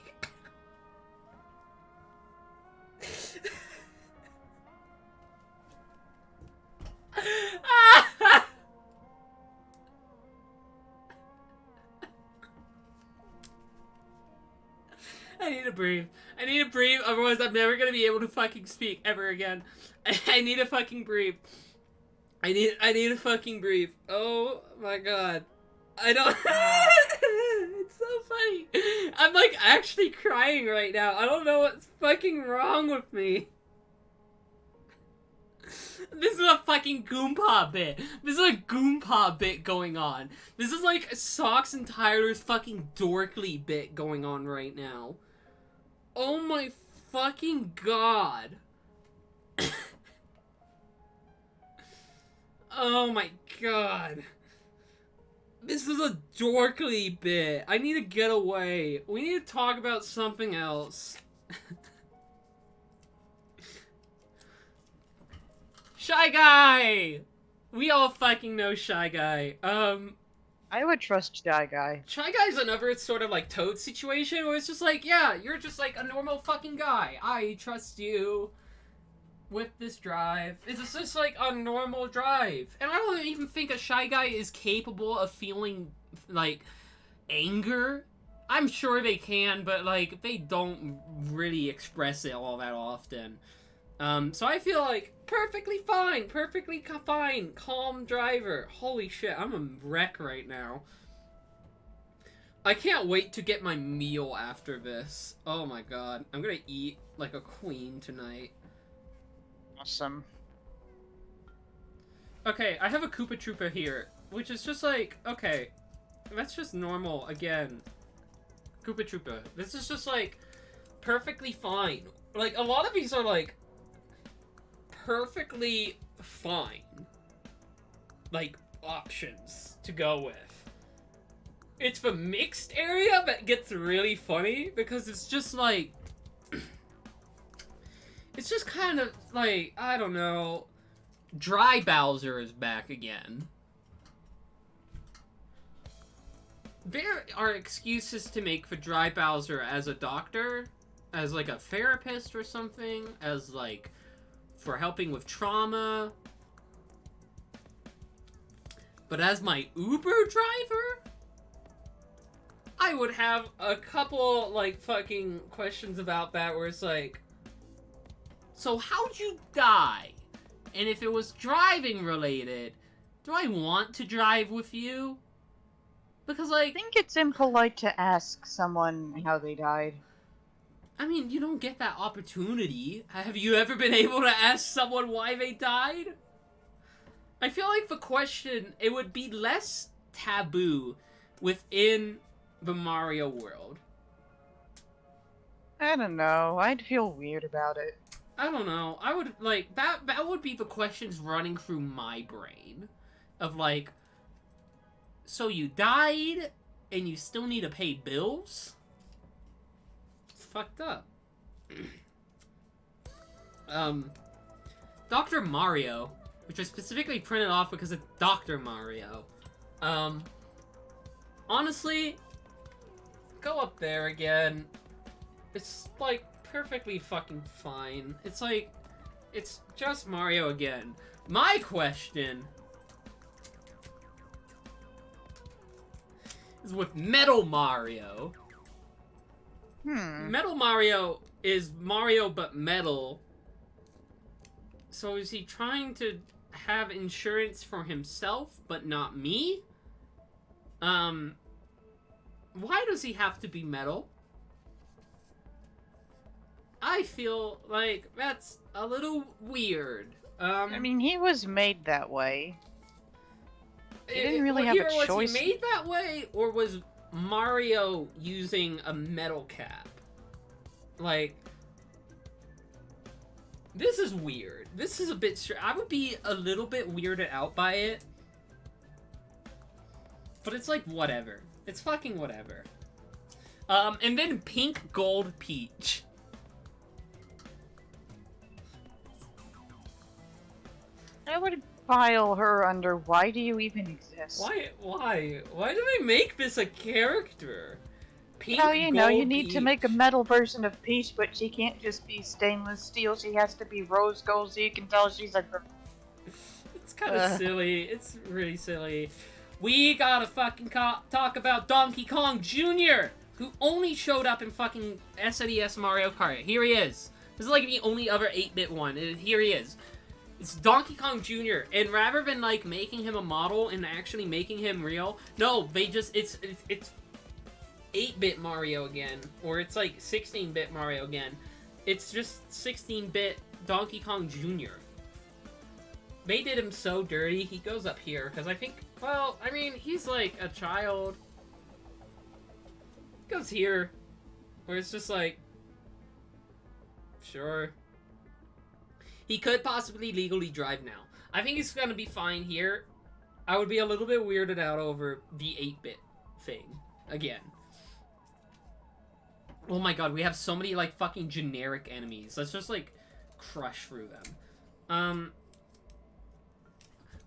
I need to breathe. I need to breathe, otherwise I'm never gonna be able to fucking speak ever again. I need to fucking breathe. I need to fucking breathe. Oh my god. I don't It's so funny. I'm like actually crying right now. I don't know what's fucking wrong with me. This is a fucking Goompa bit. This is a Goompa bit going on. This is like Socks and Tyler's fucking Dorkly bit going on right now. Oh my fucking god. Oh my god. This is a Dorkly bit. I need to get away. We need to talk about something else. Shy Guy! We all fucking know Shy Guy.
I would trust Shy Guy.
Shy Guy's another sort of like Toad situation where it's just like, yeah, you're just like a normal fucking guy. I trust you with this drive. It's just like a normal drive. And I don't even think a Shy Guy is capable of feeling like anger. I'm sure they can, but like they don't really express it all that often. So I feel like perfectly fine, calm driver. Holy shit, I'm a wreck right now. I can't wait to get my meal after this. Oh my god, I'm gonna eat like a queen tonight.
Awesome.
Okay, I have a Koopa Troopa here, which is just like, okay, that's just normal again. Koopa Troopa. This is just like perfectly fine. Like, a lot of these are like perfectly fine, like, options to go with. It's the mixed area that gets really funny, because it's just like, it's just kind of like, I don't know, Dry Bowser is back again. There are excuses to make for Dry Bowser as a doctor, as like a therapist or something, as like for helping with trauma. But as my Uber driver, I would have a couple like fucking questions about that where it's like, so how'd you die? And if it was driving related, do I want to drive with you? Because like,
I think it's impolite to ask someone how they died.
I mean, you don't get that opportunity. Have you ever been able to ask someone why they died? I feel like the question, it would be less taboo within the Mario world.
I don't know. I'd feel weird about it.
I don't know. I would, like, that would be the questions running through my brain. Of, like, so you died, and you still need to pay bills? It's fucked up. Dr. Mario, which I specifically printed off because it's Dr. Mario. Honestly, go up there again. It's, like, perfectly fucking fine. It's like, it's just Mario again. My question is with Metal Mario. Metal Mario is Mario but metal. So is he trying to have insurance for himself but not me? Why does he have to be metal? I feel like that's a little weird.
I mean, he was made that way. He didn't really have a choice.
Was he made that way, or was Mario using a metal cap? Like, this is weird. This is a bit I would be a little bit weirded out by it But it's like, whatever. It's fucking whatever. And then Pink Gold Peach.
I would file her under why do you even exist?
Why do they make this a character? Pink
Well, you know, you need
Peach.
to make a metal version of Peach, but she can't just be stainless steel. She has to be rose gold so you can tell she's a girl.
It's kind of silly. It's really silly. We gotta fucking talk about Donkey Kong Jr., who only showed up in fucking SNES Mario Kart. Here he is. This is like the only other 8-bit one. And here he is. It's Donkey Kong Jr., and rather than like making him a model and actually making him real, no, they just it's 8-bit Mario again, or it's like 16-bit Mario again. It's just 16-bit Donkey Kong Jr. They did him so dirty. He goes up here because I think, well, I mean, he's like a child. He goes here, where it's just like, sure. He could possibly legally drive now. I think he's gonna be fine here. I would be a little bit weirded out over the 8-bit thing again. Oh my god, we have so many like fucking generic enemies. Let's just like crush through them.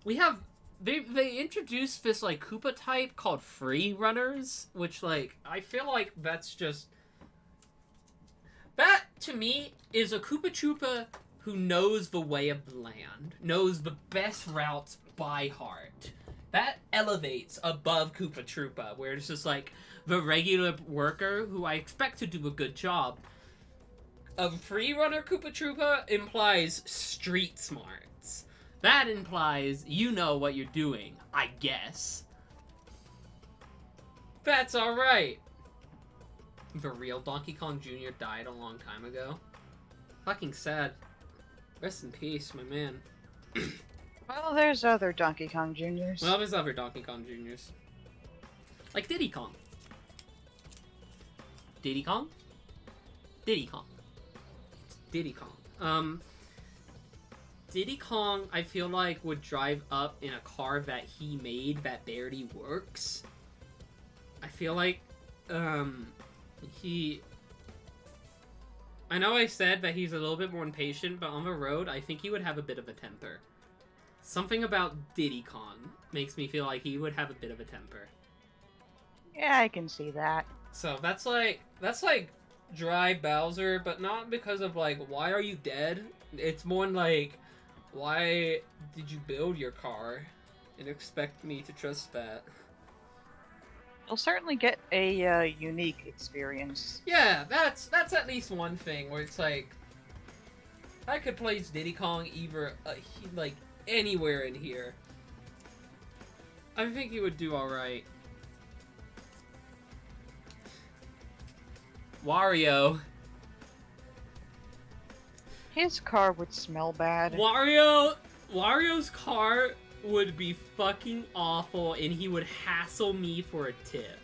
We have they introduced this like Koopa type called Free Runners, which like I feel like that's just that to me is a Koopa Troopa who knows the way of the land, knows the best routes by heart. That elevates above Koopa Troopa, where it's just like the regular worker who I expect to do a good job. A free runner Koopa Troopa implies street smarts. That implies you know what you're doing, I guess. That's alright. The real Donkey Kong Jr. died a long time ago. Fucking sad. Rest in peace, my man.
Well, there's other Donkey Kong Juniors.
Well, there's other Donkey Kong Juniors. Like Diddy Kong. Diddy Kong? Diddy Kong. Diddy Kong. Diddy Kong, I feel like, would drive up in a car that he made that barely works. I feel like, I know I said that he's a little bit more impatient, but on the road, I think he would have a bit of a temper. Something about Diddy Kong makes me feel like he would have a bit of a temper.
Yeah, I can see that.
So that's like dry Bowser, but not because of like, why are you dead? It's more like, why did you build your car and expect me to trust that?
You'll certainly get a unique experience.
Yeah, that's at least one thing where it's like, I could place Diddy Kong either like anywhere in here. I think he would do all right. Wario.
His car would smell bad.
Wario's car would be fucking awful, and he would hassle me for a tip.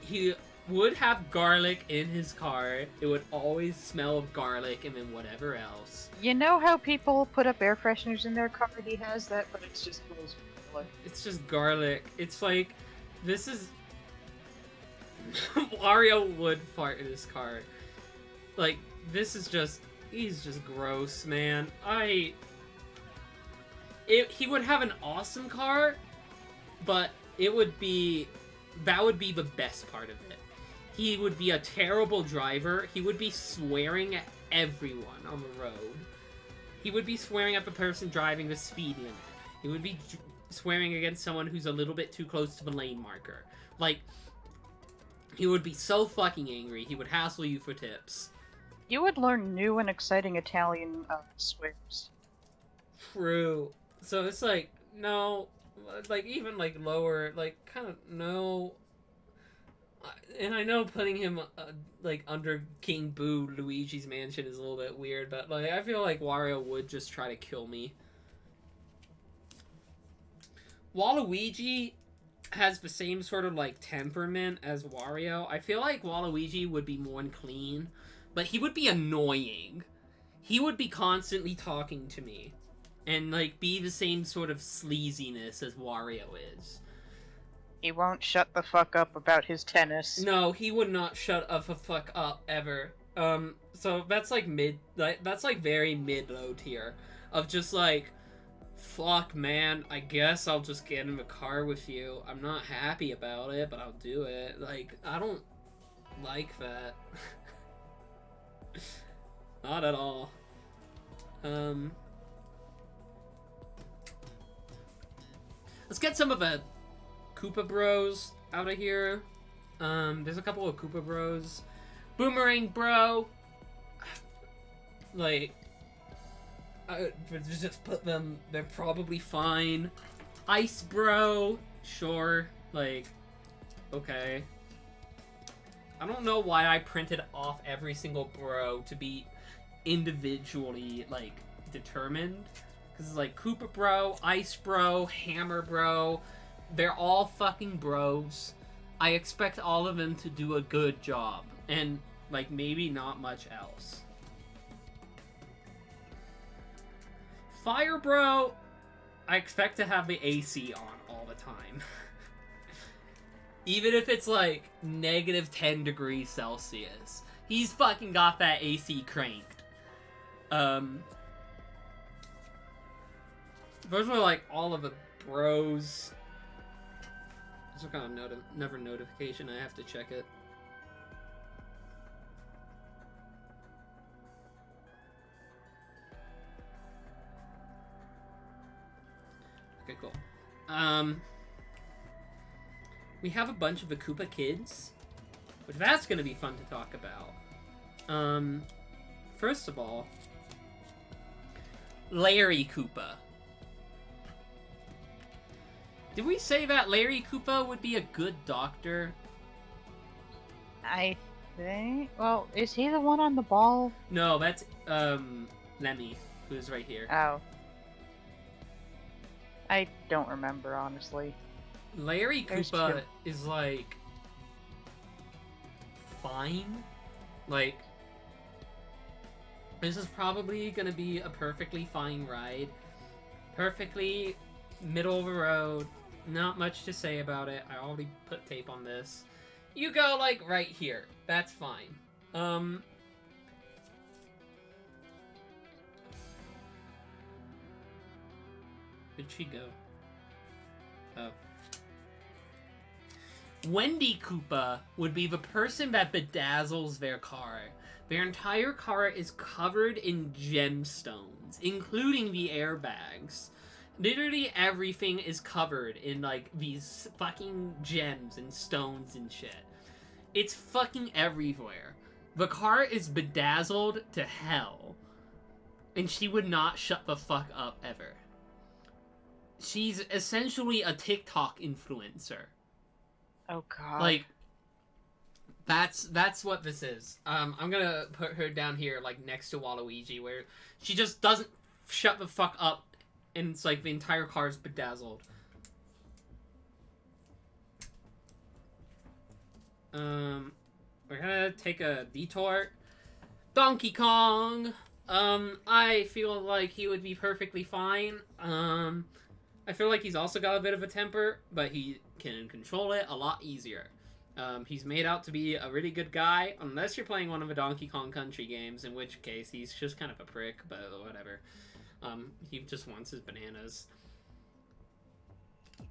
He would have garlic in his car. It would always smell of garlic, and then whatever else.
You know how people put up air fresheners in their car? He has that, but it's just rose color.
It's just garlic. It's like, this is... Wario would fart in his car. Like, this is just... He's just gross, man. He would have an awesome car, but it would be... That would be the best part of it. He would be a terrible driver. He would be swearing at everyone on the road. He would be swearing at the person driving the speed limit. He would be swearing against someone who's a little bit too close to the lane marker. Like, he would be so fucking angry. He would hassle you for tips.
You would learn new and exciting Italian swears.
True. So it's like, no, like even like lower, like kind of no. And I know putting him like under King Boo Luigi's mansion is a little bit weird, but like I feel like Wario would just try to kill me. Waluigi has the same sort of like temperament as Wario. I feel like Waluigi would be more clean, but he would be annoying. He would be constantly talking to me. and like be the same sort of sleaziness as Wario is.
He won't shut the fuck up about his tennis.
No, he would not shut the fuck up ever. So that's like that's like very mid-low tier of just like, fuck man, I guess I'll just get in the car with you. I'm not happy about it, but I'll do it. Like, I don't like that. Not at all. Let's get some of the Koopa Bros out of here. There's a couple of Koopa Bros. Boomerang Bro. Like, I just put them. They're probably fine. Ice Bro. Sure. Like, okay. I don't know why I printed off every single bro to be individually, like, determined. Because it's like Koopa Bro, Ice Bro, Hammer Bro. They're all fucking bros. I expect all of them to do a good job. And, like, maybe not much else. Fire Bro, I expect to have the AC on all the time. Even if it's like negative 10 degrees Celsius. He's fucking got that AC cranked. Those were like all of the bros. There's some kind of never notification. I have to check it. Okay, cool. We have a bunch of the Koopa kids, which that's gonna be fun to talk about. First of all, Larry Koopa. Did we say that Larry Koopa would be a good doctor?
I think. Well, is he the one on the ball?
No, that's Lemmy, who's right here.
Oh. I don't remember, honestly.
Larry Koopa is like fine. Like, this is probably gonna be a perfectly fine ride. Perfectly middle of the road. Not much to say about it. I already put tape on this. You go like right here. That's fine. Where'd she go? Oh. Wendy Koopa would be the person that bedazzles their car. Their entire car is covered in gemstones, including the airbags. Literally everything is covered in, like, these fucking gems and stones and shit. It's fucking everywhere. The car is bedazzled to hell. And she would not shut the fuck up ever. She's essentially a TikTok influencer.
Oh god.
Like, that's what this is. I'm gonna put her down here, like, next to Waluigi, where she just doesn't shut the fuck up, and it's like the entire car is bedazzled. We're gonna take a detour. Donkey Kong! I feel like he would be perfectly fine. I feel like he's also got a bit of a temper, but he can control it a lot easier. He's made out to be a really good guy, unless you're playing one of the Donkey Kong Country games, in which case he's just kind of a prick, but whatever. He just wants his bananas.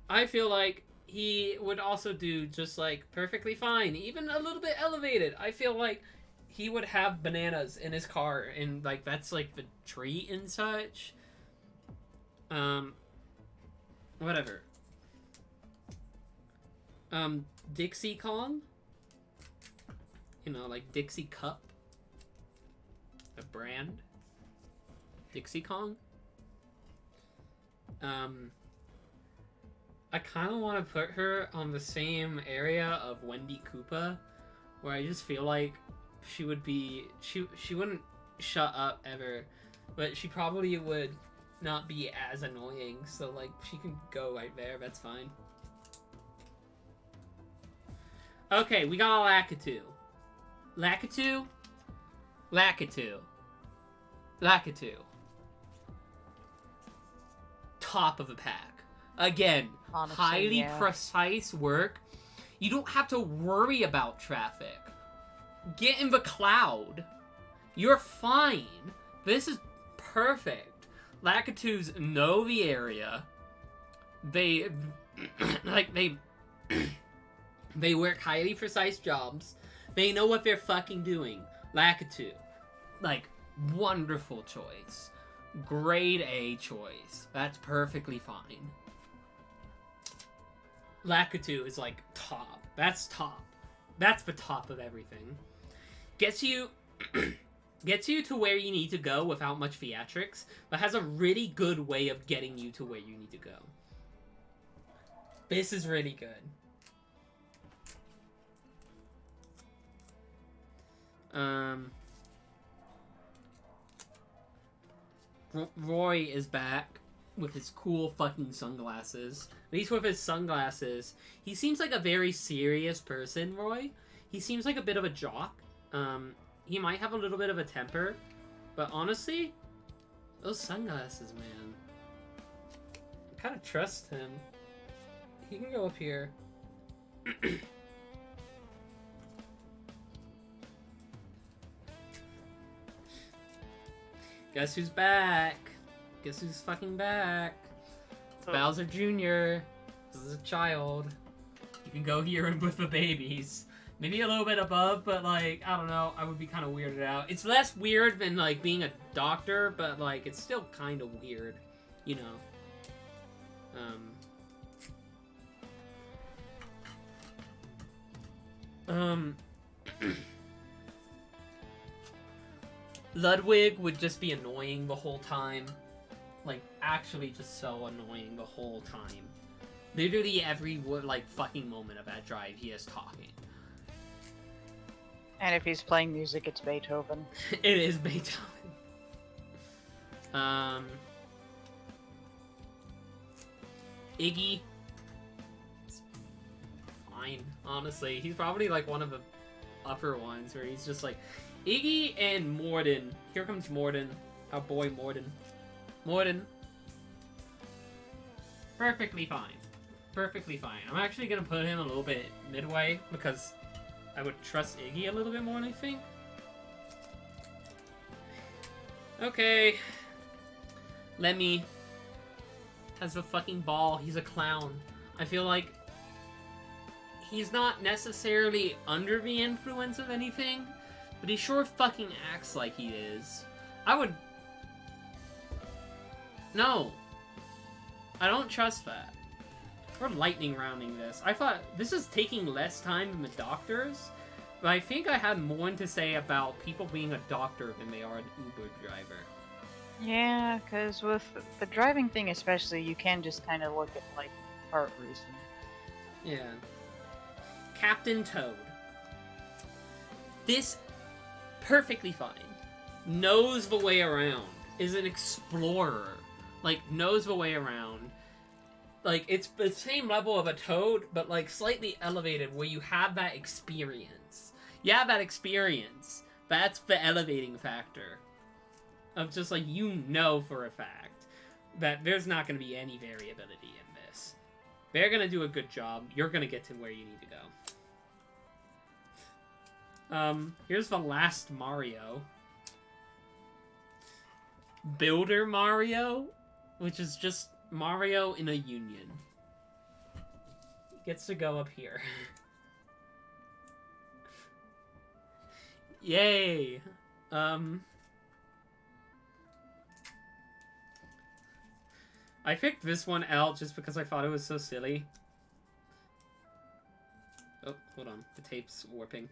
I feel like he would also do just, like, perfectly fine, even a little bit elevated. I feel like he would have bananas in his car, and, like, that's, like, the tree and such. Whatever. Dixie Kong? You know, like Dixie Cup? The brand? Dixie Kong? I kind of want to put her on the same area of Wendy Koopa, where I just feel like she would be... She wouldn't shut up ever, but she probably would not be as annoying, so, like, she can go right there, that's fine. Okay, we got a Lakitu. Lakitu? Lakitu. Lakitu. top of the pack. Again,
Honestly,
highly
yeah.
precise work. You don't have to worry about traffic. Get in the cloud. You're fine. This is perfect. Lakitus know the area. They they work highly precise jobs. They know what they're fucking doing. Lakitu, like, wonderful choice. Grade A choice. That's perfectly fine. Lakitu is like top. That's top. That's the top of everything. Gets you to where you need to go without much theatrics, but has a really good way of getting you to where you need to go. This is really good. Roy is back with his cool fucking sunglasses. At least with his sunglasses, he seems like a very serious person, Roy. He seems like a bit of a jock. He might have a little bit of a temper, but honestly, those sunglasses, man. I kind of trust him. He can go up here. Guess who's back? Guess who's fucking back? It's Bowser Jr. This is a child. You can go here and with the babies. Maybe a little bit above, but like, I don't know. I would be kind of weirded out. It's less weird than like being a doctor, but like, it's still kind of weird, you know. Ludwig would just be annoying the whole time. Like, actually just so annoying the whole time. Literally every, like, fucking moment of that drive, he is talking.
And if he's playing music, it's Beethoven.
It is Beethoven. Iggy. It's fine, honestly. He's probably, like, one of the upper ones where he's just like, Iggy and Morden. Here comes Morden. Our boy Morden. Morden. Perfectly fine. Perfectly fine. I'm actually gonna put him a little bit midway because I would trust Iggy a little bit more, I think. Okay. Lemmy has a fucking ball. He's a clown. I feel like he's not necessarily under the influence of anything, but he sure fucking acts like he is. I would... No. I don't trust that. We're lightning rounding this. I thought this is taking less time than the doctors, but I think I had more to say about people being a doctor than they are an Uber driver.
Yeah, because with the driving thing especially, you can just kind of look at, like, heart reason.
Yeah. Captain Toad. This, perfectly fine. Knows the way around. Is an explorer. Like, knows the way around. Like, it's the same level of a Toad, but, like, slightly elevated where you have that experience. You have that experience. That's the elevating factor. Of just, like, you know for a fact that there's not going to be any variability in this. They're going to do a good job. You're going to get to where you need to go. Here's the last Mario. Builder Mario, which is just Mario in a union. He gets to go up here. Yay! I picked this one out just because I thought it was so silly. Oh, hold on. The tape's warping.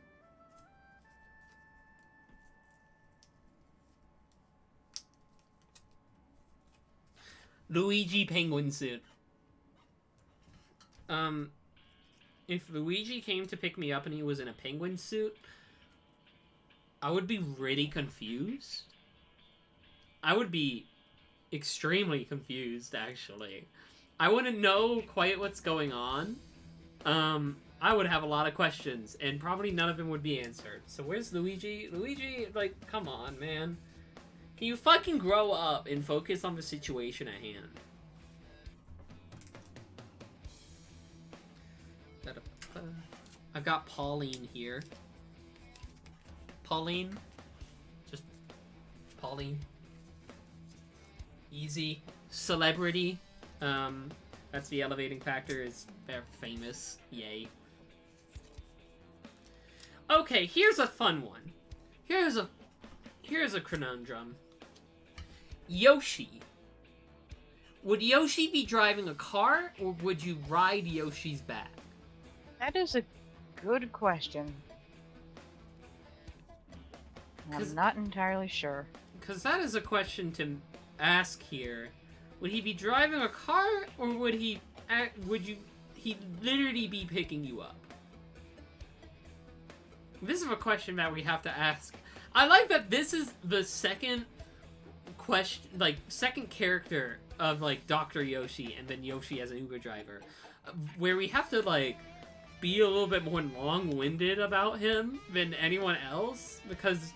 Luigi penguin suit. If Luigi came to pick me up and he was in a penguin suit, I would be really confused. I would be extremely confused, actually. I wouldn't know quite what's going on. I would have a lot of questions, and probably none of them would be answered. So where's Luigi? Luigi, like, come on, man. Can you fucking grow up and focus on the situation at hand? I've got Pauline here. Pauline. Just Pauline. Easy. Celebrity. That's the elevating factor, is they're famous. Yay. Okay, here's a fun one. Here's a conundrum. Yoshi. Would Yoshi be driving a car, or would you ride Yoshi's back?
That is a good question. I'm not entirely sure.
Because that is a question to ask here. Would he be driving a car, or would he literally be picking you up? This is a question that we have to ask. I like that this is the second question, like, second character of, like, Dr. Yoshi and then Yoshi as an Uber driver, where we have to, like, be a little bit more long-winded about him than anyone else, because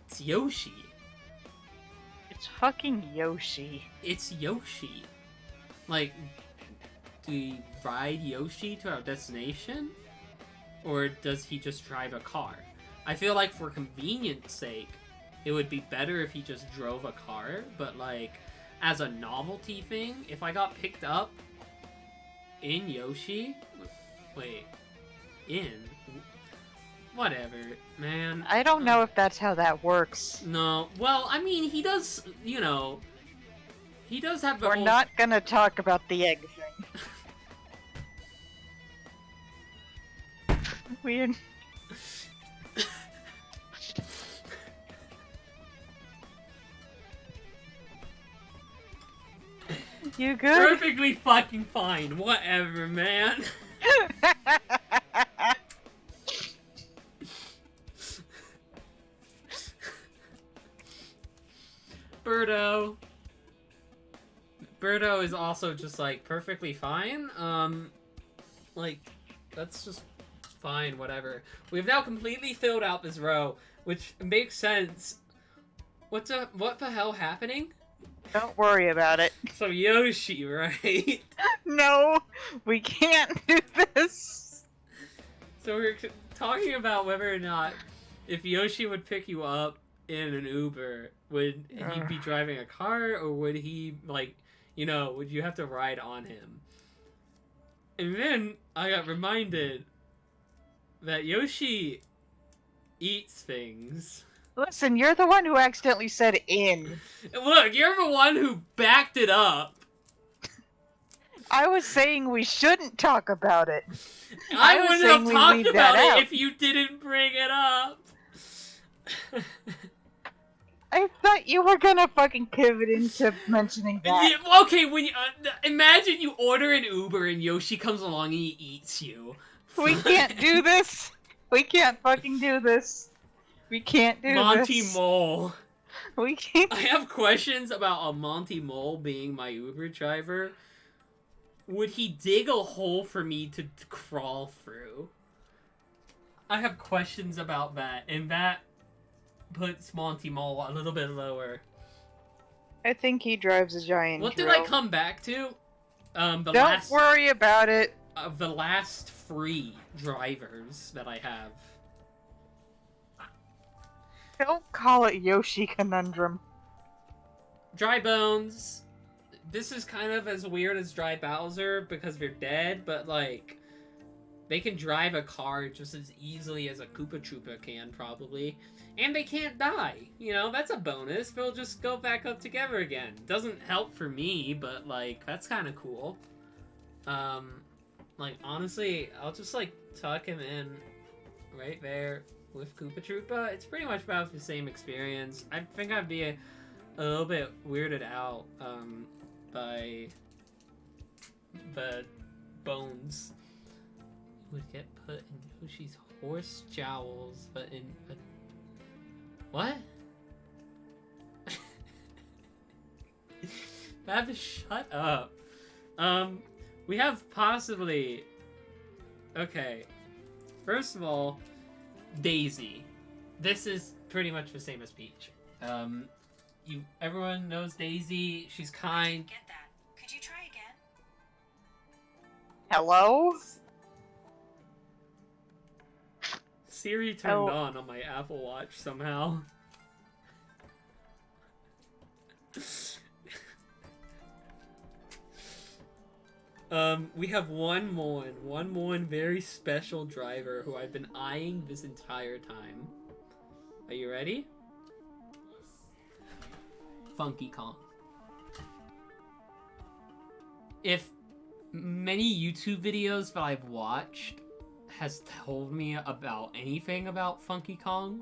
it's Yoshi.
It's fucking Yoshi.
It's Yoshi. Like, do we ride Yoshi to our destination? Or does he just drive a car? I feel like for convenience sake, it would be better if he just drove a car, but like, as a novelty thing, if I got picked up in Yoshi... Wait. Whatever, man.
I don't know if that's how that works.
No. Well, I mean, he does, you know... He does have the
We're not gonna talk about the egg thing. Weird. You good?
Perfectly fucking fine. Whatever, man. Birdo. Birdo is also just, like, perfectly fine. Like, that's just fine, whatever. We've now completely filled out this row, which makes sense. What the hell happening?
Don't worry about it.
So Yoshi, right?
No, we can't do this.
So we're talking about whether or not if Yoshi would pick you up in an Uber, would he be driving a car, or would he, like, you know, would you have to ride on him? And then I got reminded that Yoshi eats things.
Listen, you're the one who accidentally said in.
Look, you're the one who backed it up.
I was saying we shouldn't talk about it.
I wouldn't have talked about it if you didn't bring it up.
I thought you were gonna fucking pivot into mentioning that.
Yeah, okay, when you, imagine you order an Uber and Yoshi comes along and he eats you.
We can't do this. We can't fucking do this. We can't do
Monty
this.
Mole.
We can't.
I have questions about a Monty Mole being my Uber driver. Would he dig a hole for me to crawl through? I have questions about that, and that puts Monty Mole a little bit lower.
I think he drives a giant
What
drill.
did I come back to?
Don't worry about it.
The last free drivers that I have.
Don't call it Yoshi Conundrum.
Dry Bones. This is kind of as weird as Dry Bowser because they're dead, but like, they can drive a car just as easily as a Koopa Troopa can, probably. And they can't die. You know, that's a bonus. They'll just go back up together again. Doesn't help for me, but like, that's kind of cool. Like, honestly, I'll just like tuck him in right there with Koopa Troopa. It's pretty much about the same experience. I think I'd be a little bit weirded out by the bones. Would get put in Yoshi's horse jowls, but in a... What? Babs, shut up. We have possibly... Okay. First of all, Daisy. This is pretty much the same as Peach. Everyone knows Daisy. She's kind.
Get that. Could you try again?
Hello?
Siri turned on my Apple Watch somehow. We have one more very special driver who I've been eyeing this entire time. Are you ready? Funky Kong. If many YouTube videos that I've watched has told me about anything about Funky Kong,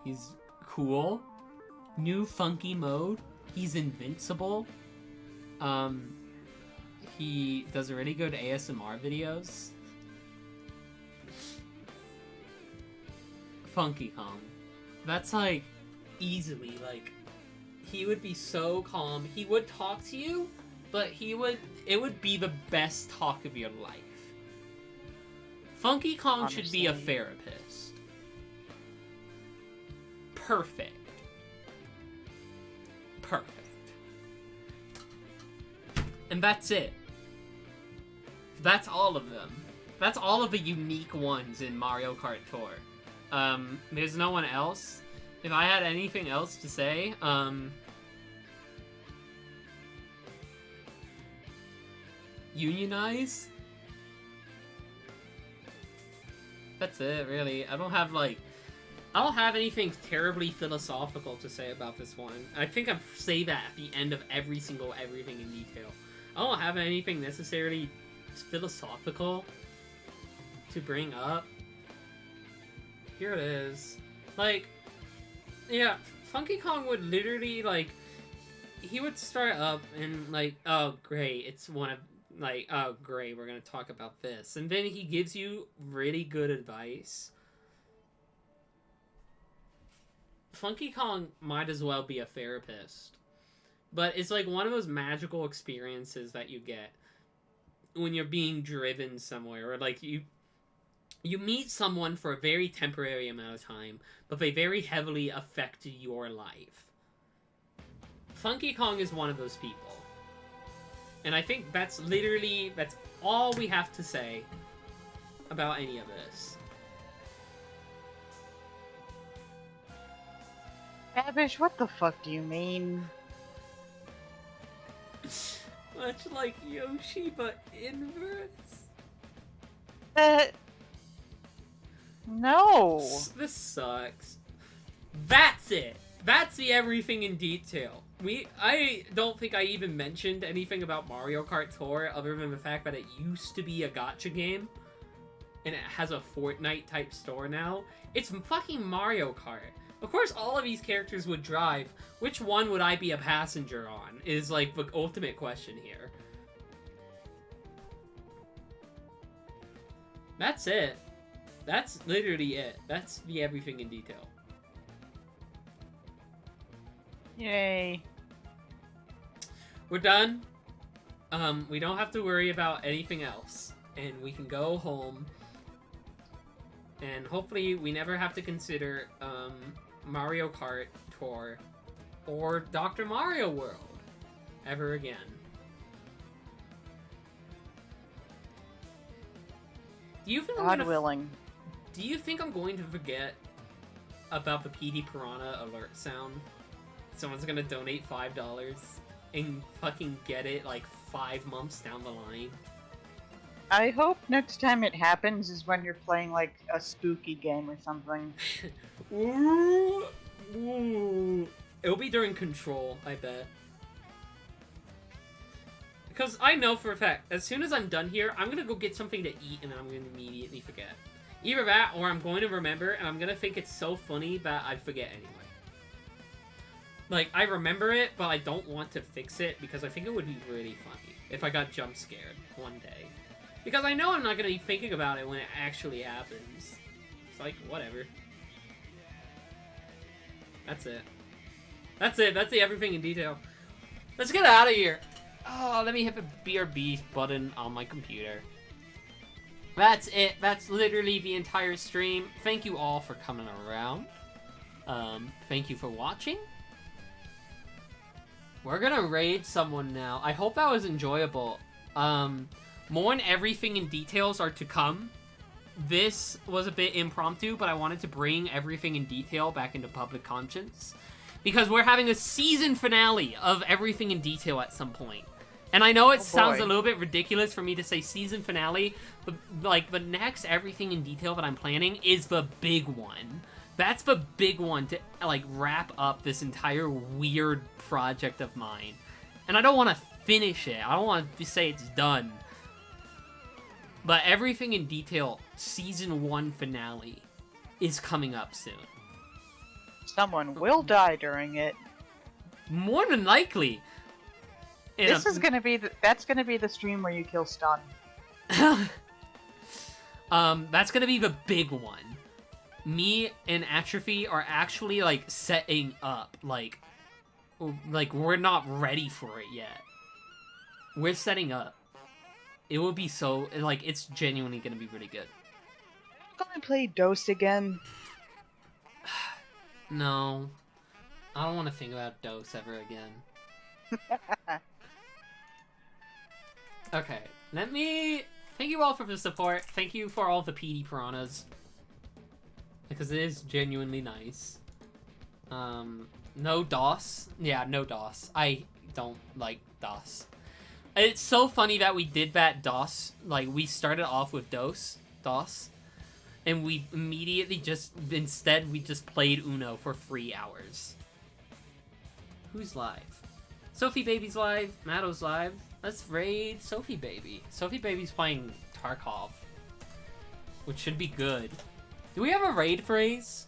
he's cool. New funky mode. He's invincible. He does really good ASMR videos. Funky Kong. That's like easily like he would be so calm. He would talk to you, but it would be the best talk of your life. Funky Kong should be a therapist. Perfect. And that's it. That's all of them. That's all of the unique ones in Mario Kart Tour. There's no one else. If I had anything else to say, unionize? That's it, really. I don't have anything terribly philosophical to say about this one. I think I've say that at the end of every single everything in detail. I don't have anything necessarily philosophical to bring up. Here it is. Like, yeah, Funky Kong would literally, like, he would start up and, like, oh, great, it's one of, like, oh, great, we're gonna talk about this. And then he gives you really good advice. Funky Kong might as well be a therapist. But it's like one of those magical experiences that you get when you're being driven somewhere, or like you meet someone for a very temporary amount of time, but they very heavily affect your life. Funky Kong is one of those people. And I think that's all we have to say about any of this.
Babish, what the fuck do you mean?
Much like Yoshi, but inverse.
No.
This sucks. That's it. That's the everything in detail. I don't think I even mentioned anything about Mario Kart Tour other than the fact that it used to be a gacha game. And it has a Fortnite type store now. It's fucking Mario Kart. Of course, all of these characters would drive. Which one would I be a passenger on? Is like the ultimate question here. That's it. That's literally it. That's the everything in detail.
Yay.
We're done. We don't have to worry about anything else. And we can go home. And hopefully we never have to consider, Mario Kart Tour or Dr. Mario World ever again. Do you think
God willing.
Do you think I'm going to forget about the PD Piranha alert sound? Someone's gonna donate $5 and fucking get it like 5 months down the line.
I hope next time it happens is when you're playing like a spooky game or something.
Ooh. It'll be during Control, I bet. Because I know for a fact, as soon as I'm done here, I'm gonna go get something to eat and then I'm gonna immediately forget. Either that, or I'm going to remember and I'm gonna think it's so funny that I forget anyway. Like, I remember it, but I don't want to fix it because I think it would be really funny if I got jump scared one day. Because I know I'm not gonna be thinking about it when it actually happens. It's like, whatever. That's it. That's it. That's the everything in detail. Let's get out of here. Oh, let me hit the BRB button on my computer. That's it. That's literally the entire stream. Thank you all for coming around. Thank you for watching. We're gonna raid someone now. I hope that was enjoyable. More and everything in details are to come. this was a bit impromptu, but I wanted to bring everything in detail back into public conscience. Because we're having a season finale of Everything in Detail at some point. And I know it sounds a little bit ridiculous for me to say season finale, but like the next Everything in Detail that I'm planning is the big one. That's the big one to like wrap up this entire weird project of mine. And I don't want to finish it. I don't want to say it's done. But Everything in Detail season 1 finale is coming up soon.
Someone will die during it.
More than likely.
This is gonna be that's gonna be the stream where you kill Stun.
That's gonna be the big one. Me and Atrophy are actually like setting up, like we're not ready for it yet. We're setting up. It will be so like it's genuinely gonna be really good.
Gonna play Dose again.
No, I don't want to think about Dose ever again. Okay, let me... Thank you all for the support. Thank you for all the PD piranhas. Because it is genuinely nice. No DOS. Yeah, no DOS. I don't like DOS. It's so funny that we did that DOS. Like, we started off with DOS. And we immediately just... Instead, we just played Uno for 3 hours. Who's live? Sophie Baby's live. Matto's live. Let's raid Sophie Baby. Sophie Baby's playing Tarkov, which should be good. Do we have a raid phrase?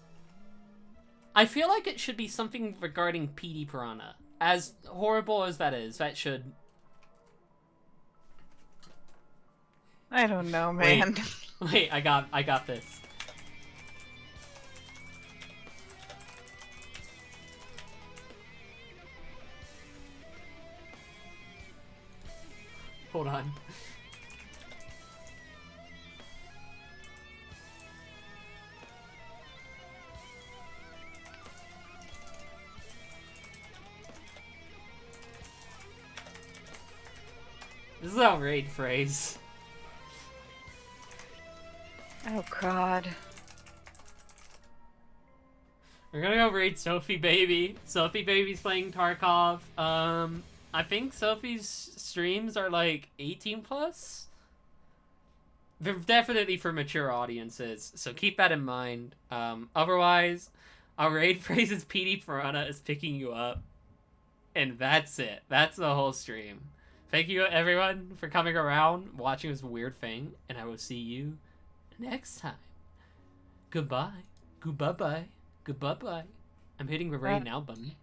I feel like it should be something regarding PD Piranha. As horrible as that is, that should...
I don't know, man.
Wait, I got this. Hold on. This is our raid phrase.
Oh god.
We're gonna go raid Sophie Baby. Sophie Baby's playing Tarkov. I think Sophie's streams are like 18 plus. They're definitely for mature audiences, so keep that in mind. Otherwise, our raid phrase is PD Piranha is picking you up. And that's it. That's the whole stream. Thank you everyone for coming around, watching this weird thing, and I will see you next time. Goodbye. Goodbye-bye. Goodbye-bye. I'm hitting the raid now button.